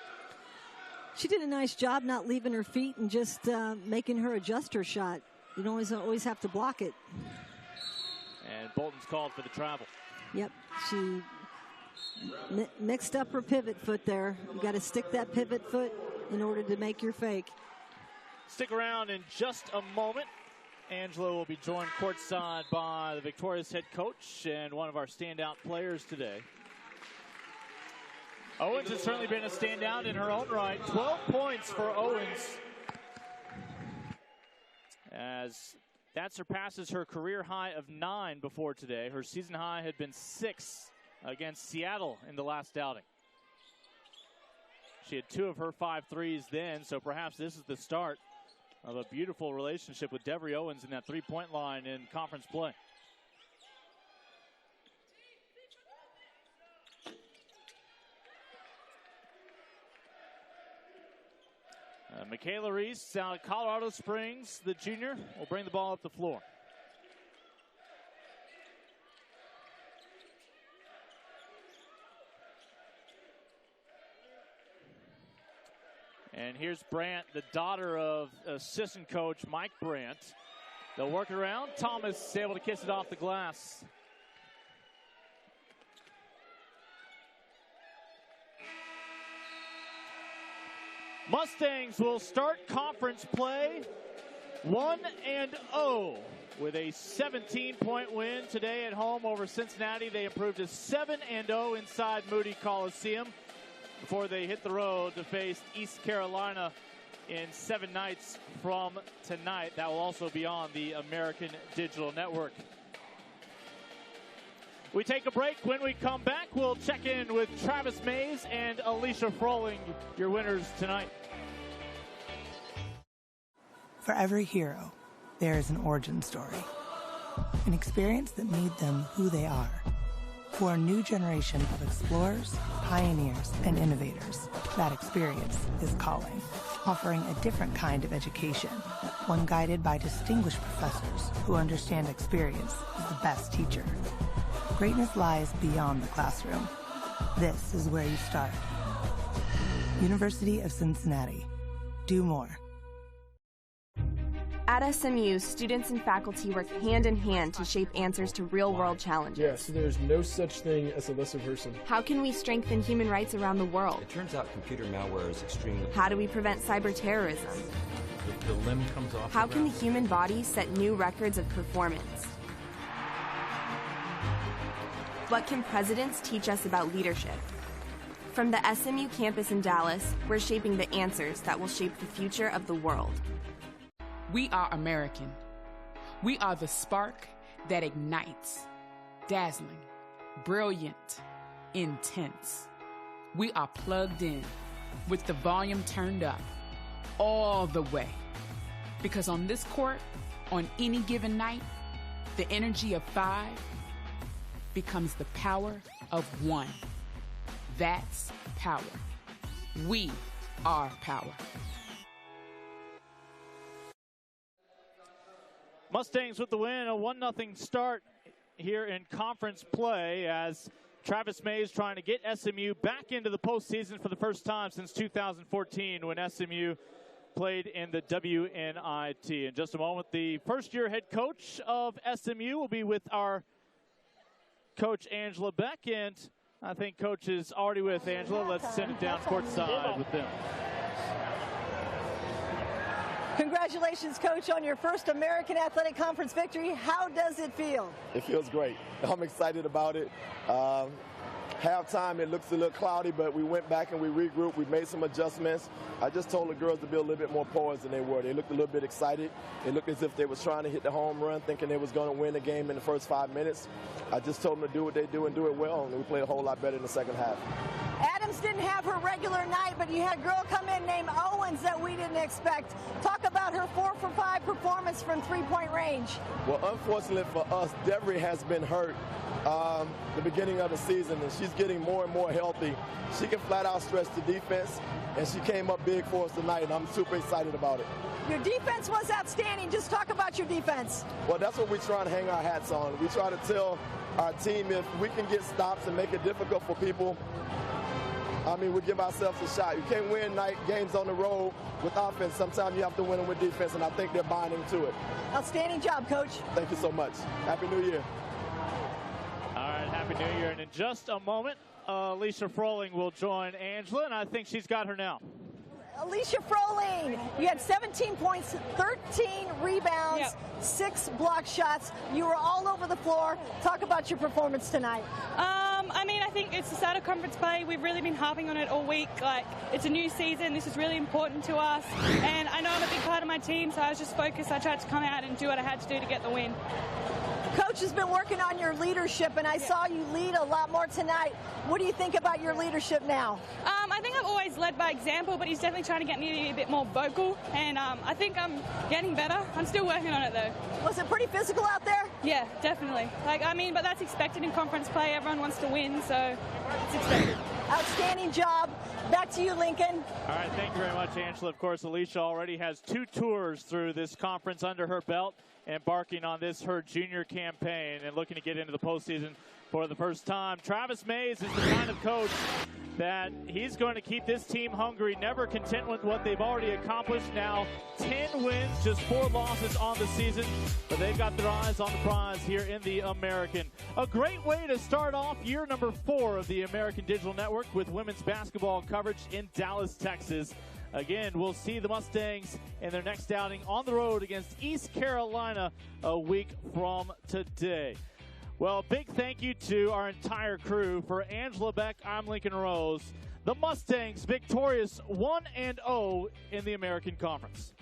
She did a nice job not leaving her feet and just making her adjust her shot. You don't always have to block it. And Bolton's called for the travel. Yep, she mixed up her pivot foot there. You got to stick that pivot foot in order to make your fake. Stick around in just a moment. Angela will be joined courtside by the Victoria's head coach and one of our standout players today. Owens has certainly been a standout in her own right. 12 points for Owens, as that surpasses her career high of 9 before today. Her season high had been 6 against Seattle in the last outing. She had 2 of her 5 threes then, so perhaps this is the start of a beautiful relationship with Devery Owens in that three-point line in conference play. Michaela Reese out of Colorado Springs, the junior, will bring the ball up the floor. And here's Brandt, the daughter of assistant coach Mike Brandt. They'll work it around. Thomas is able to kiss it off the glass. Mustangs will start conference play 1-0 with a 17-point win today at home over Cincinnati. They improved to 7-0 inside Moody Coliseum before they hit the road to face East Carolina in 7 nights from tonight. That will also be on the American Digital Network. We take a break. When we come back, we'll check in with Travis Mays and Alicia Froling, your winners tonight. For every hero, there is an origin story. An experience that made them who they are. For a new generation of explorers, pioneers, and innovators, that experience is calling, offering a different kind of education, one guided by distinguished professors who understand experience is the best teacher. Greatness lies beyond the classroom. This is where you start. University of Cincinnati. Do more. At SMU, students and faculty work hand in hand to shape answers to real-world challenges. Yes, there's no such thing as a lesser person. How can we strengthen human rights around the world? It turns out computer malware is extremely... How do we prevent cyber terrorism? The limb comes off. How can the human body set new records of performance? What can presidents teach us about leadership? From the SMU campus in Dallas, we're shaping the answers that will shape the future of the world. We are American. We are the spark that ignites, dazzling, brilliant, intense. We are plugged in with the volume turned up all the way. Because on this court, on any given night, the energy of 5 becomes the power of 1. That's power. We are power. Mustangs with the win, a 1-0 start here in conference play as Travis Mays trying to get SMU back into the postseason for the first time since 2014 when SMU played in the WNIT. In just a moment, the first-year head coach of SMU will be with our coach Angela Beck, and I think coach is already with Angela. Let's send it down courtside with them. Congratulations, Coach, on your first American Athletic Conference victory. How does it feel? It feels great. I'm excited about it. Halftime, it looks a little cloudy, but we went back and we regrouped. We made some adjustments. I just told the girls to be a little bit more poised than they were. They looked a little bit excited. It looked as if they was trying to hit the home run, thinking they was going to win the game in the first 5 minutes. I just told them to do what they do and do it well, and we played a whole lot better in the second half. Adams didn't have her regular night, but you had a girl come in named Owens that we didn't expect. Talk about her 4 for 5 performance from three-point range. Well, unfortunately for us, Devery has been hurt the beginning of the season, and she's getting more and more healthy. She can flat out stretch the defense, and she came up big for us tonight, and I'm super excited about it. Your defense was outstanding. Just talk about your defense. Well, that's what we try to hang our hats on. We try to tell our team if we can get stops and make it difficult for people, I mean, we give ourselves a shot. You can't win games on the road with offense. Sometimes you have to win them with defense, and I think they're buying into it. Outstanding job, Coach. Thank you so much. Happy New Year. All right, Happy New Year. And in just a moment, Alicia Froling will join Angela, and I think she's got her now. Alicia Froling, you had 17 points, 13 rebounds, 6 block shots. You were all over the floor. Talk about your performance tonight. I mean, I think it's the start of conference play. We've really been harping on it all week. Like, it's a new season. This is really important to us. And I know I'm a big part of my team, so I was just focused. I tried to come out and do what I had to do to get the win. Coach has been working on your leadership, and I saw you lead a lot more tonight. What do you think about your leadership now? I think I've always led by example, but he's definitely trying to get me to be a bit more vocal, and I think I'm getting better. I'm still working on it, though. Was it pretty physical out there? Yeah, definitely. But that's expected in conference play. Everyone wants to win, so it's expected. Outstanding job. Back to you, Lincoln. All right, thank you very much, Angela. Of course, Alicia already has 2 tours through this conference under her belt, embarking on this, her junior campaign, and looking to get into the postseason for the first time. Travis Mays is the kind of coach that he's going to keep this team hungry, never content with what they've already accomplished. Now 10 wins, just 4 losses on the season, but they've got their eyes on the prize here in the American. A great way to start off year number 4 of the American Digital Network with women's basketball coverage in Dallas, Texas. Again, we'll see the Mustangs in their next outing on the road against East Carolina a week from today. Well, big thank you to our entire crew. For Angela Beck, I'm Lincoln Rose. The Mustangs victorious 1-0 in the American Conference.